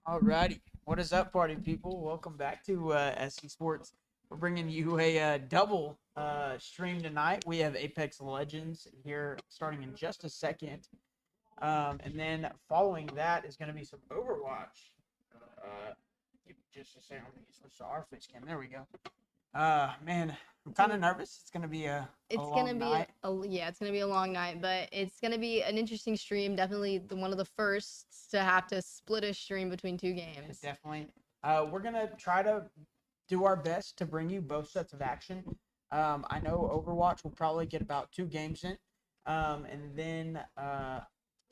Alrighty, what is up, party people? Welcome back to SC Sports. We're bringing you a double stream tonight. We have Apex Legends here starting in just a second, and then following that is going to be some Overwatch. Give me just a second. Let me switch to our face cam. There we go. Man, I'm kind of nervous. It's going to be a It's gonna long be night. yeah, it's gonna be a long night, but it's gonna be an interesting stream. Definitely one of the first to have to split a stream between two games. Definitely. We're gonna try to do our best to bring you both sets of action. I know Overwatch will probably get about 2 games in, and then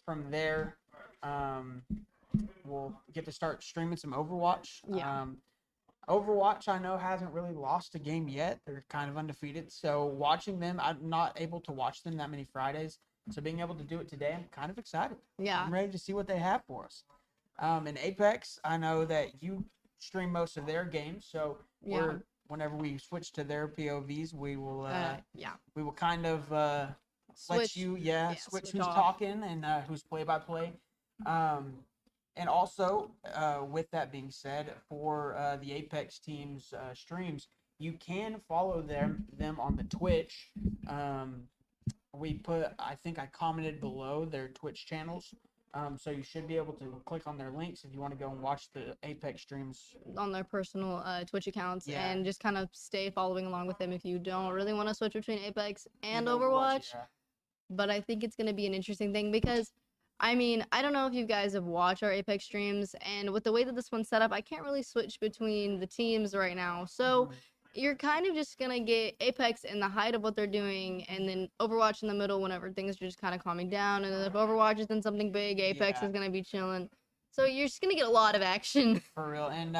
from there, um, we'll get to start streaming some Overwatch. Yeah. Overwatch, I know, hasn't really lost a game yet. They're kind of undefeated. So watching them, I'm not able to watch them that many Fridays. So being able to do it today, I'm kind of excited. Yeah. I'm ready to see what they have for us. In Apex, I know that you stream most of their games, so Yeah. whenever we switch to their POVs, Yeah. we will kind of let Switch. you switch Switch who's off. talking and who's play by play. And also, with that being said, for the Apex team's streams, you can follow them on the Twitch. I think I commented below their Twitch channels. So you should be able to click on their links if you want to go and watch the Apex streams. On their personal Twitch accounts Yeah. and just kind of stay following along with them if you don't really want to switch between Apex and And Overwatch. yeah. But I think it's going to be an interesting thing because, I mean, I don't know if you guys have watched our Apex streams, and with the way that this one's set up, I can't really switch between the teams right now. So you're kind of just going to get Apex in the height of what they're doing, and then Overwatch in the middle whenever things are just kind of calming down. And then if Overwatch is in something big, Apex Yeah. is going to be chilling. So you're just going to get a lot of action. For real. And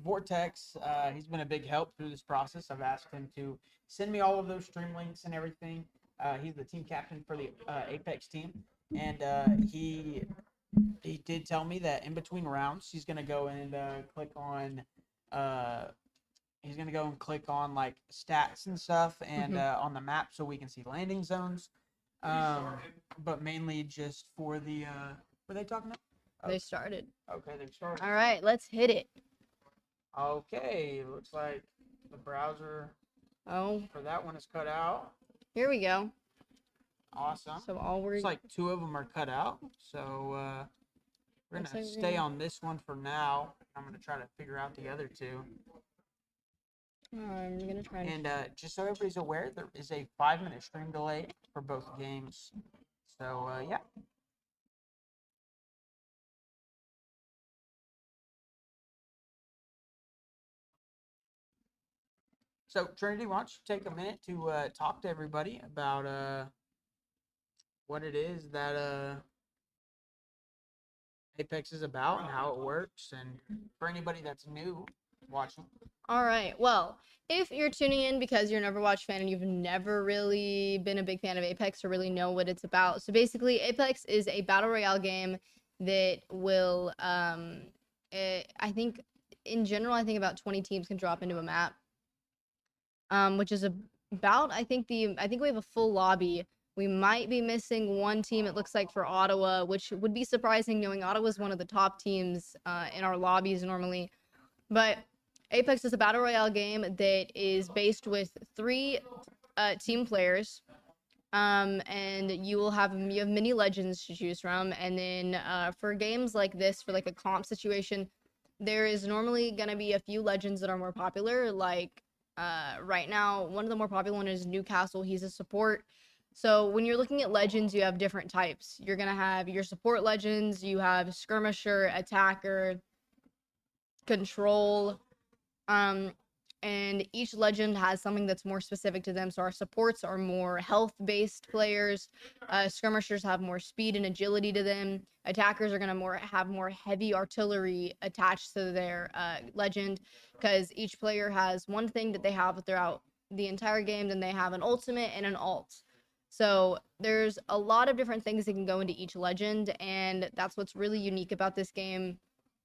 Vortex, he's been a big help through this process. I've asked him to send me all of those stream links and everything. He's the team captain for the Apex team, and he did tell me that in between rounds he's gonna go and click on like stats and stuff and on the map so we can see landing zones. But mainly just for the were they talking about? They started. Okay, they started. All right, let's hit it. Okay, looks like the browser Oh, for that one is cut out. here we go. Awesome. So all we're Looks like 2 of them are cut out. So we're Looks gonna like we're stay gonna- on this one for now. I'm gonna try to figure out the other 2. I'm gonna try. And just so everybody's aware, there is a 5-minute stream delay for both games. So yeah. So Trinity, why don't you take a minute to talk to everybody about what it is that Apex is about and how it works, and for anybody that's new watching. All right. Well, if you're tuning in because you're an Overwatch fan and you've never really been a big fan of Apex or really know what it's about, so basically, Apex is a battle royale game that will, I think, in general, I think about 20 teams can drop into a map, which is about, I think we have a full lobby. We might be missing one team, it looks like, for Ottawa, which would be surprising knowing Ottawa's one of the top teams in our lobbies normally. But Apex is a battle royale game that is based with 3 team players, and you have many legends to choose from. And then for games like this, for like a comp situation, there is normally gonna be a few legends that are more popular. Like right now, one of the more popular one is Newcastle. He's a support. So when you're looking at legends, you have different types. You're gonna have your support legends. You have skirmisher, attacker, control. And each legend has something that's more specific to them. So our supports are more health-based players. Skirmishers have more speed and agility to them. Attackers are gonna have more heavy artillery attached to their legend, because each player has one thing that they have throughout the entire game. Then they have an ultimate and an ult. So there's a lot of different things that can go into each legend, and that's what's really unique about this game,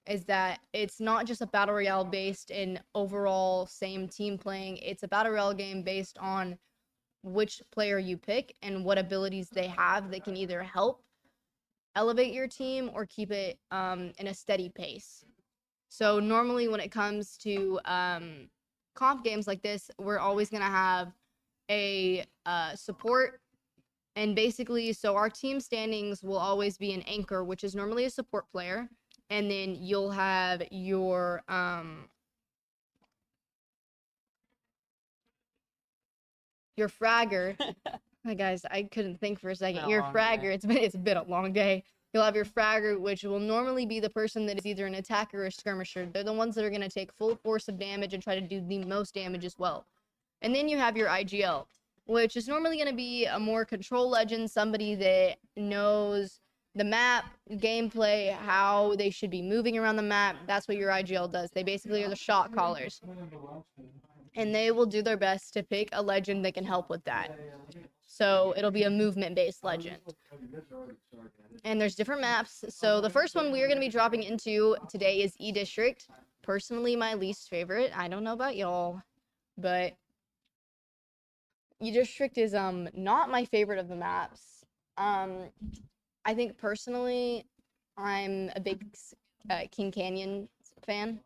is that it's not just a battle royale based in overall same team playing. It's a battle royale game based on which player you pick and what abilities they have that can either help elevate your team or keep it in a steady pace. So normally when it comes to comp games like this, we're always gonna have a support, and basically, so our team standings will always be an anchor, which is normally a support player, and then you'll have your fragger. Hi guys, I couldn't think for a second. Your fragger, it's been a long day. You'll have your fragger, which will normally be the person that is either an attacker or a skirmisher. They're the ones that are going to take full force of damage and try to do the most damage as well. And then you have your IGL, which is normally going to be a more control legend, somebody that knows the map, gameplay, how they should be moving around the map. That's what your IGL does. They basically are the shot callers. And they will do their best to pick a legend that can help with that. So it'll be a movement-based legend. And there's different maps. So the first one we're going to be dropping into today is E-District. Personally, my least favorite. I don't know about y'all, but E-District is not my favorite of the maps. I think personally, I'm a big King Canyon fan.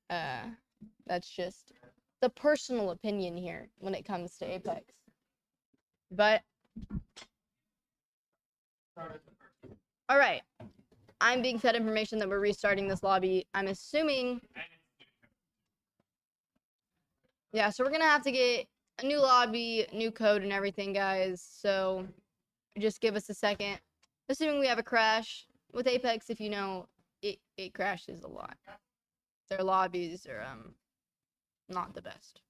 That's just the personal opinion here when it comes to Apex. But all right, I'm being fed information that we're restarting this lobby. I'm assuming, yeah, so we're gonna have to get a new lobby, new code and everything, guys. So just give us a second. Assuming we have a crash with Apex, if you know, it crashes a lot. Their lobbies are not the best.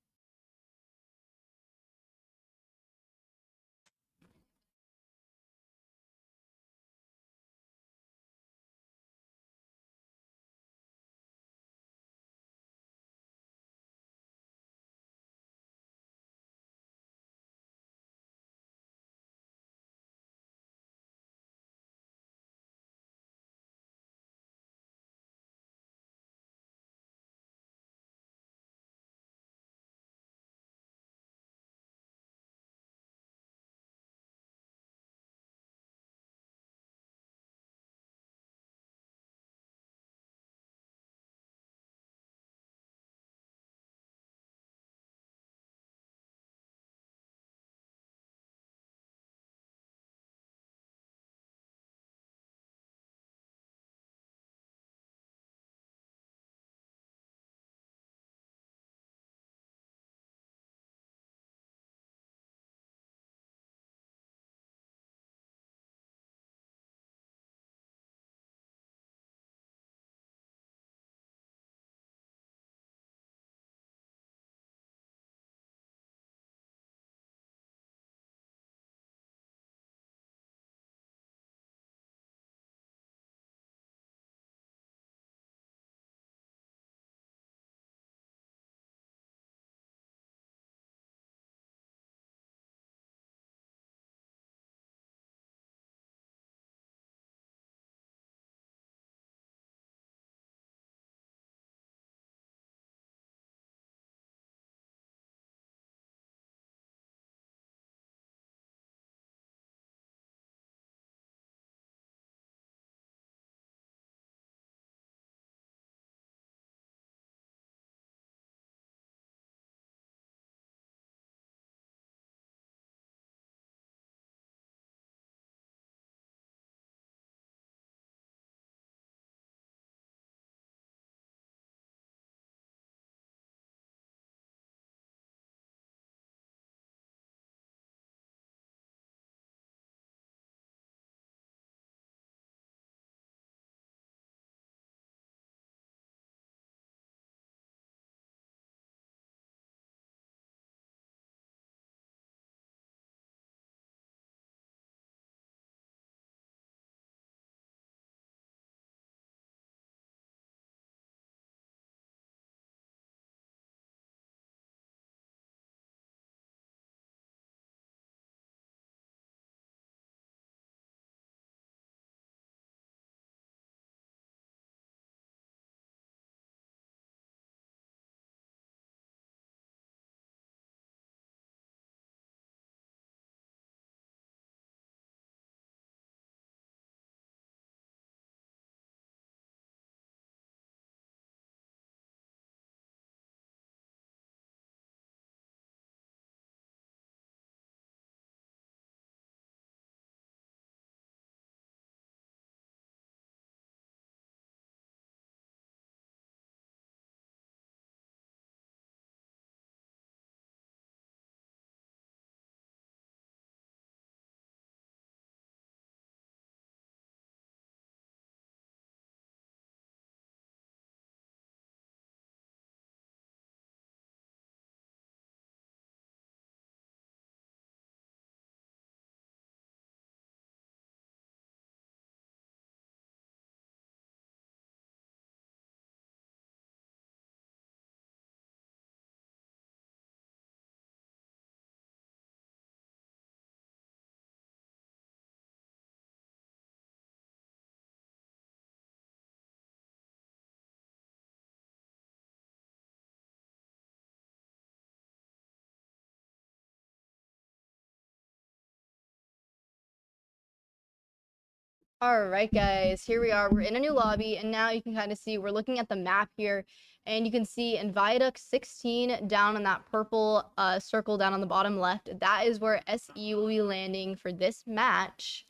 All right, guys, here we are. We're in a new lobby, and now you can kind of see we're looking at the map here, and you can see in Viaduct 16 down in that purple circle down on the bottom left. That is where SE will be landing for this match.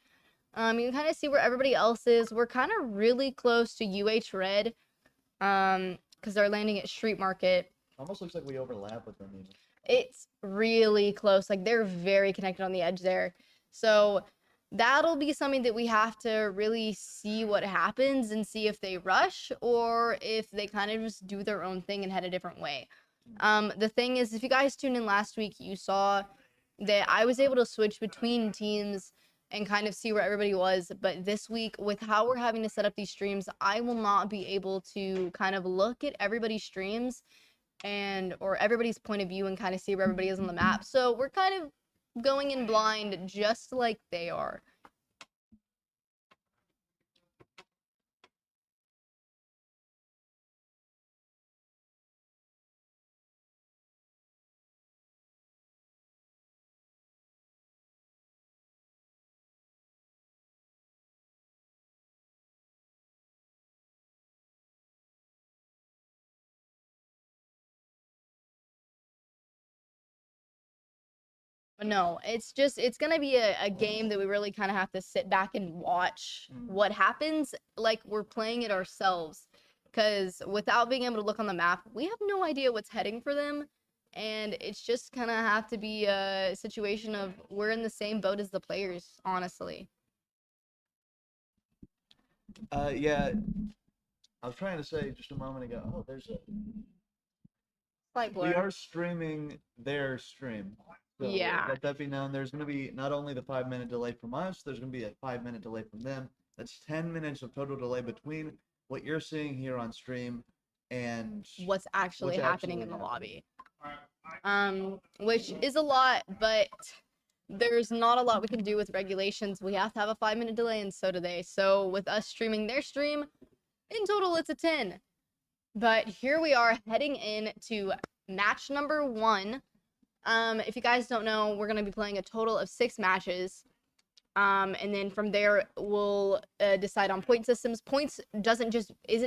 You can kind of see where everybody else is. We're kind of really close to UH Red, because they're landing at Street Market. Almost looks like we overlap with them even. It's really close. Like, they're very connected on the edge there. So that'll be something that we have to really see what happens and see if they rush or if they kind of just do their own thing and head a different way. The thing is, if you guys tuned in last week, you saw that I was able to switch between teams and kind of see where everybody was. But this week, with how we're having to set up these streams, I will not be able to kind of look at everybody's streams or everybody's point of view and kind of see where everybody is on the map. So we're kind of going in blind just like they are. No, it's gonna be a game that we really kind of have to sit back and watch what happens, like we're playing it ourselves. Because without being able to look on the map, we have no idea what's heading for them. And it's just kind of have to be a situation of we're in the same boat as the players, honestly. Yeah. I was trying to say just a moment ago, oh, there's a... Slight We blur. are streaming their stream. So Yeah. let that be known. There's going to be not only the 5-minute delay from us, there's going to be a 5-minute delay from them. That's 10 minutes of total delay between what you're seeing here on stream and What's actually what's happening actually in the happening. lobby. Which is a lot, but there's not a lot we can do with regulations. We have to have a 5-minute delay, and so do they. So with us streaming their stream, in total it's a 10. But here we are heading into match number 1. If you guys don't know, we're gonna be playing a total of 6 matches. And then from there we'll decide on point systems. Points isn't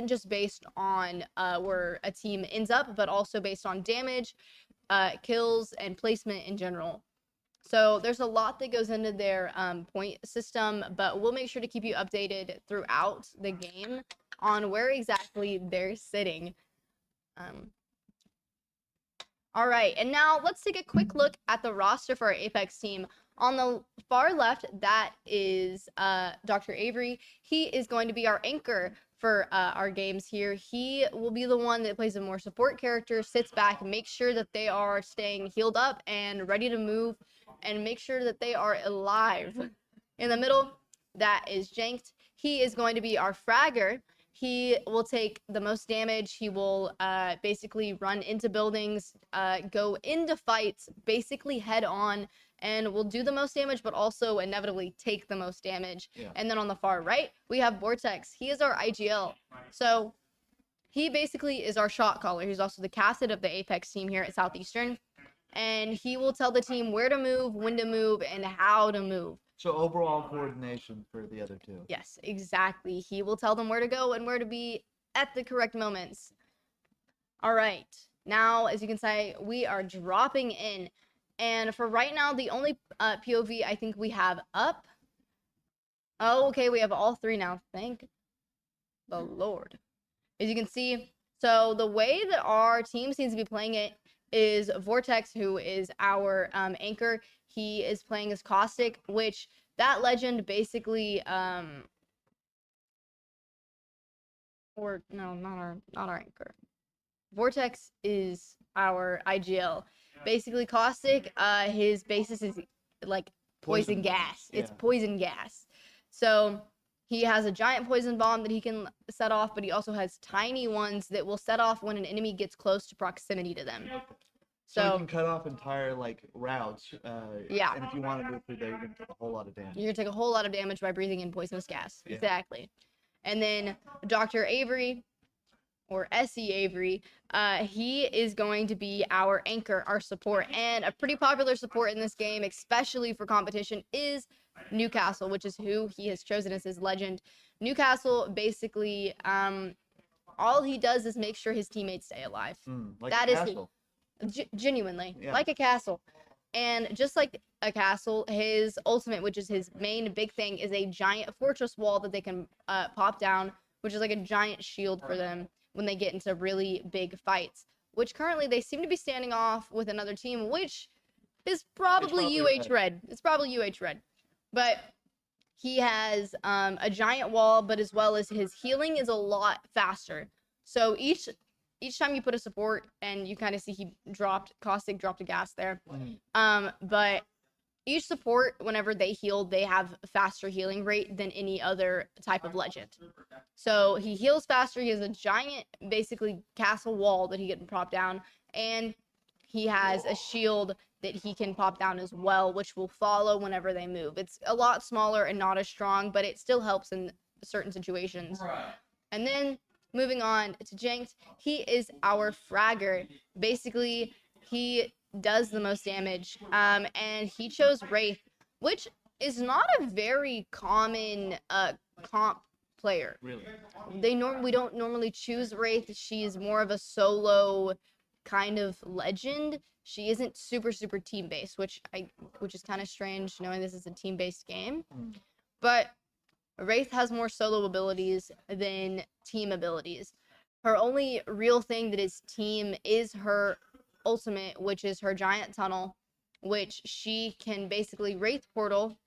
just based on where a team ends up, but also based on damage, kills, and placement in general. So there's a lot that goes into their point system, but we'll make sure to keep you updated throughout the game on where exactly they're sitting. All right, and now let's take a quick look at the roster for our Apex team. On the far left, that is Dr. Avery. He is going to be our anchor for our games here. He will be the one that plays a more support character, sits back, makes sure that they are staying healed up and ready to move, and make sure that they are alive. In the middle, that is Janked. He is going to be our fragger. He will take the most damage. He will basically run into buildings, go into fights, basically head on, and will do the most damage, but also inevitably take the most damage. Yeah. And then on the far right, we have Vortex. He is our IGL. So he basically is our shot caller. He's also the captain of the Apex team here at Southeastern. And he will tell the team where to move, when to move, and how to move. So overall coordination for the other two. Yes, exactly. He will tell them where to go and where to be at the correct moments. All right. Now, as you can see, we are dropping in. And for right now, the only POV I think we have up. Oh, okay. We have all 3 now. Thank the Lord. As you can see, so the way that our team seems to be playing it is Vortex, who is our anchor. He is playing as Caustic, which that legend basically or no, not our anchor. Vortex is our IGL. Basically, Caustic, his basis is like poison gas. It's poison gas. So he has a giant poison bomb that he can set off, but he also has tiny ones that will set off when an enemy gets close to proximity to them. So you can cut off entire like routes. Yeah. And if you want to move through there, you're gonna take a whole lot of damage. You're gonna take a whole lot of damage by breathing in poisonous gas. Yeah. Exactly. And then Dr. Avery, or SE Avery, he is going to be our anchor, our support. And a pretty popular support in this game, especially for competition, is Newcastle, which is who he has chosen as his legend. Newcastle basically, all he does is make sure his teammates stay alive. Like That a is castle. genuinely Yeah. like a castle. And just like a castle, his ultimate, which is his main big thing, is a giant fortress wall that they can pop down, which is like a giant shield for them when they get into really big fights, which currently they seem to be standing off with another team, which is probably UH Red. It's probably UH Red. But he has a giant wall, but as well as his healing is a lot faster. So each time you put a support, and you kind of see he dropped, Caustic dropped a gas there. But each support, whenever they heal, they have a faster healing rate than any other type of legend. So he heals faster. He has a giant, basically, castle wall that he can pop down, and he has a shield that he can pop down as well, which will follow whenever they move. It's a lot smaller and not as strong, but it still helps in certain situations. And then moving on to Janked, he is our fragger. Basically, he does the most damage, and he chose Wraith, which is not a very common comp player. Really? We don't normally choose Wraith. She's more of a solo kind of legend. She isn't super team based, which is kind of strange knowing this is a team based game. But Wraith has more solo abilities than team abilities. Her only real thing that is team is her ultimate, which is her giant tunnel, which she can basically Wraith portal,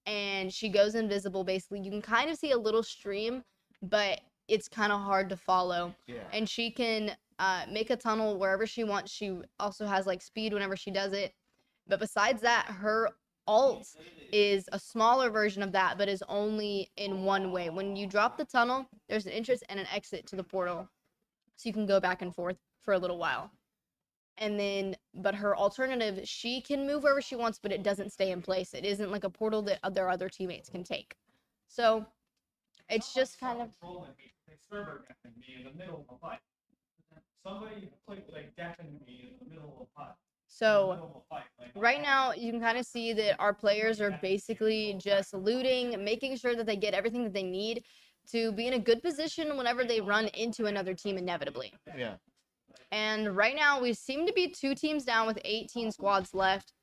and she goes invisible. Basically, you can kind of see a little stream, but it's kind of hard to follow. Yeah. And she can make a tunnel wherever she wants. She also has like speed whenever she does it. But besides that, her ult is a smaller version of that, but is only in one way. When you drop the tunnel, there's an entrance and an exit to the portal, so you can go back and forth for a little while. And then, but her alternative, she can move wherever she wants, but it doesn't stay in place. It isn't like a portal that their other teammates can take. So it's just kind of. Somebody like deafened me in the middle of a fight. So right now you can kind of see that our players are basically just looting, making sure that they get everything that they need to be in a good position whenever they run into another team inevitably. Yeah. And right now we seem to be 2 teams down with 18 squads left.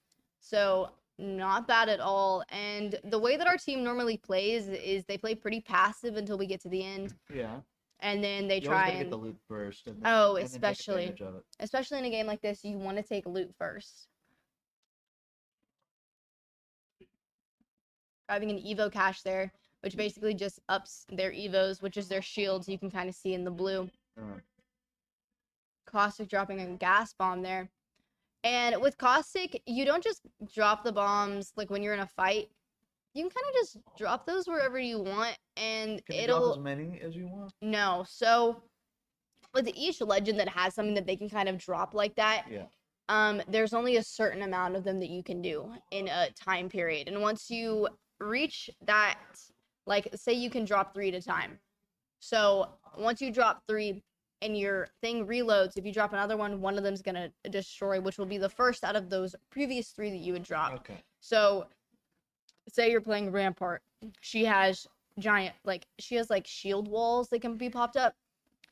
So not bad at all. And the way that our team normally plays is they play pretty passive until we get to the end. Yeah. And then they You try always gotta and get the loot first. And oh, and then take especially advantage of it. especially in a game like this, you want to take loot first. Having an Evo cache there, which basically just ups their Evos, which is their shields. You can kind of see in the blue. Caustic dropping a gas bomb there. And with Caustic, you don't just drop the bombs like when you're in a fight. You can kind of just drop those wherever you want, and Can you it'll drop as many as you want? no. So with each legend that has something that they can kind of drop like that, Yeah. there's only a certain amount of them that you can do in a time period. And once you reach that, like say you can drop 3 at a time. So once you drop 3 and your thing reloads, if you drop another one of them's gonna destroy, which will be the first out of those previous 3 that you would drop. Okay. So say you're playing Rampart. She has giant, like, she has like shield walls that can be popped up.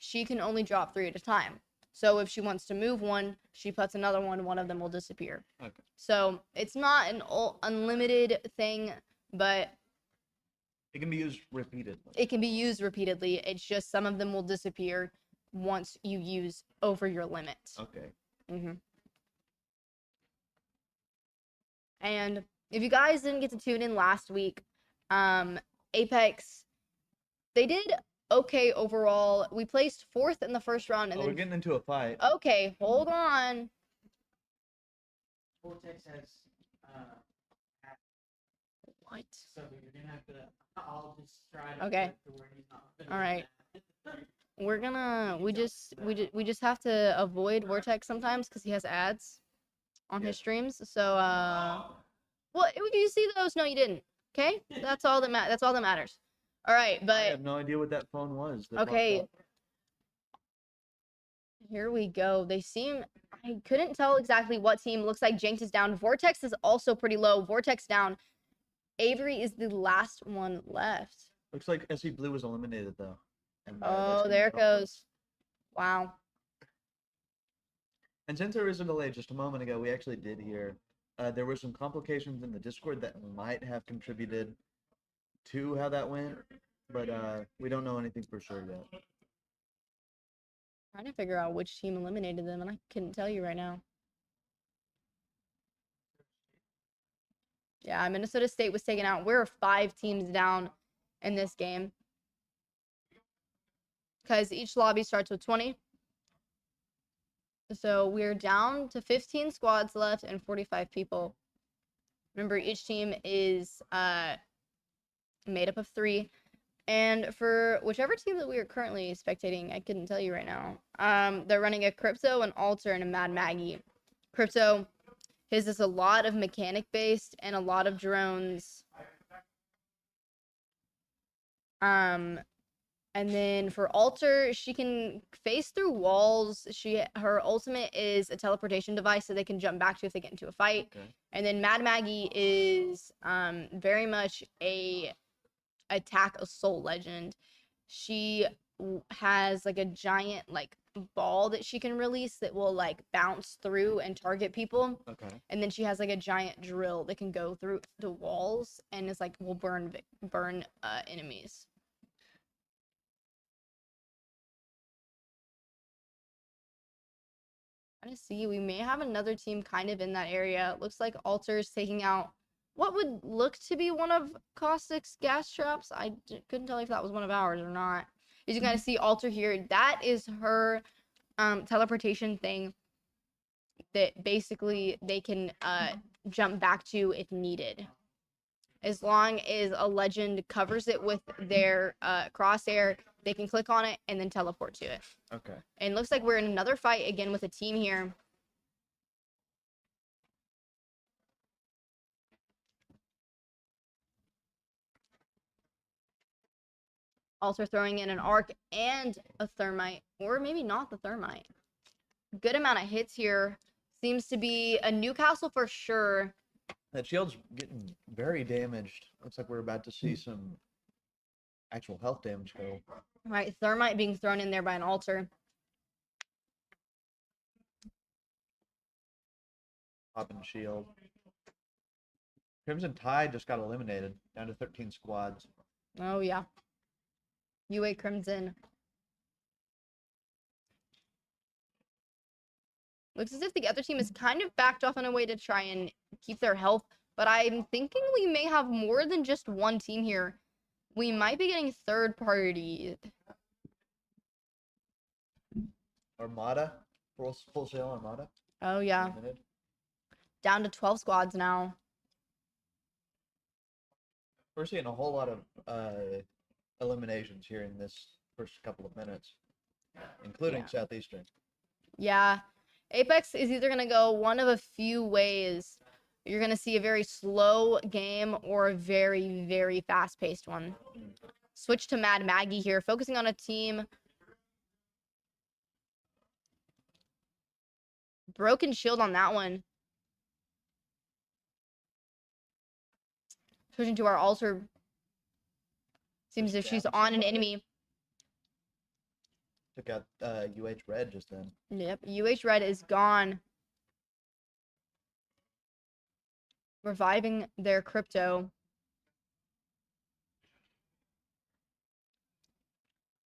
She can only drop 3 at a time. So if she wants to move one, she puts another one of them will disappear. Okay. So it's not an unlimited thing, but It can be used repeatedly. it can be used repeatedly. It's just some of them will disappear once you use over your limit. Okay. And if you guys didn't get to tune in last week, Apex, they did okay overall. We placed 4th in the first round, and We're then getting into a fight. okay, hold on. Vortex has What? so you're gonna have to. I'll just try to Okay. get to where he's not. All right. We're gonna we just have to avoid Vortex sometimes because he has ads on his streams. So well, did you see those? No, you didn't. Okay, that's all that matters. All right, I but have no idea what that phone was. that popped okay. up. Here we go. They seem, I couldn't tell exactly what team. Looks like Jinx is down. Vortex is also pretty low. Vortex down. Avery is the last one left. Looks like SE Blue was eliminated though. And, that's Oh, gonna there it be awkward. goes. Wow. And since there is a delay, just a moment ago, we actually did hear there were some complications in the Discord that might have contributed to how that went, but we don't know anything for sure yet. Trying to figure out which team eliminated them, and I couldn't tell you right now. Yeah, Minnesota State was taken out. We're 5 teams down in this game. Because each lobby starts with 20. So we're down to 15 squads left and 45 people. Remember, each team is made up of 3. And for whichever team that we are currently spectating, I couldn't tell you right now. They're running a Crypto, an Alter, and a Mad Maggie. Crypto, his is a lot of mechanic based and a lot of drones. And then for Alter, she can phase through walls. Her ultimate is a teleportation device so they can jump back to if they get into a fight. Okay. And then Mad Maggie is very much a attack assault legend. She has like a giant like ball that she can release that will like bounce through and target people. Okay. And then she has like a giant drill that can go through the walls and is like will burn enemies. Trying to see, we may have another team kind of in that area. Looks like Alter's taking out what would look to be one of Caustic's gas traps. Couldn't tell if that was one of ours or not. As you kind of see Alter here, that is her teleportation thing that basically they can jump back to if needed. As long as a legend covers it with their crosshair, they can click on it and then teleport to it. Okay. And looks like we're in another fight again with a team here. Also throwing in an arc and a thermite, or maybe not the thermite. Good amount of hits here. Seems to be a Newcastle for sure. That shield's getting very damaged. Looks like we're about to see some actual health damage go. Right, thermite being thrown in there by an Alter. Popping shield. Crimson Tide just got eliminated, down to 13 squads. Oh yeah. UA Crimson. Looks as if the other team is kind of backed off in a way to try and keep their health, but I'm thinking we may have more than just one team here. We might be getting third party. Armada, full sail Armada. Oh yeah. Eliminated. Down to 12 squads now. We're seeing a whole lot of eliminations here in this first couple of minutes, including Yeah. Southeastern. Yeah. Apex is either going to go one of a few ways. You're going to see a very slow game or a very, very fast-paced one. Switch to Mad Maggie here, focusing on a team. Broken shield on that one. Switching to our Alter. Seems as if she's Down on an somebody. enemy. Took out UH Red just then. Yep, UH Red is gone. Reviving their Crypto.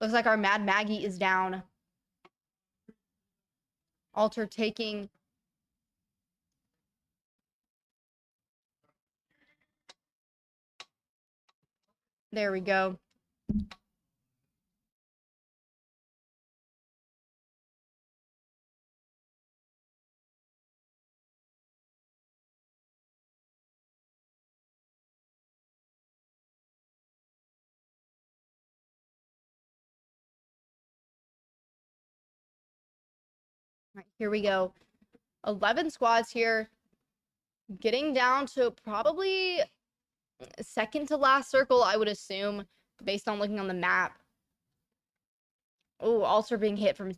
Looks like our Mad Maggie is down. Alter taking... There we go. Right, here we go. 11 squads here. Getting down to probably second to last circle, I would assume, based on looking on the map. Oh, Alter being hit from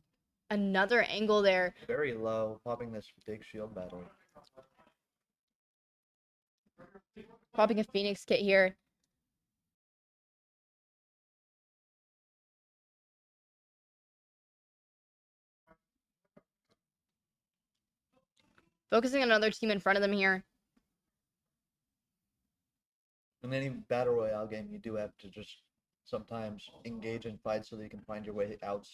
Another angle there. Very low, popping this big shield battle. Popping a Phoenix kit here. Focusing on another team in front of them here. In any battle royale game, you do have to just sometimes engage in fights so that you can find your way out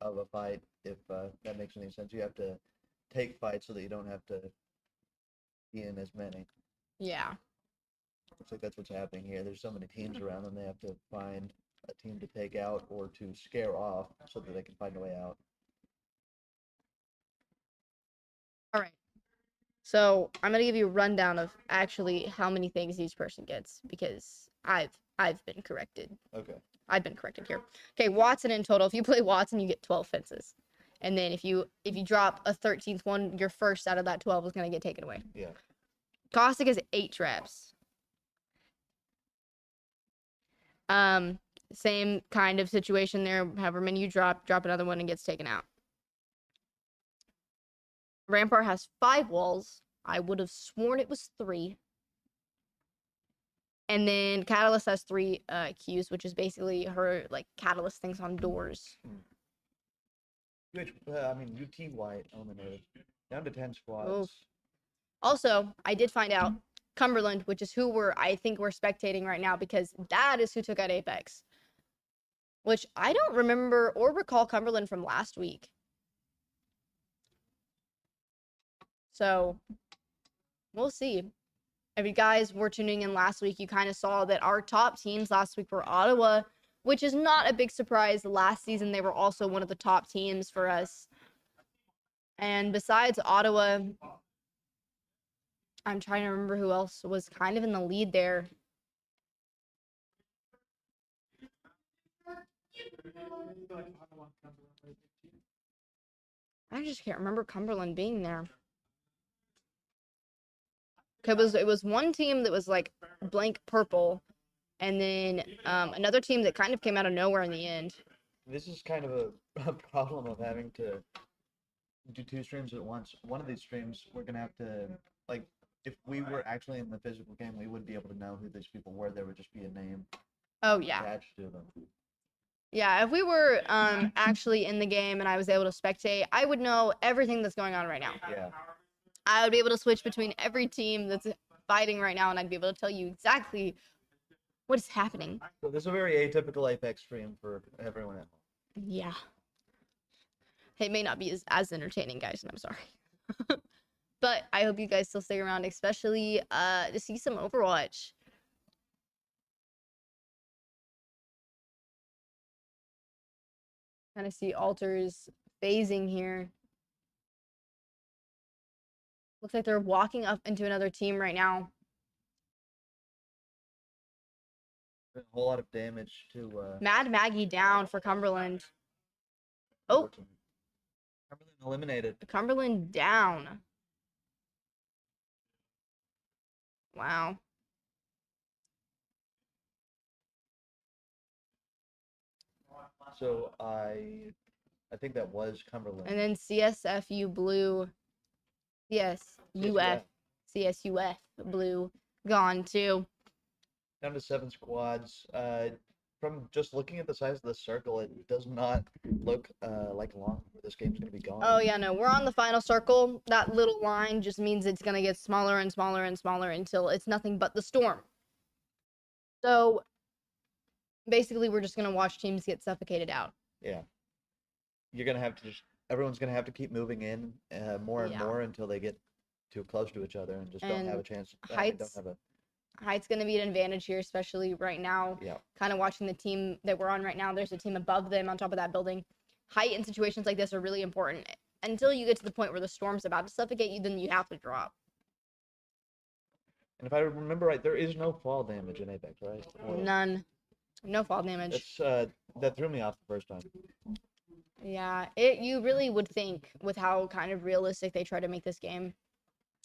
of a fight. If that makes any sense, you have to take fights so that you don't have to be in as many. Yeah. Looks like that's what's happening here. There's so many teams around them, they have to find a team to take out or to scare off so that they can find a way out. All right. So I'm gonna give you a rundown of actually how many things each person gets because I've been corrected. Okay. I've been corrected here. Okay, Watson in total. If you play Watson, you get 12 fences. And then if you drop a 13th one, your first out of that 12 is gonna get taken away. Yeah. Caustic is 8 traps. Same kind of situation there. However many you drop another one and gets taken out. Rampart has 5 walls. I would have sworn it was 3. And then Catalyst has 3 Qs, which is basically her like catalyst things on doors. Which, I mean, UT White eliminated. Down to 10 squads. Oof. Also, I did find out Cumberland, which is who I think we're spectating right now because that is who took out Apex. Which I don't remember or recall Cumberland from last week. So, we'll see. If you guys were tuning in last week, you kind of saw that our top teams last week were Ottawa, which is not a big surprise. Last season, they were also one of the top teams for us. And besides Ottawa, I'm trying to remember who else was kind of in the lead there. I just can't remember Cumberland being there. It was one team that was like blank purple, and then another team that kind of came out of nowhere in the end. This is kind of a problem of having to do 2 streams at once. One of these streams, we're going to have to, like, if we were actually in the physical game, we wouldn't be able to know who these people were. There would just be a name Oh, yeah. attached to them. Yeah, if we were actually in the game and I was able to spectate, I would know everything that's going on right now. Yeah. I would be able to switch between every team that's fighting right now, and I'd be able to tell you exactly what is happening. So this is a very atypical Apex stream for everyone at home. Yeah. It may not be as entertaining, guys, and I'm sorry. But I hope you guys still stay around, especially to see some Overwatch. Kind of see alters phasing here. Looks like they're walking up into another team right now. A whole lot of damage to Mad Maggie down for Cumberland. Oh, Cumberland eliminated. Cumberland down. Wow. So I think that was Cumberland. And then CSFU blue. Yes, UF. CSUF blue gone too. Down to 7 squads. From just looking at the size of the circle, it does not look like long where this game's gonna be gone. Oh yeah, no, we're on the final circle. That little line just means it's gonna get smaller and smaller and smaller until it's nothing but the storm. So basically, we're just gonna watch teams get suffocated out. Yeah. You're gonna have to everyone's gonna have to keep moving in more and Yeah. more until they get too close to each other and just don't have a And chance. heights- Don't have Height's gonna be an advantage here, especially right now. Yeah. Kind of watching the team that we're on right now. There's a team above them on top of that building. Height in situations like this are really important. Until you get to the point where the storm's about to suffocate you, then you have to drop. And if I remember right, there is no fall damage in Apex, right? None. No fall damage. That's that threw me off the first time. Yeah, you really would think with how kind of realistic they try to make this game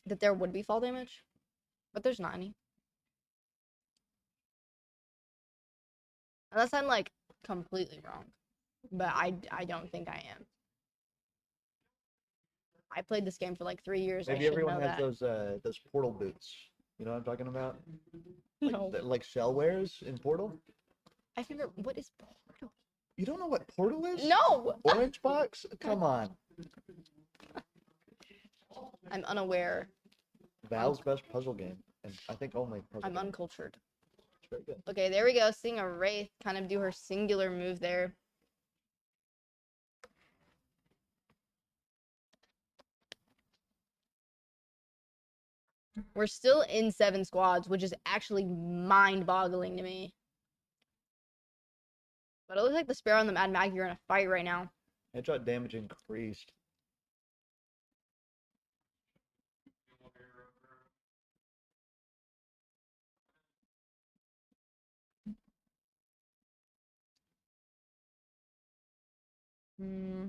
that there would be fall damage, but there's not any. Unless I'm like completely wrong, but I don't think I am. I played this game for like 3 years. Maybe I should everyone know has that. those portal boots. You know what I'm talking about? Like, No. like shell wears in Portal. I've never. What is Portal? You don't know what Portal is? No. Orange box? Come on. I'm unaware. Valve's best puzzle game, and I think only puzzle I'm game. uncultured. It's very good. Okay, there we go. Seeing a Wraith kind of do her singular move there. We're still in 7 squads, which is actually mind-boggling to me. But it looks like the Sparrow and the Mad Maggie are in a fight right now. Headshot damage increased. Hmm.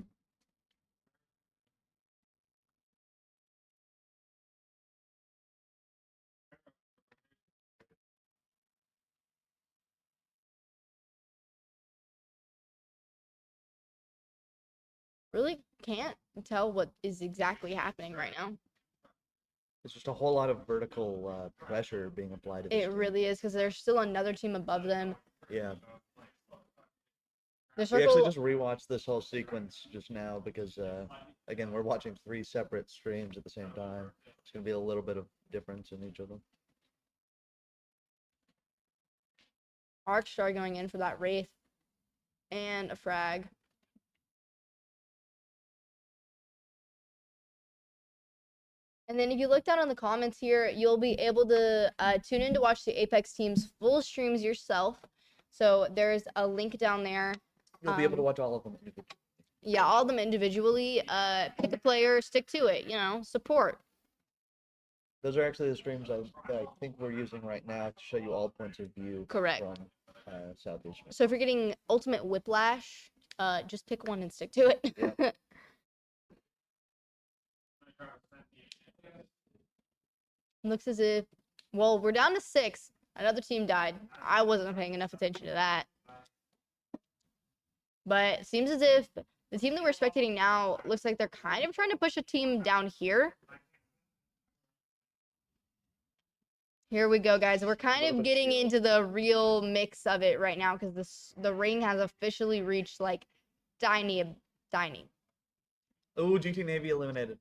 Really can't tell what is exactly happening right now. It's just a whole lot of vertical pressure being applied to this It team. really is, because there's still another team above them. Yeah. The We circle. actually just rewatched this whole sequence just now because, again, we're watching 3 separate streams at the same time. It's going to be a little bit of difference in each of them. Arcstar going in for that Wraith. And a frag. And then if you look down in the comments here, you'll be able to tune in to watch the Apex team's full streams yourself. So there's a link down there. You'll be able to watch all of them individually. Yeah, all of them individually. Pick a player, stick to it, support. Those are actually the streams I think we're using right now to show you all points of view Correct. from Southeastern. So if you're getting ultimate whiplash, just pick one and stick to it. Yeah. Looks as if, well, we're down to 6. Another team died. I wasn't paying enough attention to that. But it seems as if the team that we're spectating now looks like they're kind of trying to push a team down here. Here we go, guys. We're kind of getting into the real mix of it right now because the ring has officially reached like tiny. Oh, GT Navy eliminated.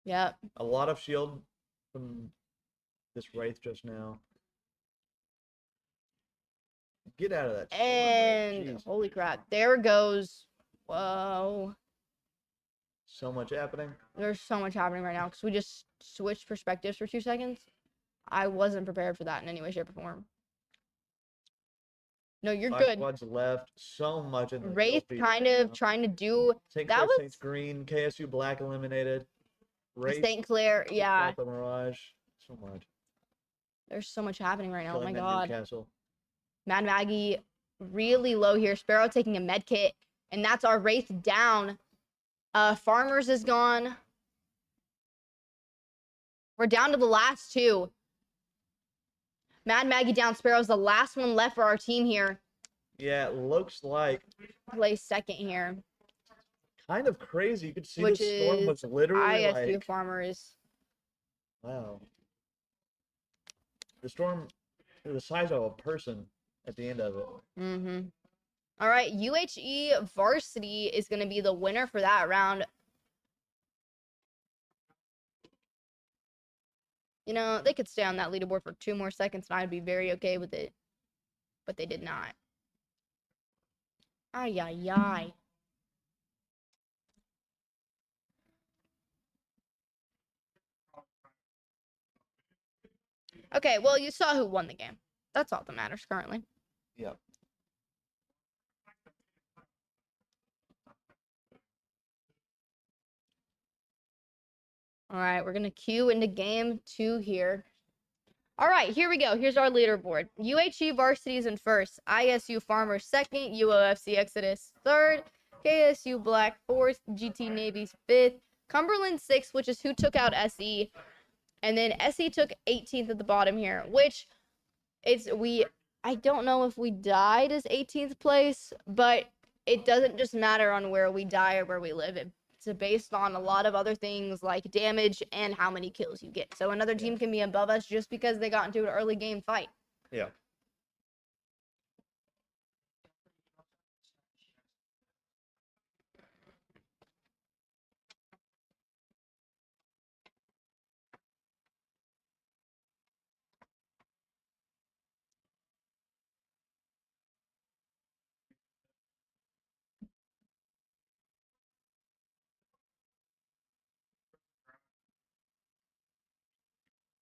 Yep. A lot of shield from this Wraith just now. Get out of that. storm, And Wraith. Jeez. holy crap, there goes. Whoa. So much happening. There's so much happening right now because we just switched perspectives for 2 seconds. I wasn't prepared for that in any way, shape, or form. No, you're 5 good. squads left. So much in the Wraith kill feed kind right of now. trying to do St. that Clair was- Saints green, KSU black eliminated. Wraith St. Clair. Yeah, got the Mirage. So much. there's so much happening right now. Oh my Killing that god. Newcastle. Mad Maggie really low here. Sparrow taking a med kit, and that's our Wraith down. Farmers is gone. We're down to the last 2. Mad Maggie down. Sparrow's the last one left for our team here. Yeah, it looks like Plays second here, kind of crazy. You could see which the storm is was literally ISU like, Farmers. wow. The storm is the size of a person at the end of it. Mm-hmm. All right, UHE Varsity is going to be the winner for that round. You know, they could stay on that leaderboard for 2 more seconds and I'd be very okay with it. But they did not. Ay, ay, ay. Okay, well, you saw who won the game. That's all that matters currently. Yep. All right, we're going to queue into game 2 here. All right, here we go. Here's our leaderboard. UHE Varsity's in first. ISU Farmers second. UOFC Exodus third. KSU Black fourth. GT Navy's fifth. Cumberland sixth, which is who took out SE. And then SE took 18th at the bottom here, which I don't know if we died as 18th place, but it doesn't just matter on where we die or where we live. It's based on a lot of other things like damage and how many kills you get. So another team can be above us just because they got into an early game fight. Yeah.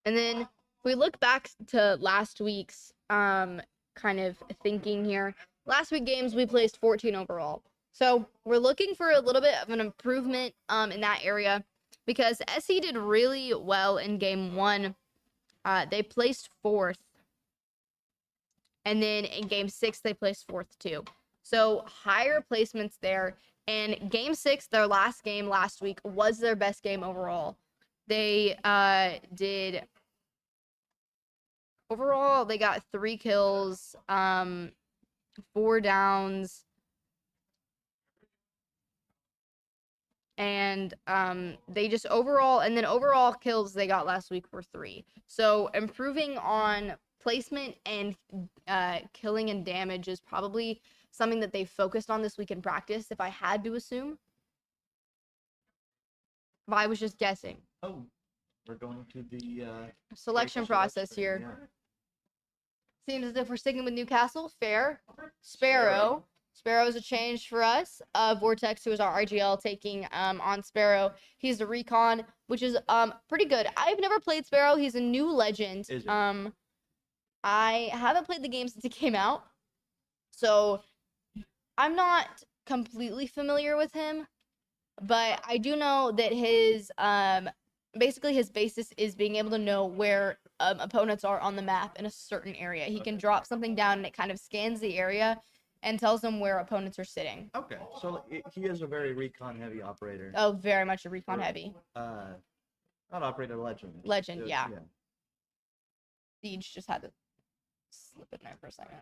And then if we look back to last week's kind of thinking here, last week games we placed 14 overall. So we're looking for a little bit of an improvement in that area because SE did really well in game 1. They placed 4th. And then in game 6 they placed 4th too. So higher placements there. And game 6, their last game last week, was their best game overall. They did overall, they got 3 kills, 4 downs, and they just overall kills they got last week were 3. So improving on placement and killing and damage is probably something that they focused on this week in practice, if I had to assume. If I was just guessing. Oh, we're going to the Selection process here. Yeah. Seems as if we're sticking with Newcastle. Fair. Sparrow. Sparrow's a change for us. Vortex, who is our RGL, taking on Sparrow. He's a recon, which is pretty good. I've never played Sparrow. He's a new legend. Is it? I haven't played the game since it came out, so I'm not completely familiar with him. But I do know that his basically his basis is being able to know where opponents are on the map in a certain area. He can drop something down and it kind of scans the area and tells them where opponents are sitting. Okay, so he is a very recon heavy operator. Oh, very much a recon heavy. Not operator, legend. Legend, yeah. Siege just had to slip in there for a second.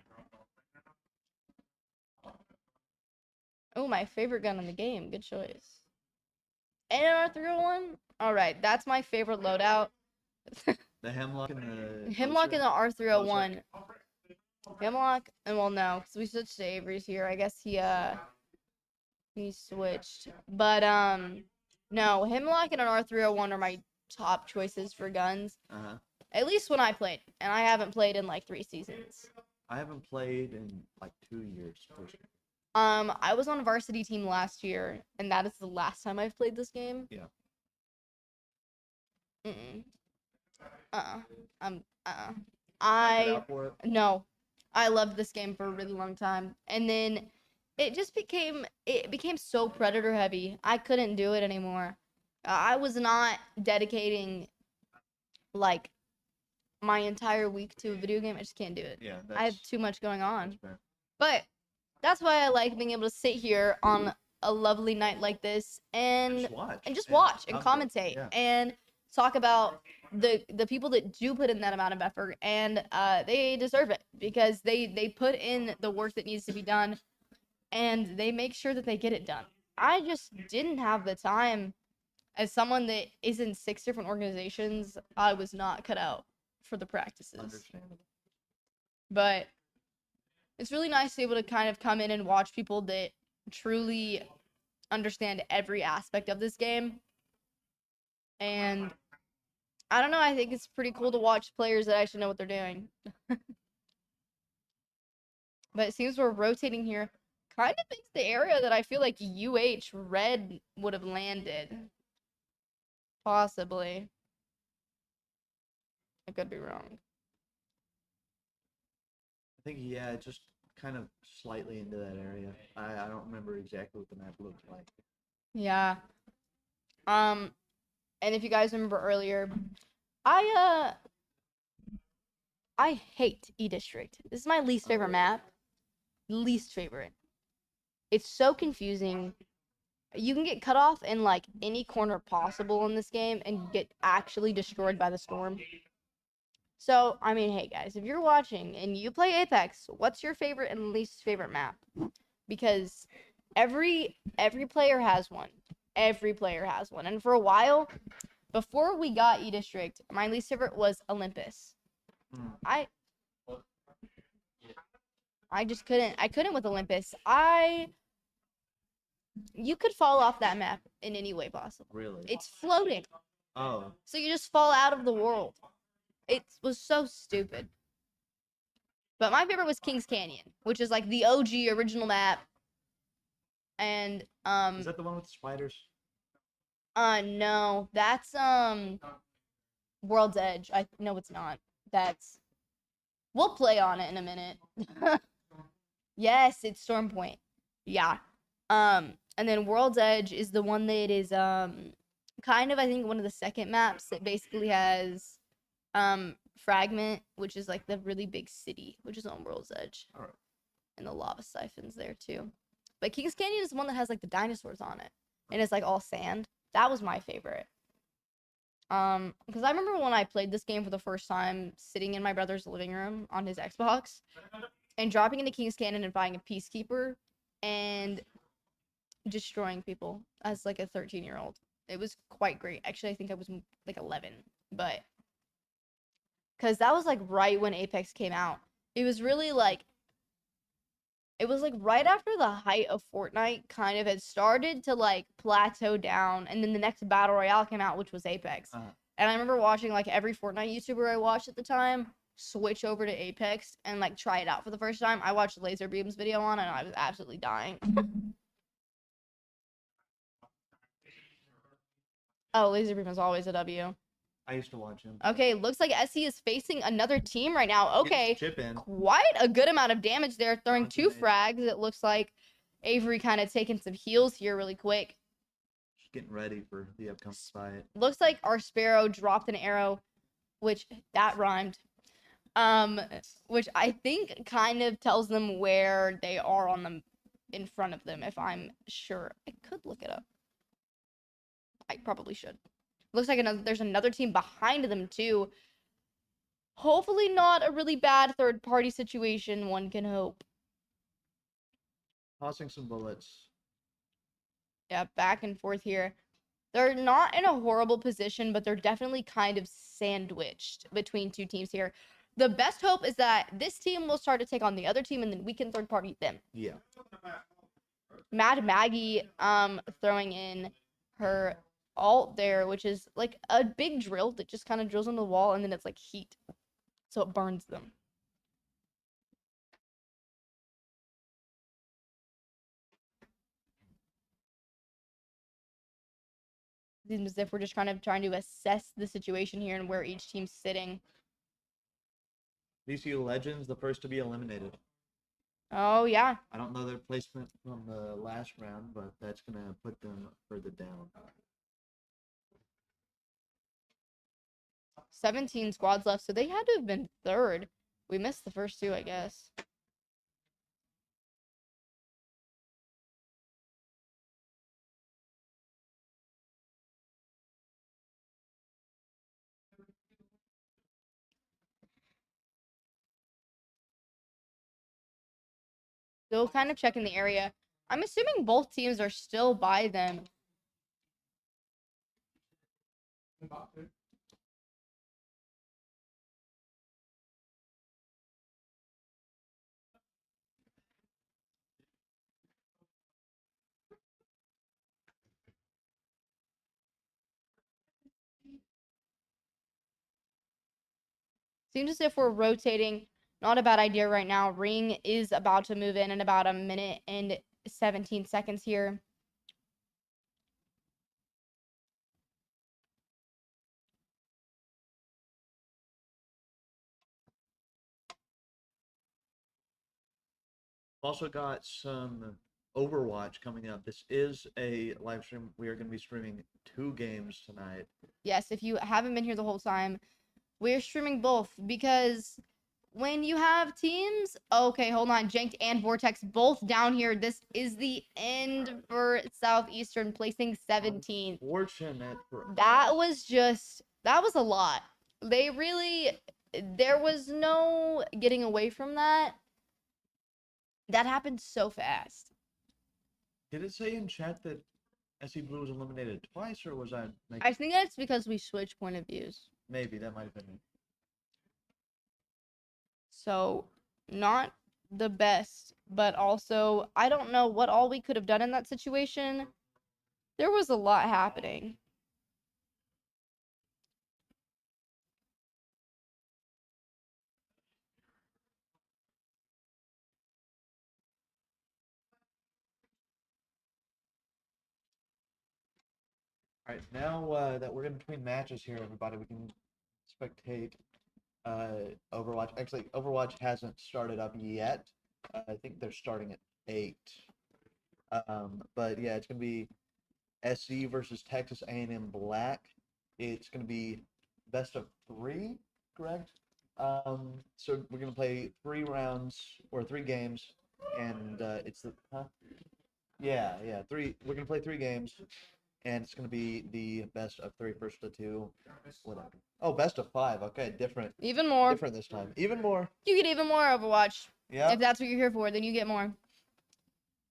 Oh, my favorite gun in the game. Good choice. And R301? Alright, that's my favorite loadout. The Hemlock and the... Hemlock and the R301. Hemlock, and well, no, because we switched to Avery's here. I guess he switched. But, no, Hemlock and an R301 are my top choices for guns. Uh-huh. At least when I played. And I haven't played in, like, 3 seasons. I haven't played in, like, 2 years. I was on a varsity team last year, and that is the last time I've played this game. Yeah. No. I loved this game for a really long time. And then it became so predator heavy. I couldn't do it anymore. I was not dedicating like my entire week to a video game. I just can't do it. Yeah. I have too much going on. Fair. But that's why I like being able to sit here on a lovely night like this and just watch and commentate and talk about the people that do put in that amount of effort, and they deserve it because they put in the work that needs to be done and they make sure that they get it done. I just didn't have the time. As someone that is in 6 different organizations, I was not cut out for the practices. Understandable. But it's really nice to be able to kind of come in and watch people that truly understand every aspect of this game. And I don't know, I think it's pretty cool to watch players that actually know what they're doing. But it seems we're rotating here. Kind of thinks the area that I feel like UH Red would have landed. Possibly. I could be wrong. I think, yeah, just kind of slightly into that area. I don't remember exactly what the map looked like. Yeah. And if you guys remember earlier, I hate E-District. This is my least favorite map. Least favorite. It's so confusing. You can get cut off in like any corner possible in this game and get actually destroyed by the storm. So, I mean, hey guys, if you're watching and you play Apex, what's your favorite and least favorite map? Because every player has one. every player has one. And for a while, before we got E-District, my least favorite was Olympus. I just couldn't. I couldn't with Olympus. You could fall off that map in any way possible. Really? It's floating. Oh. So you just fall out of the world. It was so stupid. But my favorite was Kings Canyon, which is like the OG original map. And Is that the one with the spiders? no, that's World's Edge. No, it's not. We'll play on it in a minute. Yes, it's Storm Point. Yeah. And then World's Edge is the one that is kind of, I think, one of the second maps that basically has Fragment, which is like the really big city, which is on World's Edge. All right. And the lava siphons there too. But Kings Canyon is the one that has like the dinosaurs on it, and it's like all sand. That was my favorite. Because I remember when I played this game for the first time, sitting in my brother's living room on his Xbox, and dropping into Kings Canyon and buying a Peacekeeper, and destroying people as like a 13-year-old. It was quite great. Actually, I think I was like 11, but because that was like right when Apex came out. It was really like, it was like right after the height of Fortnite kind of had started to like plateau down, and then the next battle royale came out, which was Apex. And I remember watching like every Fortnite YouTuber I watched at the time switch over to Apex and like try it out for the first time. I watched Laser Beam's video on it, and I was absolutely dying. Oh, Laser Beam is always a W. I used to watch him. Okay, looks like SE is facing another team right now. Okay, Chip in. quite a good amount of damage there, throwing 2 Awesome. frags. It looks like Avery kind of taking some heals here really quick. Just getting ready for the upcoming fight. Looks like our Sparrow dropped an arrow, which that rhymed. Which I think kind of tells them where they are on them in front of them, if I'm sure. I could look it up. I probably should. Looks like there's another team behind them too. Hopefully not a really bad third-party situation, one can hope. Tossing some bullets. Yeah, back and forth here. They're not in a horrible position, but they're definitely kind of sandwiched between two teams here. The best hope is that this team will start to take on the other team, and then we can third-party them. Yeah. Mad Maggie throwing in her ult there, which is like a big drill that just kind of drills on the wall, and then it's like heat, so it burns them. Seems as if we're just trying to assess the situation here and where each team's sitting. VCU Legends, the first to be eliminated. Oh yeah, I don't know their placement from the last round, but that's gonna put them further down. 17 squads left, so they had to have been third. We missed the first 2, I guess. Still kind of checking the area. I'm assuming both teams are still by them. Seems as if we're rotating. Not a bad idea right now. Ring is about to move in about a minute and 17 seconds here. Also got some Overwatch coming up. This is a live stream. We are going to be streaming 2 games tonight. Yes, if you haven't been here the whole time, we're streaming both because when you have teams, okay, hold on, Janked and Vortex both down here. This is the end for Southeastern, placing 17th. Fortunate for That was a lot. There was no getting away from that. That happened so fast. Did it say in chat that SC Blue was eliminated twice, or was I making... I think that's because we switched point of views. Maybe that might have been it. So, not the best, but also, I don't know what all we could have done in that situation. There was a lot happening. All right, now that we're in between matches here, everybody, we can spectate Overwatch. Actually, Overwatch hasn't started up yet. I think they're starting at 8. But yeah, it's gonna be SC versus Texas A&M Black. It's gonna be best of 3, correct? So we're gonna play 3 rounds or 3 games, and it's the yeah, 3. We're gonna play 3 games, and it's gonna be the best of 3, first to 2, whatever. Oh, best of 5. Okay, different. Even more. Different this time. Even more. You get even more Overwatch. Yeah. If that's what you're here for, then you get more.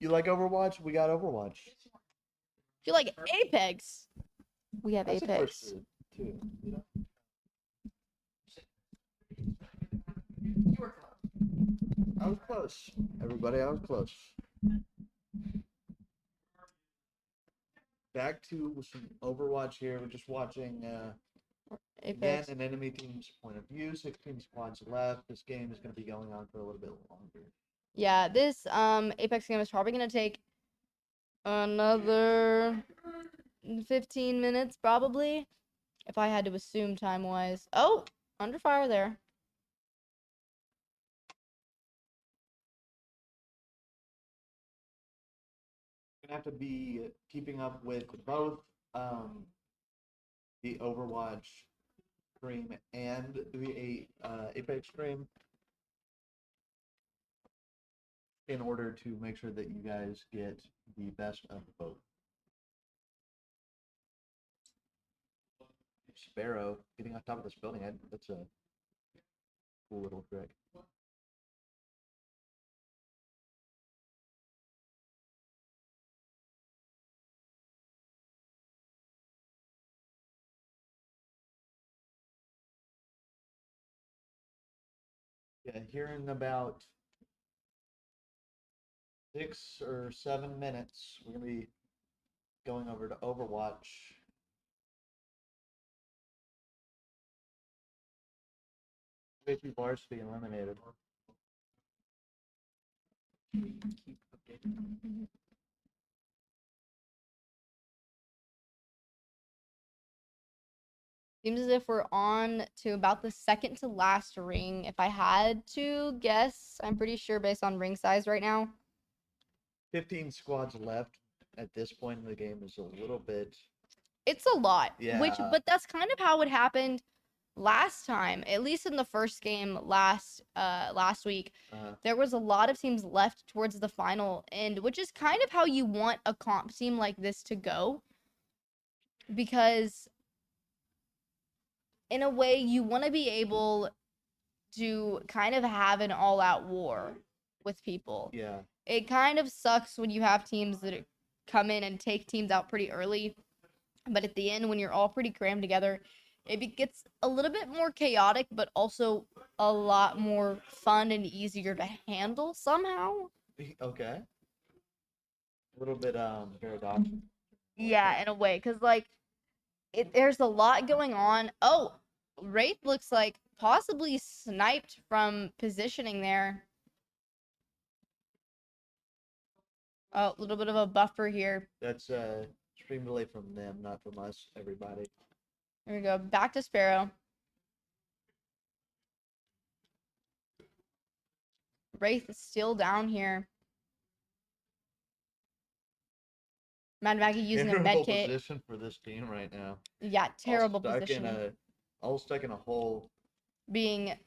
You like Overwatch? We got Overwatch. If you like Apex, we have I said Apex. first to 2. You know? You were close. I was close. Everybody, I was close. Back to some Overwatch here. We're just watching again Apex. an enemy team's point of view. 16 squads left. This game is going to be going on for a little bit longer. Yeah, this Apex game is probably gonna take another 15 minutes, probably, if I had to assume time-wise. Oh, under fire there. Gonna have to be keeping up with both the Overwatch stream and the Apex stream in order to make sure that you guys get the best of both. Sparrow getting on top of this building, that's a cool little trick. Yeah, here in about 6 or 7 minutes, we're gonna be going over to Overwatch. JP Varsity eliminated. Keep updated. Seems as if we're on to about the second to last ring. If I had to guess, I'm pretty sure based on ring size right now. 15 squads left at this point in the game is a little bit. It's a lot. Yeah. But that's kind of how it happened last time. At least in the first game last week, there was a lot of teams left towards the final end, which is kind of how you want a comp team like this to go. Because in a way, you want to be able to kind of have an all-out war with people. Yeah. It kind of sucks when you have teams that come in and take teams out pretty early. But at the end, when you're all pretty crammed together, it gets a little bit more chaotic, but also a lot more fun and easier to handle somehow. Okay. A little bit paradoxical. Yeah, in a way, because like there's a lot going on. Oh, Wraith looks like possibly sniped from positioning there. Oh, a little bit of a buffer here. That's stream delay from them, not from us, everybody. There we go. Back to Sparrow. Wraith is still down here. Mad Maggie using a Terrible med kit. position for this team right now. Yeah, terrible position. All stuck in a hole.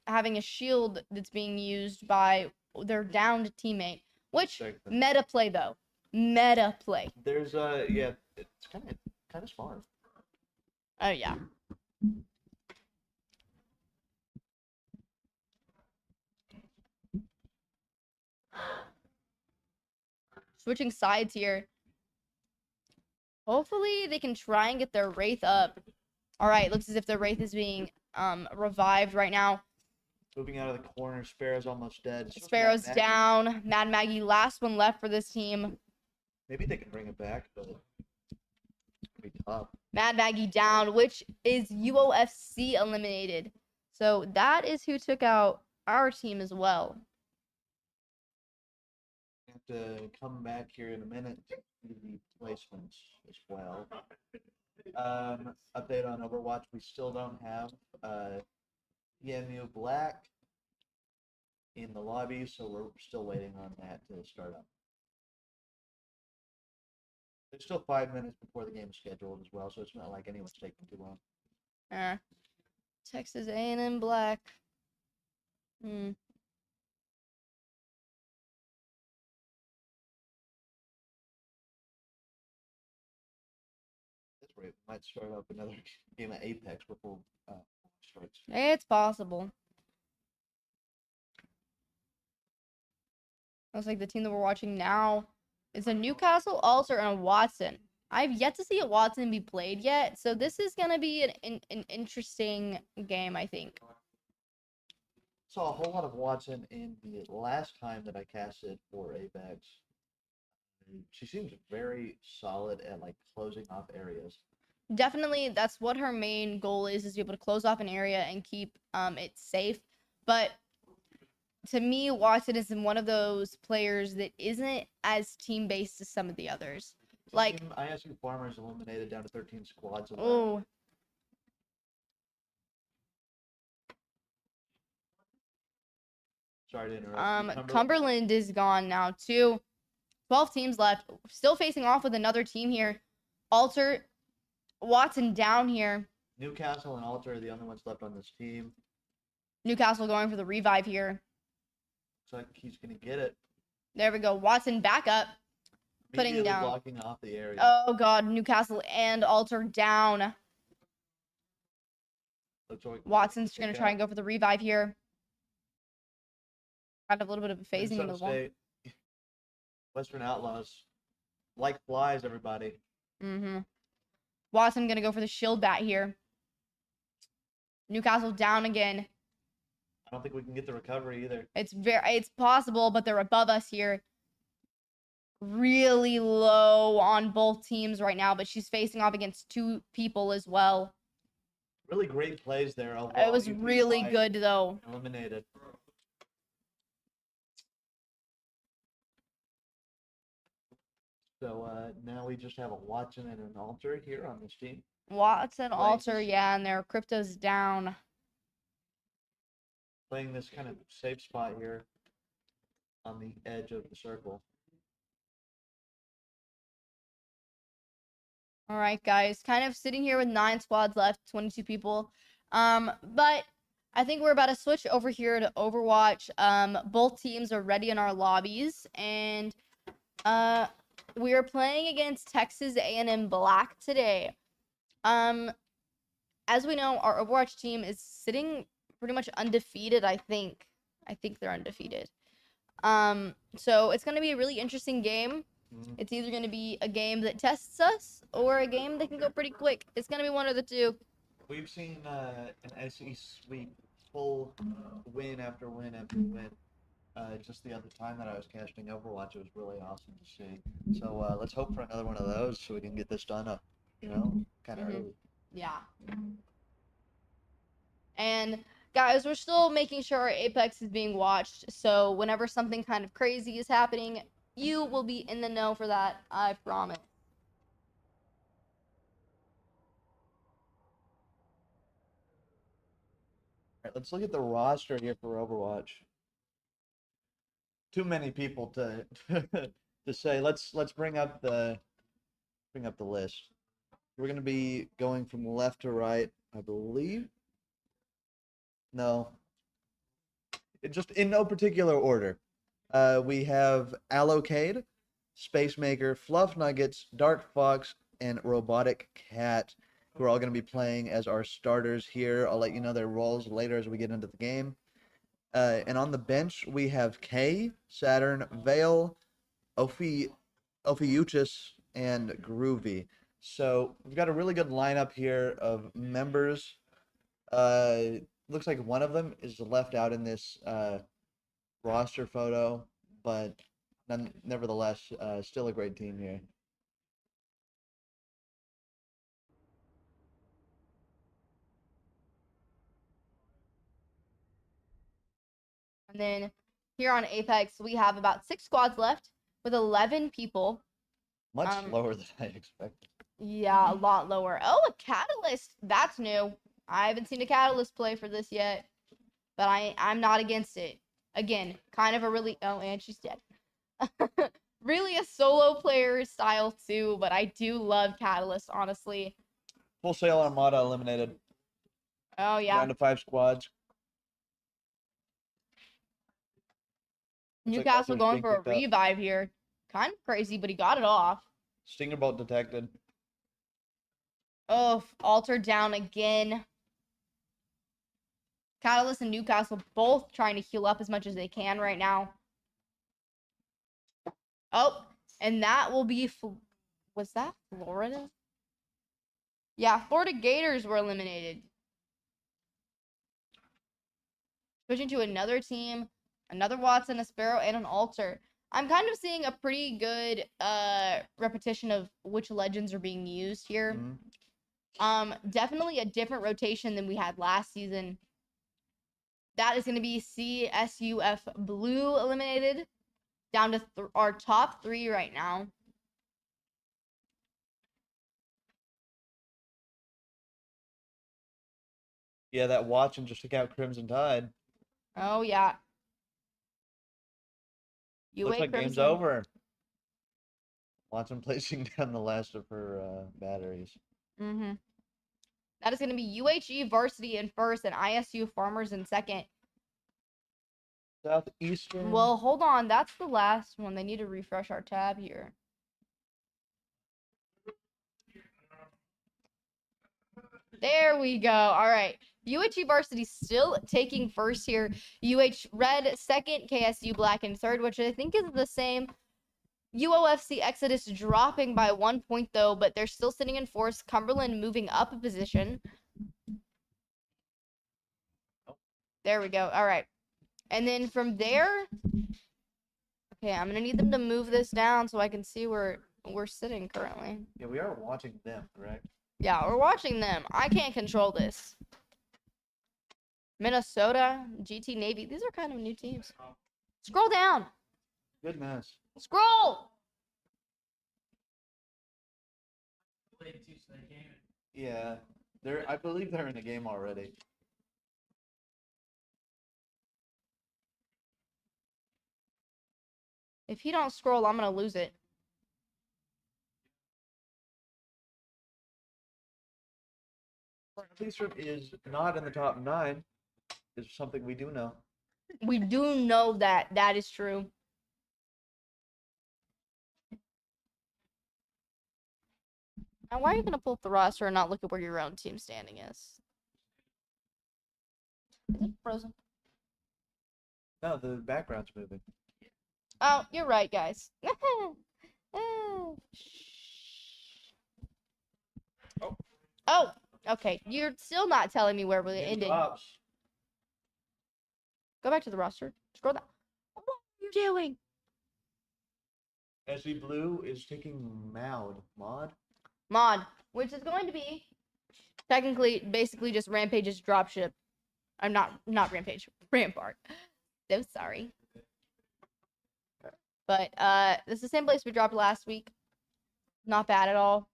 Having a shield that's being used by their downed teammate. Which Exactly. meta play though. Meta play. There's yeah, it's kind of smart. Oh yeah. Switching sides here. Hopefully they can try and get their Wraith up. All right, looks as if the Wraith is being revived right now. Moving out of the corner, Sparrow's almost dead. It's just Sparrow's Mad Maggie. down. Mad Maggie, last one left for this team. Maybe they can bring it back, but it'll be tough. Mad Maggie down, which is UOFC eliminated. So that is who took out our team as well. Have to come back here in a minute to do the placements as well. Update on Overwatch. We still don't have EMU Black in the lobby, so we're still waiting on that to start up. There's still 5 minutes before the game is scheduled as well, so it's not like anyone's taking too long. Texas A&M Black. That's right. Might start up another game of Apex before it starts. It's possible. Looks like the team that we're watching now is a Newcastle, Alter, and a Watson. I've yet to see a Watson be played yet, so this is going to be an interesting game, I think. Saw a whole lot of Watson in the last time that I casted for Apex. She seems very solid at like closing off areas. Definitely, that's what her main goal is to be able to close off an area and keep it safe. But to me, Watson is one of those players that isn't as team-based as some of the others. Like, ISU Farmers eliminated down to 13 squads. oh. Sorry to interrupt. Cumberland is gone now too. 12 teams left. Still facing off with another team here. Alter, Watson down here. Newcastle and Alter are the only ones left on this team. Newcastle going for the revive here. Looks like he's gonna get it. There we go. Watson back up. Putting down. Blocking off the area. Oh god, Newcastle and Alter down. Watson's gonna try and go for the revive here. Kind of a little bit of a phasing into the wall. Western Outlaws, like flies, everybody. Watson gonna go for the shield bat here. Newcastle down again. I don't think we can get the recovery either. It's possible, but they're above us here. Really low on both teams right now, but she's facing off against two people as well. Really great plays there. It was really good though. Eliminated. So now we just have a Watson and an Alter here on this team. Watson, Alter, yeah, and their crypto's down. Playing this kind of safe spot here on the edge of the circle. All right, guys, kind of sitting here with 9 squads left, 22 people. But I think we're about to switch over here to Overwatch. Both teams are ready in our lobbies, and we are playing against Texas A&M Black today. As we know, our Overwatch team is sitting pretty much undefeated, I think. I think they're undefeated. So it's going to be a really interesting game. It's either going to be a game that tests us or a game that can go pretty quick. It's going to be one of the two. We've seen an SE sweep full win after win after win. Just the other time that I was casting Overwatch, it was really awesome to see. So let's hope for another one of those so we can get this done up, kind of early. Yeah. And guys, we're still making sure our Apex is being watched. So whenever something kind of crazy is happening, you will be in the know for that, I promise. All right, let's look at the roster here for Overwatch. Too many people to to say. Let's bring up the list. We're gonna be going from left to right, I believe. No. Just in no particular order. We have Allocade, Space Maker, Fluff Nuggets, Dark Fox, and Robotic Cat, who are all going to be playing as our starters here. I'll let you know their roles later as we get into the game. And on the bench, we have Kay, Saturn, Vale, Ophiuchus, and Groovy. So we've got a really good lineup here of members. Looks like one of them is left out in this roster photo, but nevertheless, still a great team here. And then here on Apex, we have about 6 squads left with 11 people. Much lower than I expected. Yeah, a lot lower. Oh, a Catalyst. That's new. I haven't seen a Catalyst play for this yet, but I'm not against it. Again, kind of a really... Oh, and she's dead. Really a solo player style too, but I do love Catalyst, honestly. Full Sail Armada eliminated. Oh, yeah. Down to 5 squads. Looks like Newcastle Arthur's going being for a picked up. revive here. Kind of crazy, but he got it off. Stinger bolt detected. Oh, Alter down again. Catalyst and Newcastle both trying to heal up as much as they can right now. Oh, and that will be... Was that Florida? Yeah, Florida Gators were eliminated. Switching to another team. Another Watson, a Sparrow, and an Alter. I'm kind of seeing a pretty good repetition of which legends are being used here. Definitely a different rotation than we had last season. That is going to be CSUF Blue eliminated. Down to our top 3 right now. Yeah, that Watson just took out Crimson Tide. Oh, yeah. Looks like Crimson. game's over. Watson placing down the last of her batteries. That is going to be UHE Varsity in first and ISU Farmers in second. Southeastern. Well, hold on. That's the last one. They need to refresh our tab here. There we go. All right. UHE Varsity still taking first here. UH Red second, KSU Black in third, which I think is the same. UOFC Exodus dropping by 1 point though, but they're still sitting in fourth. Cumberland moving up a position. There we go. All right. And then from there, okay, I'm gonna need them to move this down so I can see where we're sitting currently. Yeah, we are watching them, correct? Yeah, we're watching them. I can't control this. Minnesota, GT Navy. These are kind of new teams. Scroll down. Goodness. Scroll. Yeah, I believe they're in the game already. If he don't scroll, I'm gonna lose it. Southeastern is not in the top 9. Is something we do know. We do know that. That is true. Now, why are you gonna pull up the roster and not look at where your own team standing is? Is it frozen? No, the background's moving. Oh, you're right, guys. Oh, okay. You're still not telling me where we ended. Drops. Go back to the roster. Scroll down. What are you doing? SC Blue is taking Mod. Mod, which is going to be technically basically just Rampage's dropship. I'm not Rampage. Rampart. So sorry. But this is the same place we dropped last week. Not bad at all.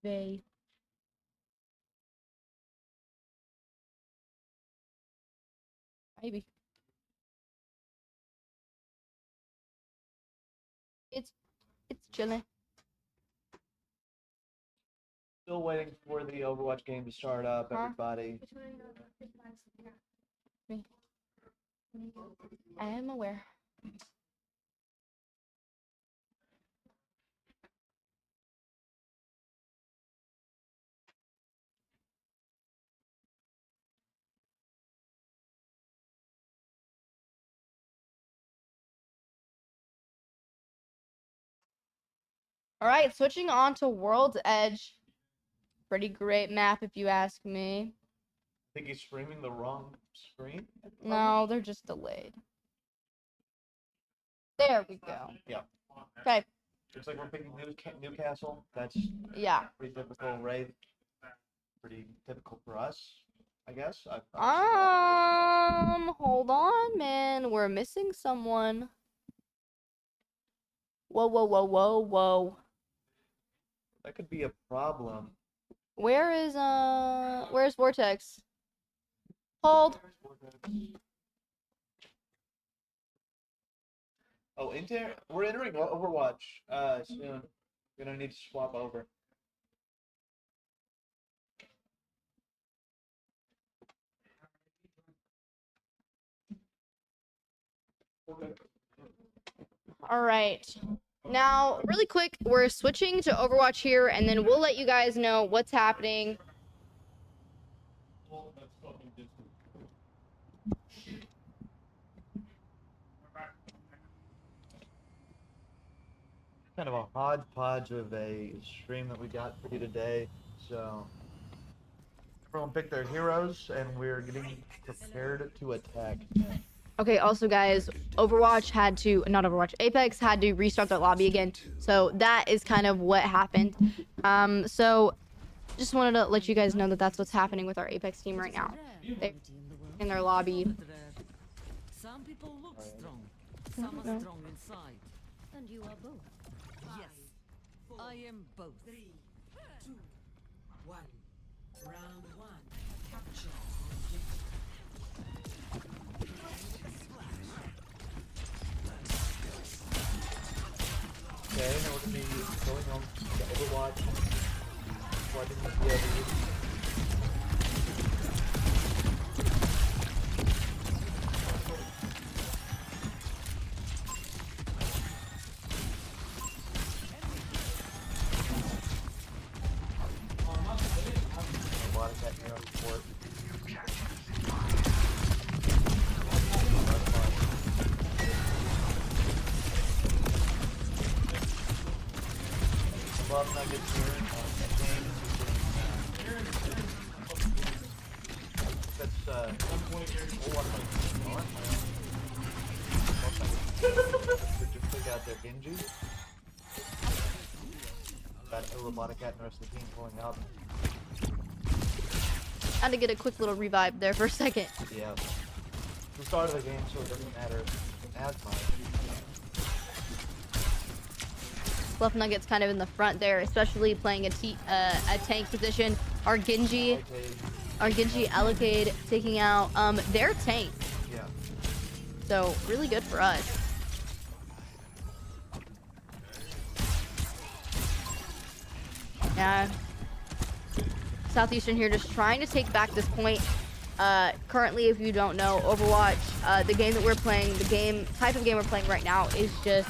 They. Maybe. It's chilling. Still waiting for the Overwatch game to start up, everybody. I am aware. All right, switching on to World's Edge. Pretty great map, if you ask me. I think he's streaming the wrong screen. No, they're just delayed. There we go. Yeah. Okay, Looks like we're picking Newcastle. That's yeah. pretty typical. Wraith. Pretty typical for us, I guess. Hold on, man. We're missing someone. Whoa, whoa, whoa, whoa, whoa. That could be a problem. Where's Vortex? Hold. Oh, we're entering Overwatch soon. We're gonna need to swap over. All right. Now, really quick, we're switching to Overwatch here, and then we'll let you guys know what's happening. Kind of a hodgepodge of a stream that we got for you today. So everyone picked their heroes, and we're getting prepared to attack. Okay, also guys, Apex had to restart their lobby again. So that is kind of what happened. So just wanted to let you guys know that that's what's happening with our Apex team right now. They're in their lobby. Some people look strong, some are strong inside. And you are both. Yes, I am both. 3, 2, 1. Round 1. Capture. Okay, now we're gonna be going on to Overwatch. Watching the POV. Genji. Got a robotic cat and the rest of the team pulling up. Had to get a quick little revive there for a second. Yeah. It's the start of the game, so it doesn't matter as much. Fluff Nugget's kind of in the front there, especially playing a tank position. Our Genji Allocade taking out their tank. Yeah. So really good for us. Yeah. Southeastern here just trying to take back this point. Currently, if you don't know, Overwatch, the game that we're playing, type of game we're playing right now is just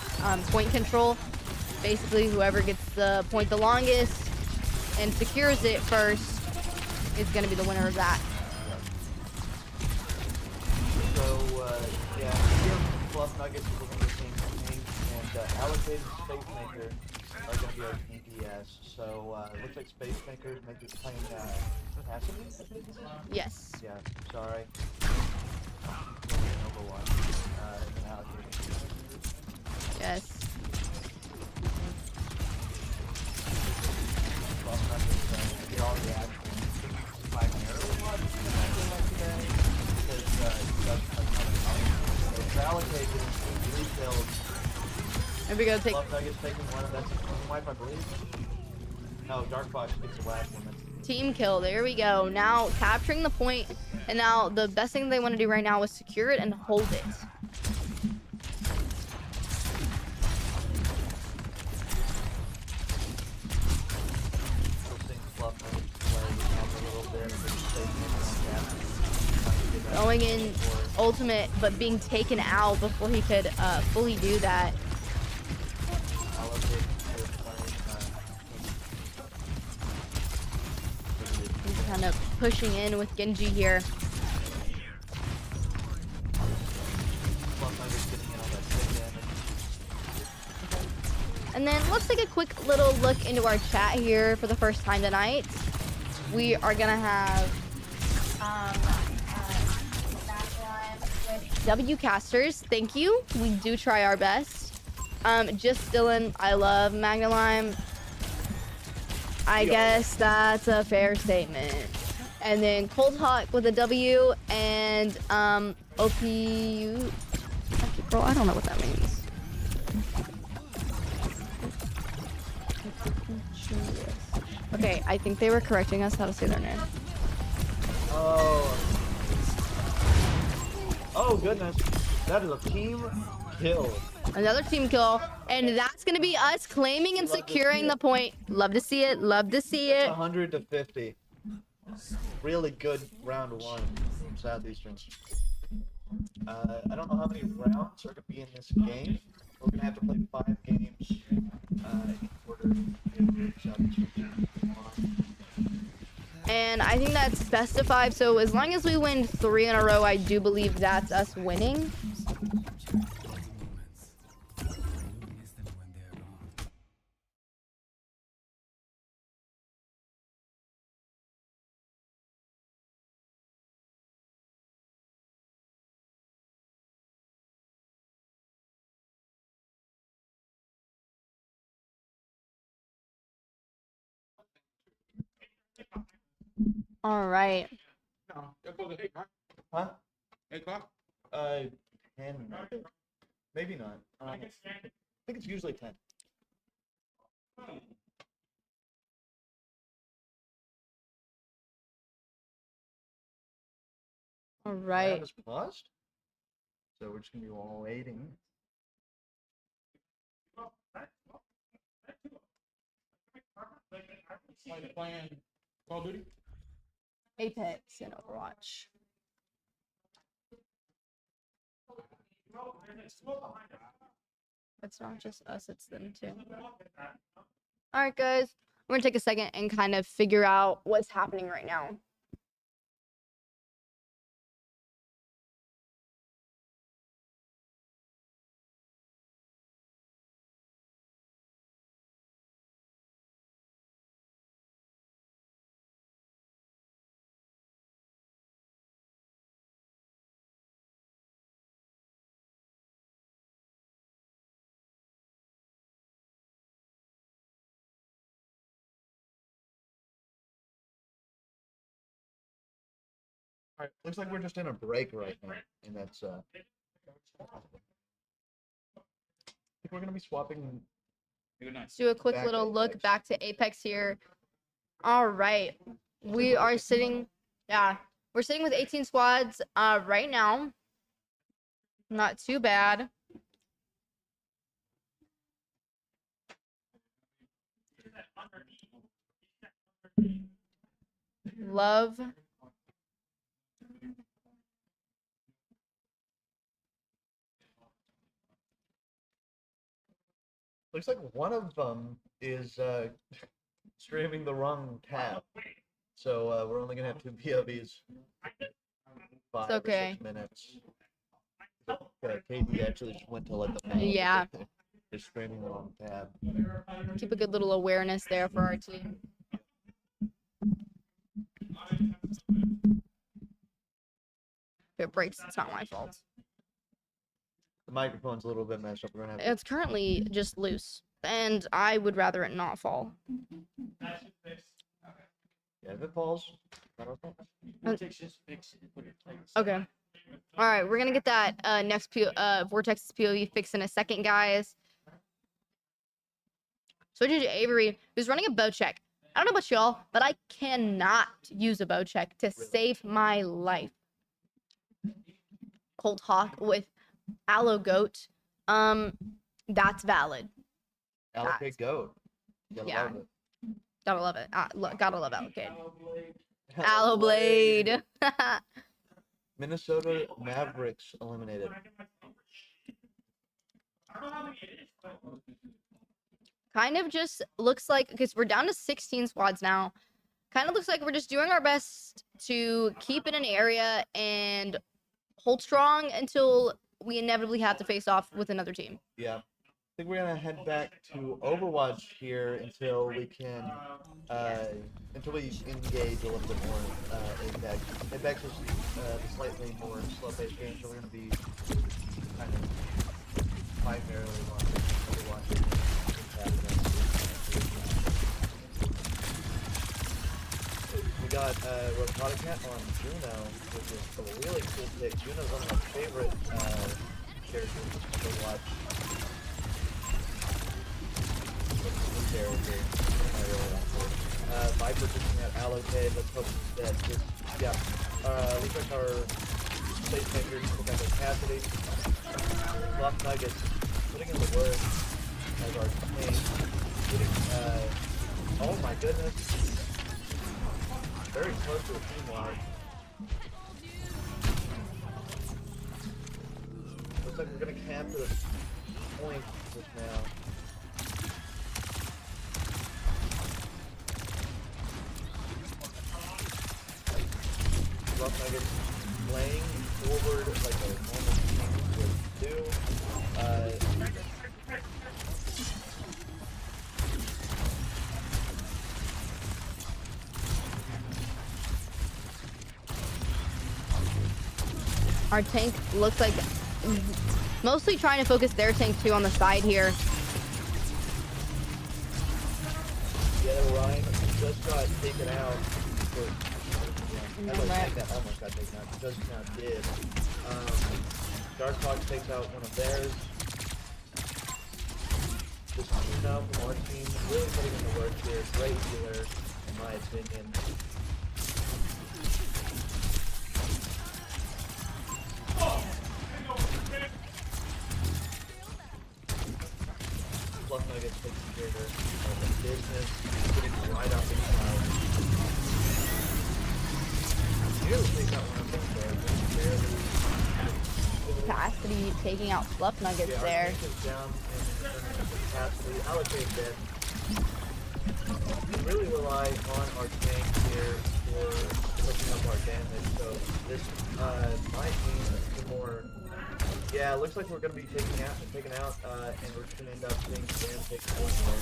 point control. Basically, whoever gets the point the longest and secures it first is going to be the winner of that. So, yeah, here Fluff Nuggets is looking at the same thing, and Allocated Space Maker are going to be our DPS. So, it looks like Space Maker might be playing passively? Yes. Yeah, sorry. Overwatch. And out here. Yes. Fluff Nuggets get all the action. Primarily watching like today, because Allocated 3 kills. There we go. Take. Fluff Nuggets taking one, and that's a clean wipe, I believe. No, Dark Fox gets the last one. Team kill. There we go. Now capturing the point, and now the best thing they want to do right now is secure it and hold it. Going in ultimate, but being taken out before he could fully do that. He's kind of pushing in with Genji here. And then let's take a quick little look into our chat here for the first time tonight. We are gonna have W casters. Thank you. We do try our best. Just Dylan, I love Magna Lime. I guess that's a fair statement. And then Cold Hawk with a W and OPU. Girl, I don't know what that means. Okay, I think they were correcting us how to say their name. Oh goodness, that is a team kill. Another team kill, and that's gonna be us claiming and securing the point. Love to see it. Love to see it. 100 to 50. Really good round one from Southeastern. I don't know how many rounds are gonna be in this game. We're gonna have to play 5 games in order to get Southeastern. And I think that's best of 5. So as long as we win 3 in a row, I do believe that's us winning. All right. No, they're both at 8, right? Huh? 8 o'clock? 10. Maybe not. I think it's usually 10. All Round right. is paused. So we're just gonna be all waiting. Like playing Call of Duty? Apex and Overwatch. It's not just us, it's them too. All right, guys. We're gonna take a second and kind of figure out what's happening right now. All right, looks like we're just in a break right now, and that's I think we're gonna be swapping. Good night. Let's do a quick Back little to look Apex. back to Apex here. All right. We are sitting, we're sitting with 18 squads right now. Not too bad. Love. Looks like one of them is streaming the wrong tab, so we're only gonna have 2 POVs. 5 okay. or 6 minutes. KD actually just went to let them know. Yeah. They're streaming the wrong tab. Keep a good little awareness there for our team. If it breaks, it's not my fault. The microphone's a little bit messed up. We're gonna have It's currently just loose, and I would rather it not fall. yeah, if it falls. Vortex fix it. Put it place. Okay. All right, we're gonna get that next Vortex POV fixed in a second, guys. Switching to Avery, who's running a bow check. I don't know about y'all, but I cannot use a bow check to save my life. Cold Hawk with Aloe Goat. That's valid. Allocate goat. You gotta Yeah. love it. Gotta love it. Gotta love Allocate. Aloe Blade. Minnesota Mavericks eliminated. Kind of just looks like, because we're down to 16 squads now. Kind of looks like we're just doing our best to keep in an area and hold strong until we inevitably have to face off with another team. Yeah. think we're gonna head back to Overwatch here until we can, until we engage a little bit more Apex. Apex is the slightly more slow-paced game, so we're gonna be kind of primarily watching Overwatch. We got Robotic Cat on Juno, which is a really cool pick. Juno's one of my favorite characters to watch. Character. I really like it. Viper just at allocate. Let's hope that just, yeah. Looks like our space makers look like Cassidy. Fluff Nuggets putting in the work as our team. Getting, oh my goodness. Very close to a team wide. Looks like we're gonna camp to the point just now. Rough Nuggets playing forward like a normal team would do. Our tank looks like mostly trying to focus their tank too on the side here. Yeah, Ryan just got taken out. I think that almost got taken out. Just now did. Dark Fox takes out one of theirs. Just Juno from our team really putting in the work here. Great healer, in my opinion. Fluff Nuggets taking care of the business, getting right up inside. Really take that one up there. Barely. Cassidy taking out Fluff Nuggets Yeah, there. our tank is down and Cassidy allocate dead. We really rely on our tank here for pushing up our damage. So this my team is more. Yeah, it looks like we're gonna be taken out, and we're gonna end up seeing Sam take one more.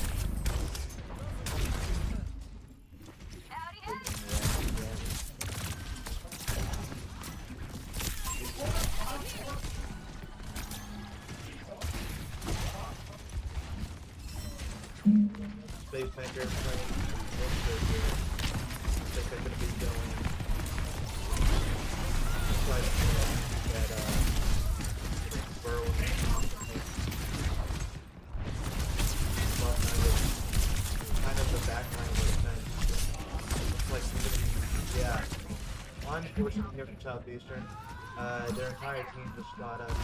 Space Maker playing Winter here. I think they're gonna be going. Try to get that Burrow kind of the back line of the defense. Looks like we're gonna be, yeah. Unfortunately here from Southeastern. Their entire team just got us.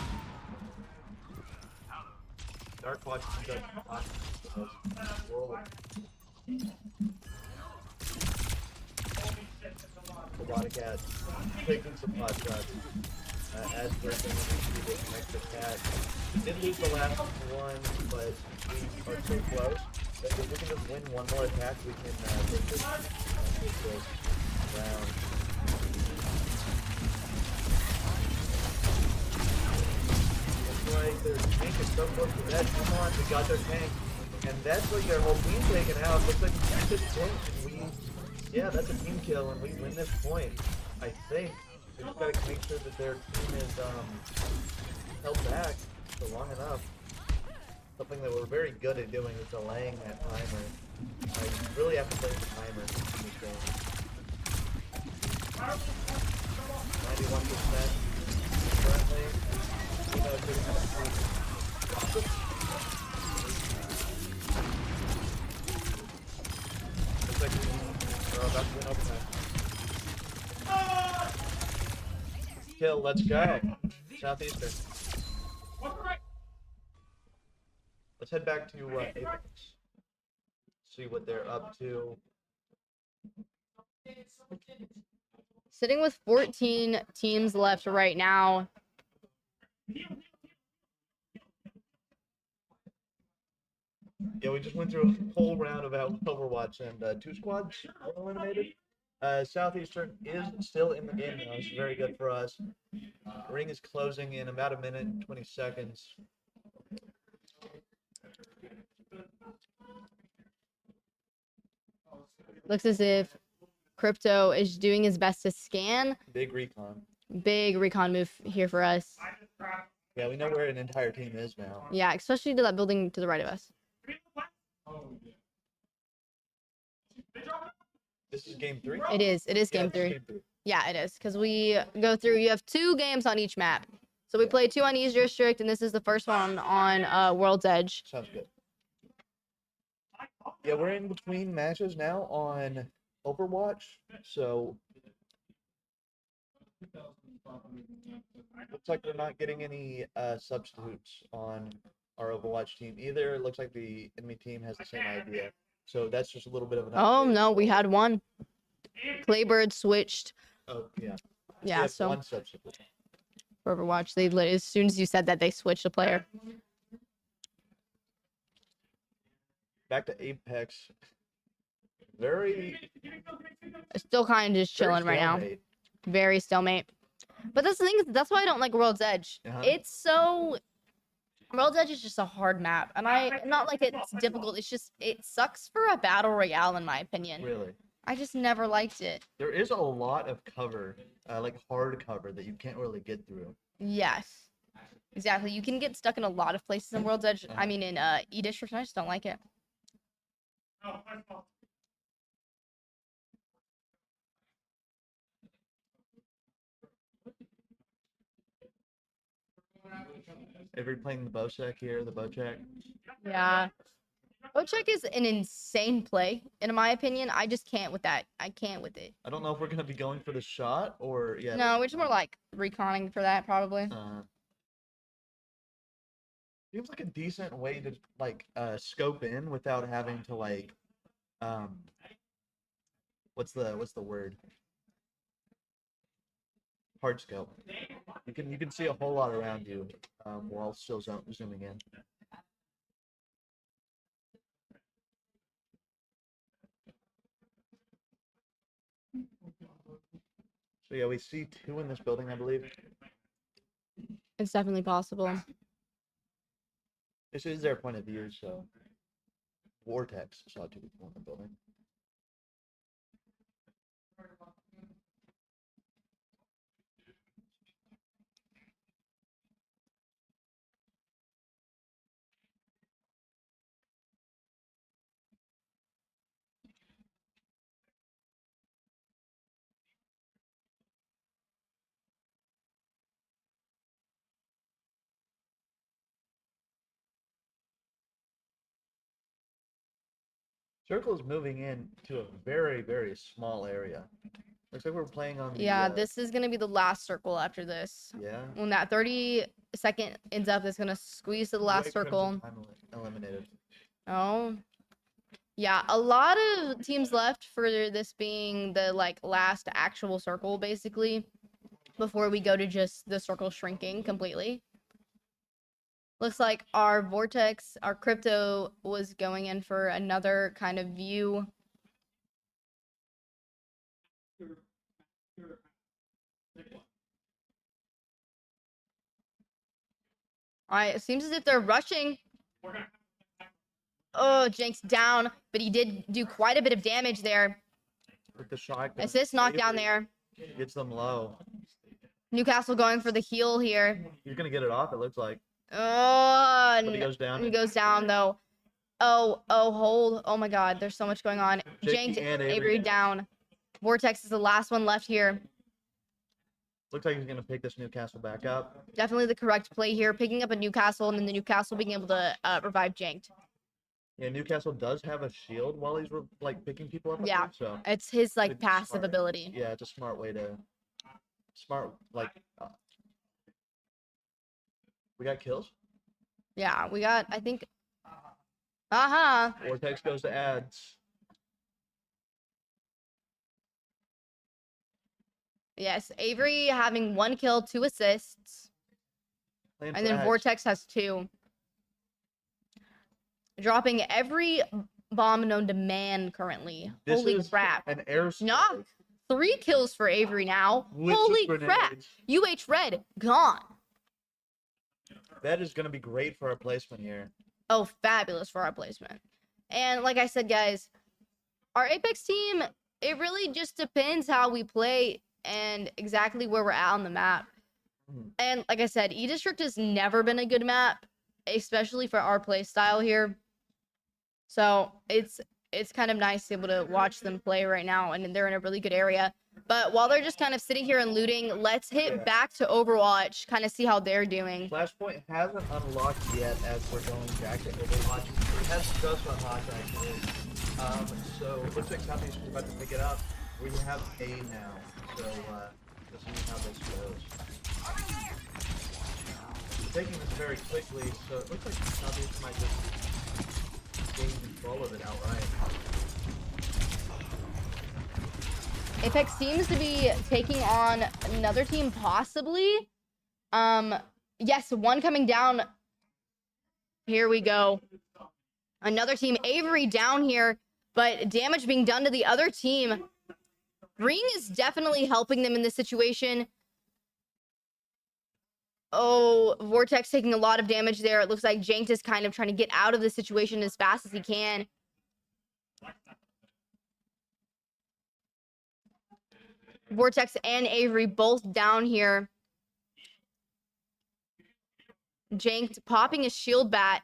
Dark Watch is Robotic Cat taking some pot shots as we're going to this extra cat. We did lose the last one, but we are so close that if we can just win one more attack, we can take this round. Right, their tank is so close to that. Come on, we got their tank. And that's like their whole team taken out. Looks like we just win. Yeah, that's a team kill, and we win this point. I think. We just gotta make sure that their team is held back for long enough. Something that we're very good at doing is delaying that timer. I really have to play the timer in this game. 91% currently. You know, it's pretty looks like we're about to win overtime. Kill, let's go. Southeastern. Let's head back to Apex. See what they're up to. Sitting with 14 teams left right now. Yeah, we just went through a whole round of Overwatch, and 2 squads were eliminated. Southeastern is still in the game now. It's very good for us. Ring is closing in about a minute and 20 seconds. Looks as if Crypto is doing his best to scan. Big recon. Big recon move here for us. Yeah, we know where an entire team is now. Yeah, especially to that building to the right of us. This is game 3? It is. It is Yeah, game this is 3. game 3. Yeah, it is. Because we go through, you have 2 games on each map. So we play 2 on East District, and this is the first one on World's Edge. Sounds good. Yeah, we're in between matches now on Overwatch, so looks like we're not getting any substitutes on our Overwatch team either. It looks like the enemy team has the same idea, so that's just a little bit of an Oh, update. no, we had one. Playbird switched. Oh, yeah. We Yeah, have so one substitute. for Overwatch, as soon as you said that, they switched a player. Back to Apex. Very Still kind of just very chilling right now. stalemate. Very stalemate. But that's the thing, is that's why I don't like World's Edge. Uh-huh. It's so World's Edge is just a hard map, and not like it's difficult. It's just it sucks for a battle royale in my opinion. Really. I just never liked it. There is a lot of cover, like hard cover, that you can't really get through. Yes, exactly. You can get stuck in a lot of places in World's Edge. I mean, in E District, I just don't like it. Avery playing the Bocek here, the Bocek. Yeah. Bocek is an insane play, in my opinion. I just can't with that. I can't with it. I don't know if we're gonna be going for the shot or yeah. No, we're just more like reconning for that, probably. Seems like a decent way to like scope in without having to like what's the word? Hard scope. You can see a whole lot around you while still zooming in. So yeah, we see 2 in this building, I believe. It's definitely possible. This is their point of view, so Vortex saw 2 people in the building. Circle is moving in to a very, very small area. Looks like we're playing on the, Yeah, this is gonna be the last circle after this. yeah. When that 30-second ends up, it's gonna squeeze to the last White circle. Crimson time eliminated. Oh. Yeah, a lot of teams left for this being the like last actual circle, basically, before we go to just the circle shrinking completely. Looks like our Vortex, our Crypto was going in for another kind of view. All right, it seems as if they're rushing. Oh, Jenks down, but he did do quite a bit of damage there. With the shotgun. Assist knockdown Avery there. Gets them low. Newcastle going for the heal here. He's gonna get it off, it looks like. Oh, But he goes down. He goes down though. Oh, hold. Oh my god, there's so much going on. Jakey Janked and Avery Avery. down. Vortex is the last one left here. Looks like he's gonna pick this Newcastle back up. Definitely the correct play here. Picking up a Newcastle and then the Newcastle being able to revive Janked. Yeah, Newcastle does have a shield while he's like picking people up. I Yeah. think, so It's his like It's passive smart. ability. yeah, it's a smart way to like. We got kills. Yeah, we got, I think. Uh-huh. Vortex goes to ads. Yes, Avery having 1 kill, 2 assists. Playing And then for ads. Vortex has 2. Dropping every bomb known to man currently. This Holy is crap. An air Knock. strike 3 kills for Avery now. with Holy just crap. grenades. UH Red gone. That is gonna be great for our placement here. Oh, fabulous for our placement. And like I said, guys, Our Apex team, it really just depends how we play and exactly where we're at on the map. Mhm. And like I said, E District has never been a good map, especially for our play style here. So it's kind of nice to be able to watch them play right now, and they're in a really good area. But while they're just kind of sitting here and looting, let's hit back to Overwatch, kind of see how they're doing. Flashpoint hasn't unlocked yet as we're going back to Overwatch. It has just unlocked actually. So looks like Southeast is about to pick it up. We have A now. So let's see how this goes. Taking this very quickly, so it looks like Southeast might just gain control of it outright. Apex seems to be taking on another team, possibly. Yes, one coming down. Here we go. Another team, Avery down here, but damage being done to the other team. Ring is definitely helping them in this situation. Oh, Vortex taking a lot of damage there. It looks like Janked is kind of trying to get out of the situation as fast as he can. Vortex and Avery both down here. Janked popping his shield bat.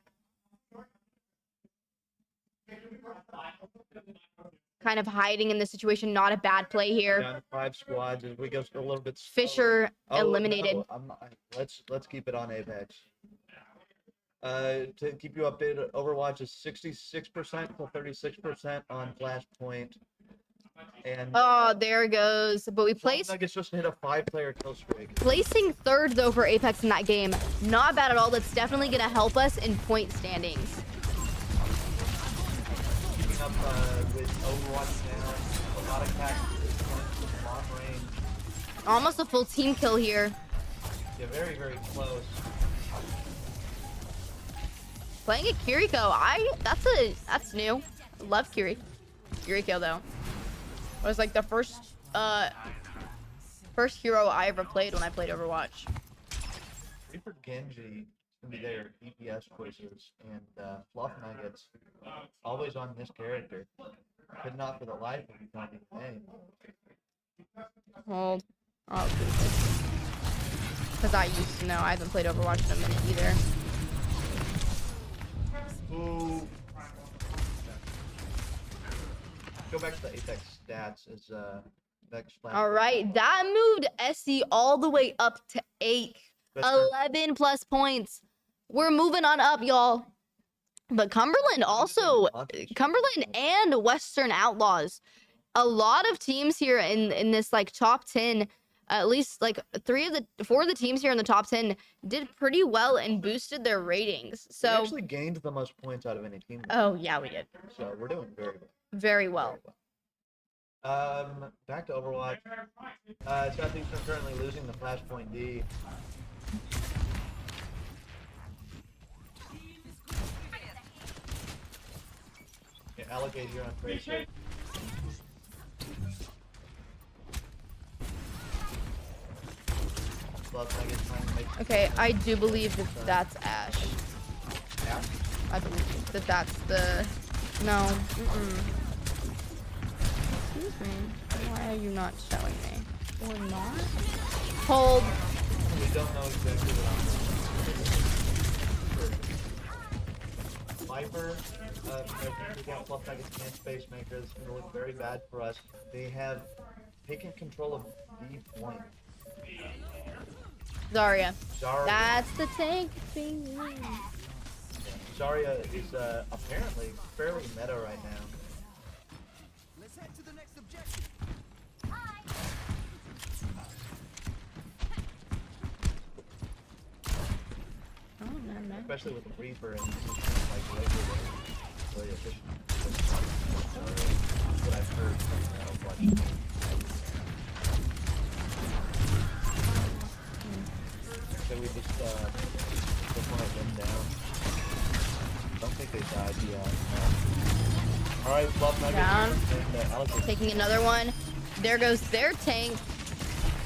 Kind of hiding in the situation. Not a bad play here. Down to 5 squads as we go a little bit slower. Fisher eliminated. No, let's keep it on Apex. To keep you updated, Overwatch is 66% to 36% on Flashpoint. And Oh, there it goes. But we placed Nuggets just hit a 5-player kill streak. placing third though for Apex in that game. Not bad at all. That's definitely gonna help us in point standings. Keeping up with Overwatch now. A lot of tactics from long range. Almost a full team kill here. Yeah, very, very close. Playing a Kiriko. That's new. Love Kiriko though. It was like the first hero I ever played when I played Overwatch. Reaper Genji can be their EPS quizzes, and Fluff Nuggets always on this character. Could not for the life of me find his name. Hold. Oh, because I used to know. I haven't played Overwatch in a minute either. Ooh. Go back to the Apex stats as next flash. All right, that moved SC all the way up to 8. That's our- 11 plus points. We're moving on up, y'all. But Cumberland also, Cumberland and Western Outlaws. A lot of teams here in this like top 10, at least like 4 of the teams here in the top 10 did pretty well and boosted their ratings. We So, actually gained the most points out of any team. oh yeah, we did So we're doing very well. very well. Back to Overwatch. Southeastern currently losing the Flashpoint D. Yeah, allocate here on Tracer. Love Nuggets trying to make Okay, I do believe that that's Ash. yeah. I believe that that's the no. Excuse me. Why are you not showing me? Or not? Hold. We don't know exactly what I'm doing. Viper, we got Fluff Nuggets and Space Maker. This is going to look very bad for us. They have taken control of B point. Zarya. Zarya, That's the tank thing. Zarya is apparently fairly meta right now. Let's head to the next objective. Oh, no, no. Especially with the Reaper and like laser really efficient. That's what I've heard from Overwatch. So we just one of them down. Don't think they died yet. No. Alright, Fluff Nuggets Down. and Alex Taking another one. There goes their tank.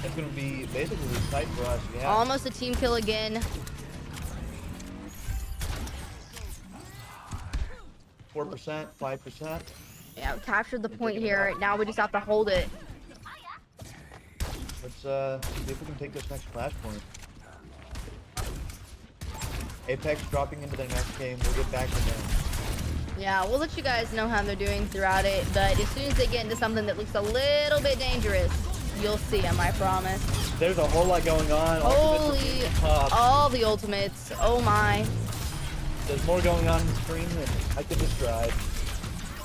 is going to be basically the site for us. Yeah. Almost a team kill again. 4%, 5%. Yeah, we captured the They're point taking it here. out. Now we just have to hold it. Let's see if we can take this next flashpoint. Apex dropping into their next game. We'll get back to them. Yeah, we'll let you guys know how they're doing throughout it, but as soon as they get into something that looks a little bit dangerous, you'll see them, I promise. There's a whole lot going on. Holy, Ultimates are being popped. all the ultimates. Oh my. There's more going on the screen than I could describe.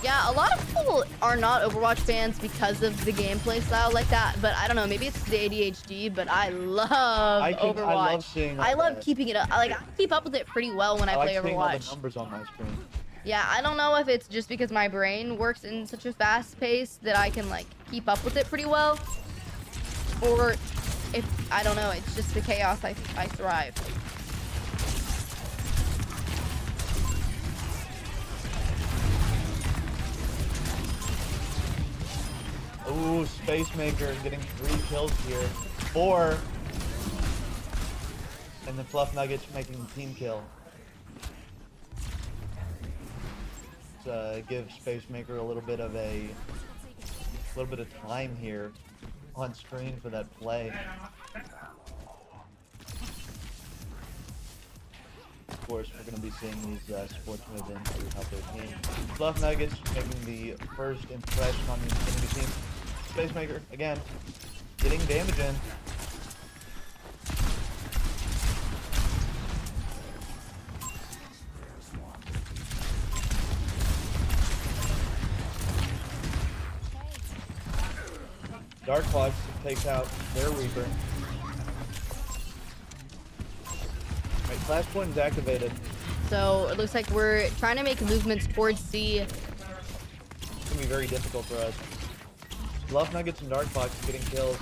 Yeah, a lot of people are not Overwatch fans because of the gameplay style like that, but I don't know, maybe it's the ADHD, but I love Overwatch. I love seeing all I love that. keeping it up. I keep up with it pretty well when I like play seeing all the Overwatch. numbers on my screen. Yeah, I don't know if it's just because my brain works in such a fast pace that I can like keep up with it pretty well, or if I don't know, it's just the chaos I thrive. Ooh, Space Maker getting 3 kills here. 4. And the Fluff Nuggets making the team kill. Let's give Space Maker a little bit of time here on screen for that play. Of course, we're going to be seeing these sportsman events to help their team. Fluff Nuggets making the first impression on the Infinity team. Space Maker, again, getting damage in. Dark Fox takes out their Reaper. Right, flashpoint is activated. So it looks like we're trying to make movements towards C. It's gonna be very difficult for us. Fluff Nuggets and Dark Fox getting kills.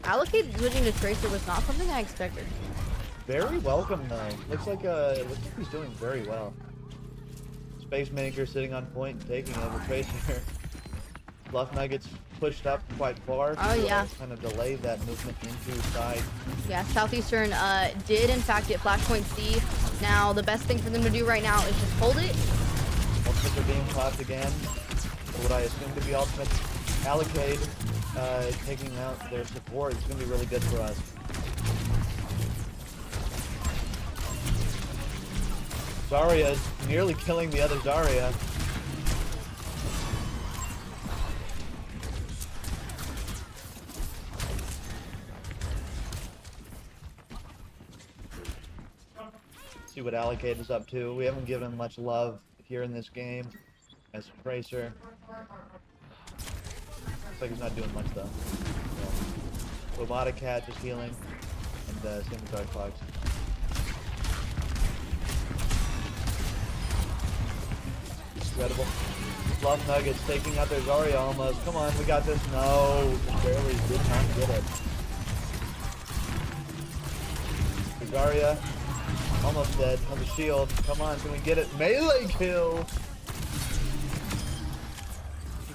Allocate switching to Tracer was not something I expected. Very welcome though. Looks like he's doing very well. Space Maker sitting on point and taking it with Tracer. Fluff Nuggets pushed up quite far. Oh, yeah. Kind of delay that movement into side. Yeah, Southeastern did in fact get Flashpoint C. Now the best thing for them to do right now is just hold it. Ultimates are being popped again. Or what I assume to be ultimates. Allocate taking out their support. It's going to be really good for us. Zarya is nearly killing the other Zarya. See what Allocate is up to. We haven't given him much love here in this game as a Tracer. Looks like he's not doing much though. So, Robotic Cat just healing, and same with Dark Fox. Incredible. Fluff Nuggets taking out their Zarya almost. Come on, we got this. No, just barely did not get it. Zarya almost dead. Has a shield. Come on, can we get it? Melee kill!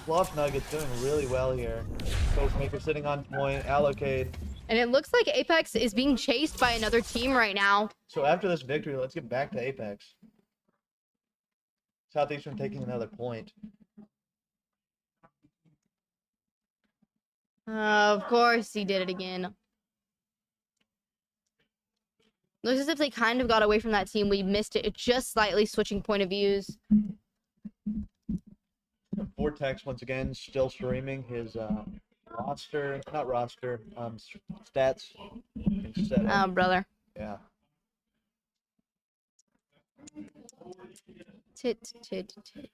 Fluff Nuggets doing really well here. Ghostmaker sitting on point. Allocate. And it looks like Apex is being chased by another team right now. So after this victory, let's get back to Apex. Southeastern taking another point. Of course he did it again. Looks as if they kind of got away from that team. We missed it just slightly, switching point of views. Vortex once again still streaming his stats instead of, Oh, brother. yeah. Tit, tit, tit.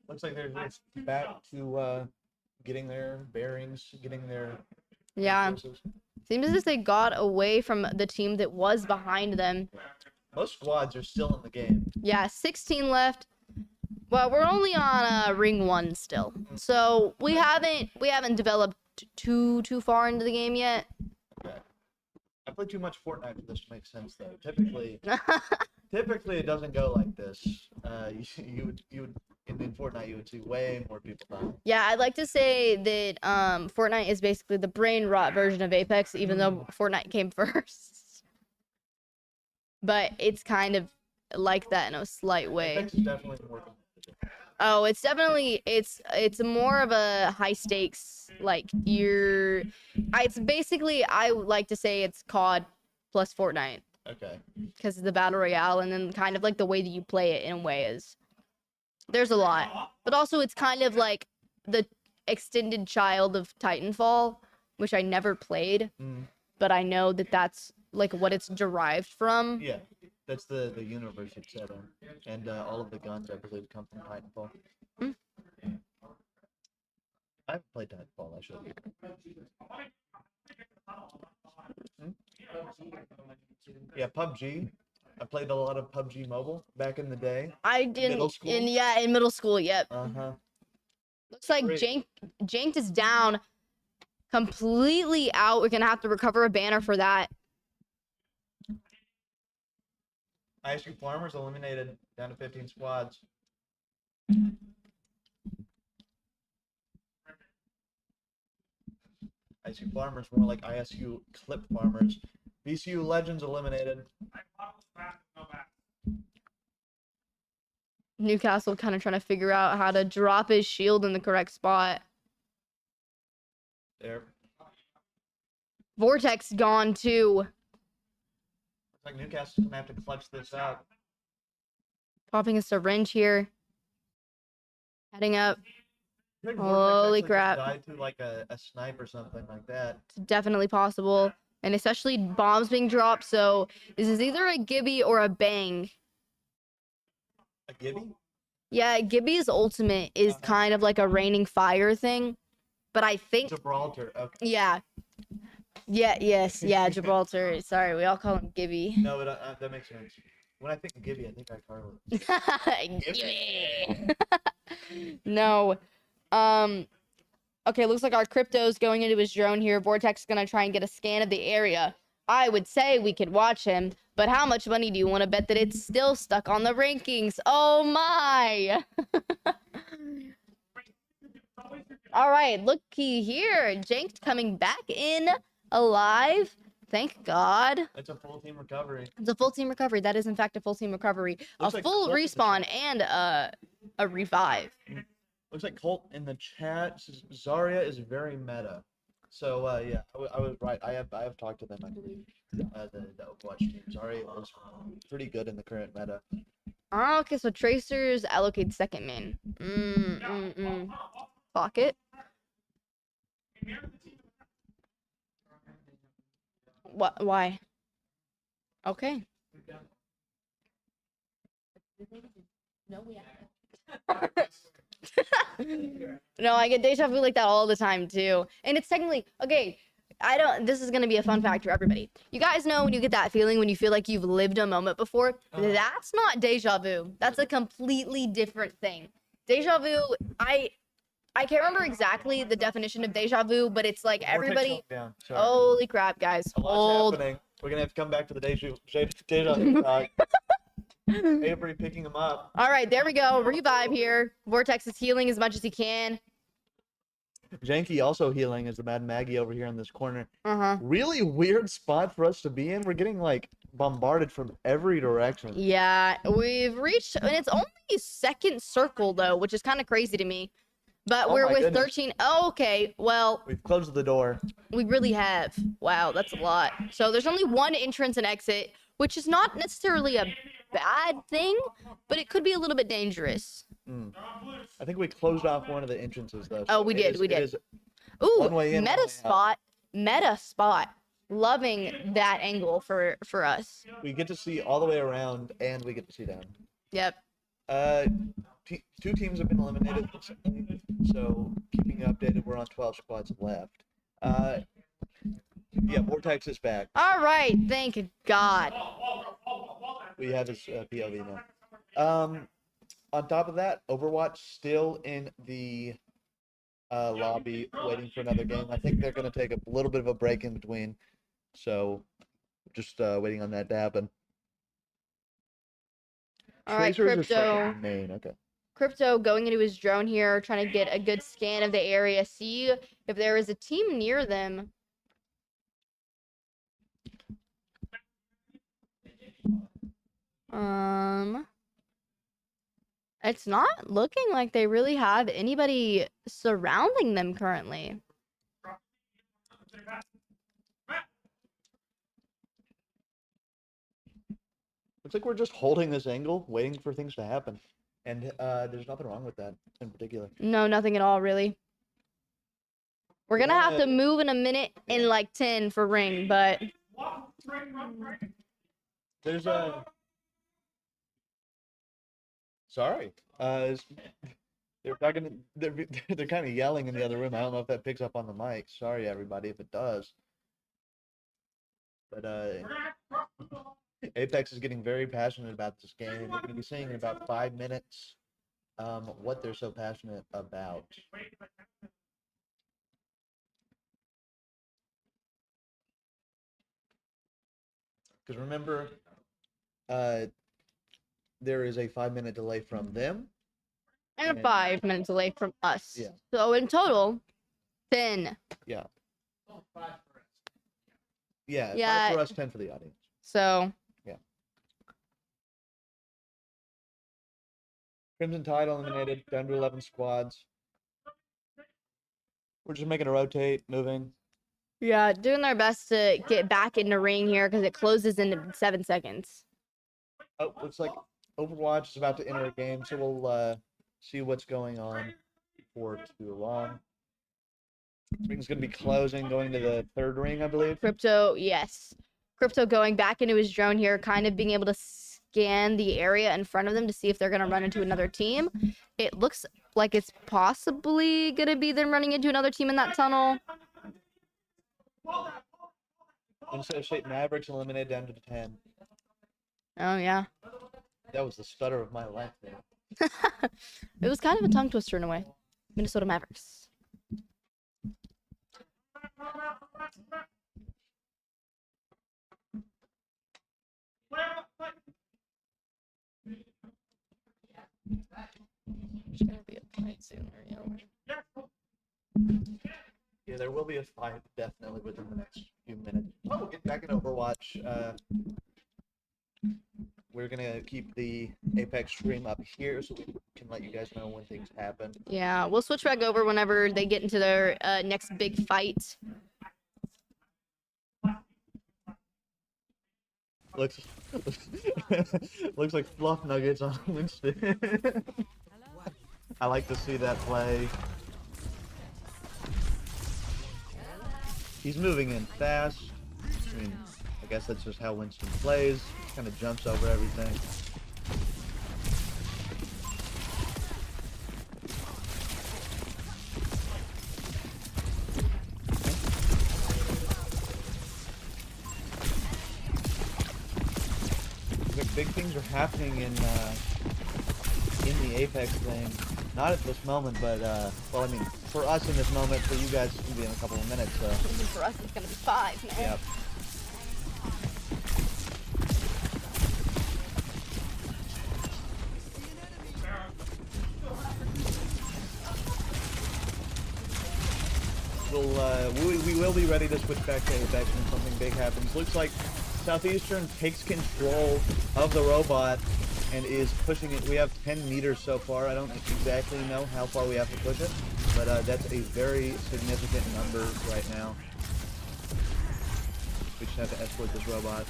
Looks like they're just back to getting their bearings, getting their Yeah. resources. Seems as if they got away from the team that was behind them. Most squads are still in the game. Yeah, 16 left. Well, we're only on ring 1 still. So we haven't developed too far into the game yet. Okay. I play too much Fortnite for this to make sense though. Typically it doesn't go like this. You would in Fortnite you would see way more people die. Yeah, I'd like to say that Fortnite is basically the brain rot version of Apex, even though Fortnite came first. but it's kind of like that in a slight way. Apex is definitely more competitive. Oh, it's definitely it's more of a high stakes, like it's basically, I would like to say it's COD plus Fortnite Okay. because of the battle royale, and then kind of like the way that you play it in a way is there's a lot, but also it's kind of like the extended child of Titanfall, which I never played, Mm. but I know that that's like what it's derived from. Yeah, that's the universe it's set in, and all of the guns I believe come from Titanfall. Mm. I haven't played Titanfall. I should. Yeah, PUBG. I played a lot of PUBG Mobile back in the day. I didn't Middle school? in middle school, yep. Uh-huh. Looks like Great. Janked is down, completely out. We're gonna have to recover a banner for that. ISU Farmers eliminated down to 15 squads. ISU Farmers more like ISU Clip Farmers. VCU Legends eliminated. Newcastle kind of trying to figure out how to drop his shield in the correct spot. There. Vortex gone too. Looks like Newcastle's gonna have to clutch this out. Popping a syringe here. Heading up. I think Holy Vortex actually just crap. died to like a snipe or something like that. It's definitely possible. And especially bombs being dropped. So this is either a Gibby or a Bang. A Gibby? Yeah, Gibby's ultimate is kind of like a raining fire thing. But I think, Gibraltar. Okay. yeah. Yeah, Gibraltar. Sorry, we all call him Gibby. No, but that makes sense. When I think of Gibby, I think iCarly. Gibby. No. Okay, looks like our Crypto's going into his drone here. Vortex is gonna try and get a scan of the area. I would say we could watch him, but how much money do you want to bet that it's still stuck on the rankings? Oh my! All right, looky here. Janked coming back in alive. Thank God. It's a full team recovery. It's a full team recovery. That is, in fact, a full team recovery. Looks a like full Colt is the respawn and a revive. Looks like Colt in the chat says Zarya is very meta. So yeah, I was right. I have talked to them. I believe the Overwatch team. Zarya is pretty good in the current meta. Okay, so Tracers allocate second main. Pocket. What? Why? Okay. No, I get deja vu like that all the time too. And it's technically okay. This is gonna be a fun fact for everybody. You guys know when you get that feeling when you feel like you've lived a moment before? That's not deja vu. That's a completely different thing. Deja vu, I can't remember exactly the definition of deja vu, but it's like Vortex everybody. went down. Sorry. Holy crap, guys! A lot's Hold. happening. We're gonna have to come back to the deja Avery picking him up. All right, there we go. Revive here. Vortex is healing as much as he can. Janky also healing as the Mad Maggie over here in this corner. Uh-huh. Really weird spot for us to be in. We're getting like bombarded from every direction. Yeah, we've reached, and it's only second circle though, which is kind of crazy to me. But Oh we're my with goodness. 13. Oh, okay. Well, We've closed the door. we really have. Wow, that's a lot. So there's only one entrance and exit, which is not necessarily a bad thing, but it could be a little bit dangerous. I think we closed off one of the entrances though. Oh, so we it did, is- we it did. is- Ooh, One way in, one way out. meta spot. Loving that angle for us. We get to see all the way around and we get to see down. Yep. Two teams have been eliminated, so keeping you updated. We're on 12 squads left. Yeah, Vortex is back. All right, thank God. We have his POV now. On top of that, Overwatch still in the lobby, waiting for another game. I think they're going to take a little bit of a break in between, so just waiting on that to happen. All right, Tracer is a Crypto. second main. Okay. Crypto going into his drone here, trying to get a good scan of the area, see if there is a team near them. It's not looking like they really have anybody surrounding them currently. Looks like we're just holding this angle, waiting for things to happen. And there's nothing wrong with that in particular. No, nothing at all, really. We're gonna have to move in a minute in like 10 for ring, but There's a. Sorry. They're talking. They're kind of yelling in the other room. I don't know if that picks up on the mic. Sorry, everybody, if it does. But Apex is getting very passionate about this game. You're going to be seeing in about 5 minutes what they're so passionate about. Because remember, there is a 5-minute delay from them. and a 5 minutes away from us. Yeah. So in total, 10. Yeah. Yeah. 5 for us, 10 for the audience. So Crimson Tide eliminated, down to 11 squads. We're just making a rotate, moving. yeah, doing their best to get back in the ring here because it closes in 7 seconds. Oh, looks like Overwatch is about to enter a game, so we'll see what's going on before too long. Ring's going to be closing, going to the 3rd ring, I believe. Crypto, yes. Crypto going back into his drone here, kind of being able to scan the area in front of them to see if they're going to run into another team. It looks like it's possibly going to be them running into another team in that tunnel. Instead Shape Mavericks eliminated down to 10. Oh, yeah. That was the stutter of my life there. It was kind of a tongue twister in a way. Minnesota Mavericks. There's gonna be a fight soon, Yeah, there will be a fight definitely within the next few minutes. Oh, we'll get back in Overwatch. We're gonna keep the Apex stream up here so we can let you guys know when things happen. Yeah, we'll switch back over whenever they get into their next big fight. Looks looks like fluff nuggets on Winston. I like to see that play. He's moving in fast. I mean, I guess that's just how Winston plays. Kind of jumps over everything. Big things are happening in the Apex thing. Not at this moment, but well, I mean, for us in this moment, for you guys, it's gonna be in a couple of minutes. So. For us, it's gonna be 5, man. Yep. We will be ready to switch back to Apex when something big happens. Looks like Southeastern takes control of the robot and is pushing it. We have 10 meters so far. I don't exactly know how far we have to push it, but that's a very significant number right now. We just have to escort this robot.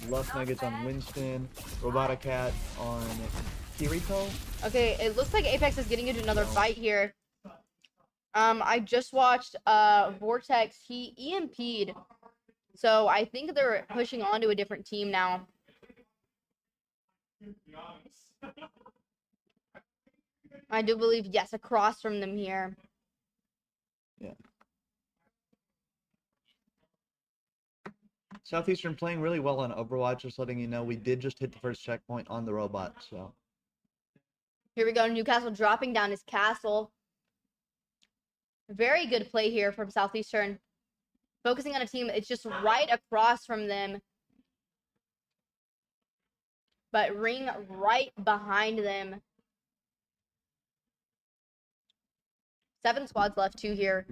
Luff Nuggets on Winston, Roboticat on Kirito. Okay, it looks like Apex is getting into another fight here. I just watched Vortex. He EMP'd. So I think they're pushing on to a different team now. I do believe, yes, across from them here. Yeah. Southeastern playing really well on Overwatch, just letting you know we did just hit the first checkpoint on the robot, so. Here we go, Newcastle dropping down his castle. Very good play here from Southeastern. Focusing on a team, it's just right across from them. But Ring right behind them. 7 squads left, 2 here.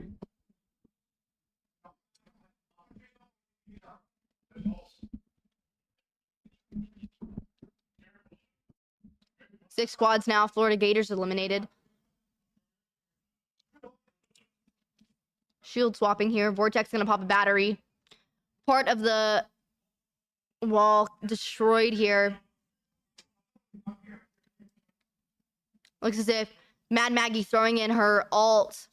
Six squads now. Florida Gators eliminated. Shield swapping here. Vortex gonna pop a battery. Part of the wall destroyed here. Looks as if Mad Maggie throwing in her ult.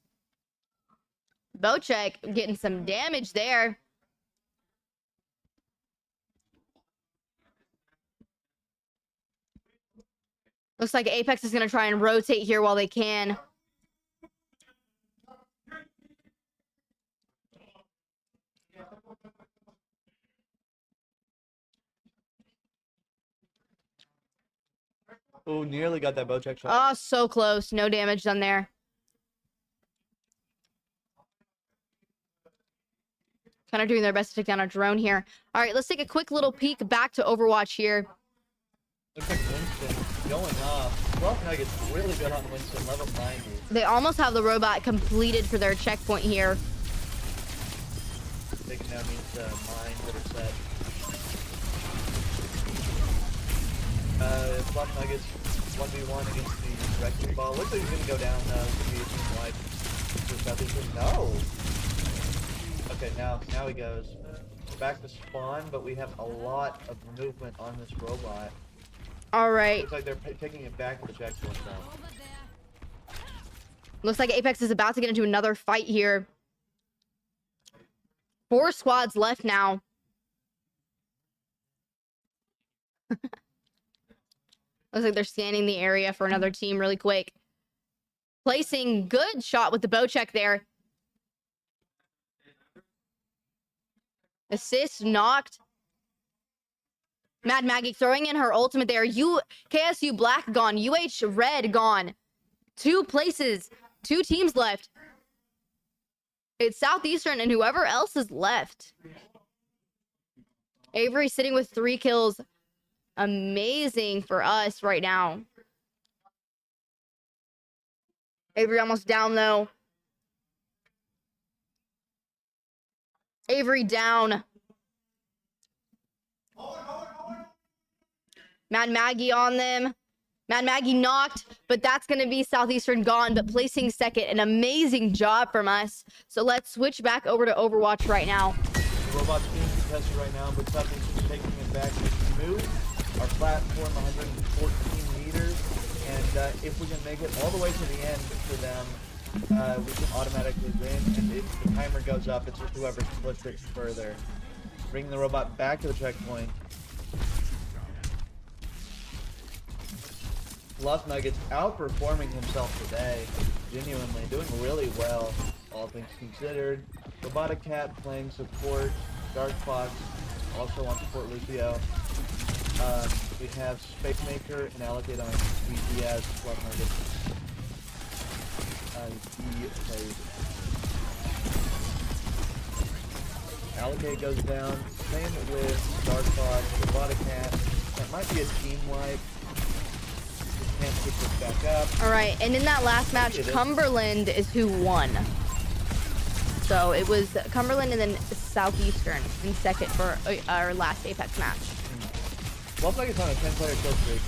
Bocek getting some damage there. Looks like Apex is going to try and rotate here while they can. Oh, nearly got that bow check shot. Oh, so close. No damage done there. Kind of doing their best to take down our drone here. All right, let's take a quick little peek back to Overwatch here. Looks like Winston going off. Rough Nuggets really good on Winston, level 90. They almost have the robot completed for their checkpoint here. Taking down these mines that are set. Rough Nuggets 1v1 against the wrecking ball. Looks like he's gonna go down. This could be a team wipe for Southeastern. No. Okay, now he goes back to spawn, but we have a lot of movement on this robot. All right. Looks like they're taking it back to the checkpoint now. Looks like Apex is about to get into another fight here. 4 squads left now. Looks like they're scanning the area for another team really quick. Placing good shot with the bow check there. Assist knocked. Mad Maggie throwing in her ultimate there. KSU Black gone. UH Red gone. 2 places. 2 teams left. It's Southeastern and whoever else is left. Avery sitting with 3 kills. Amazing for us right now. Avery almost down though. Avery down. Mad Maggie on them. Mad Maggie knocked, but that's going to be Southeastern gone, but placing second. An amazing job from us. So let's switch back over to Overwatch right now. The robot's being contested right now, but Southeastern's taking it back. We can move our platform 114 meters, and if we can make it all the way to the end for them, we can automatically win, and if the timer goes up, it's just whoever splits it further. Bring the robot back to the checkpoint. Lost Nuggets outperforming himself today, genuinely doing really well, all things considered. Robotic Cat playing support, Dark Fox also on support Lucio. We have Space Maker and Allocate on BTS, Lost Nuggets. He plays. Allocate goes down, same with Dark Fox, Robotic Cat. That might be a team wipe. Can't pick this back up. All right, and in that last match, Cumberland is who won. So it was Cumberland and then Southeastern in second for our last Apex match. Looks like it's on a 10-player kill streak.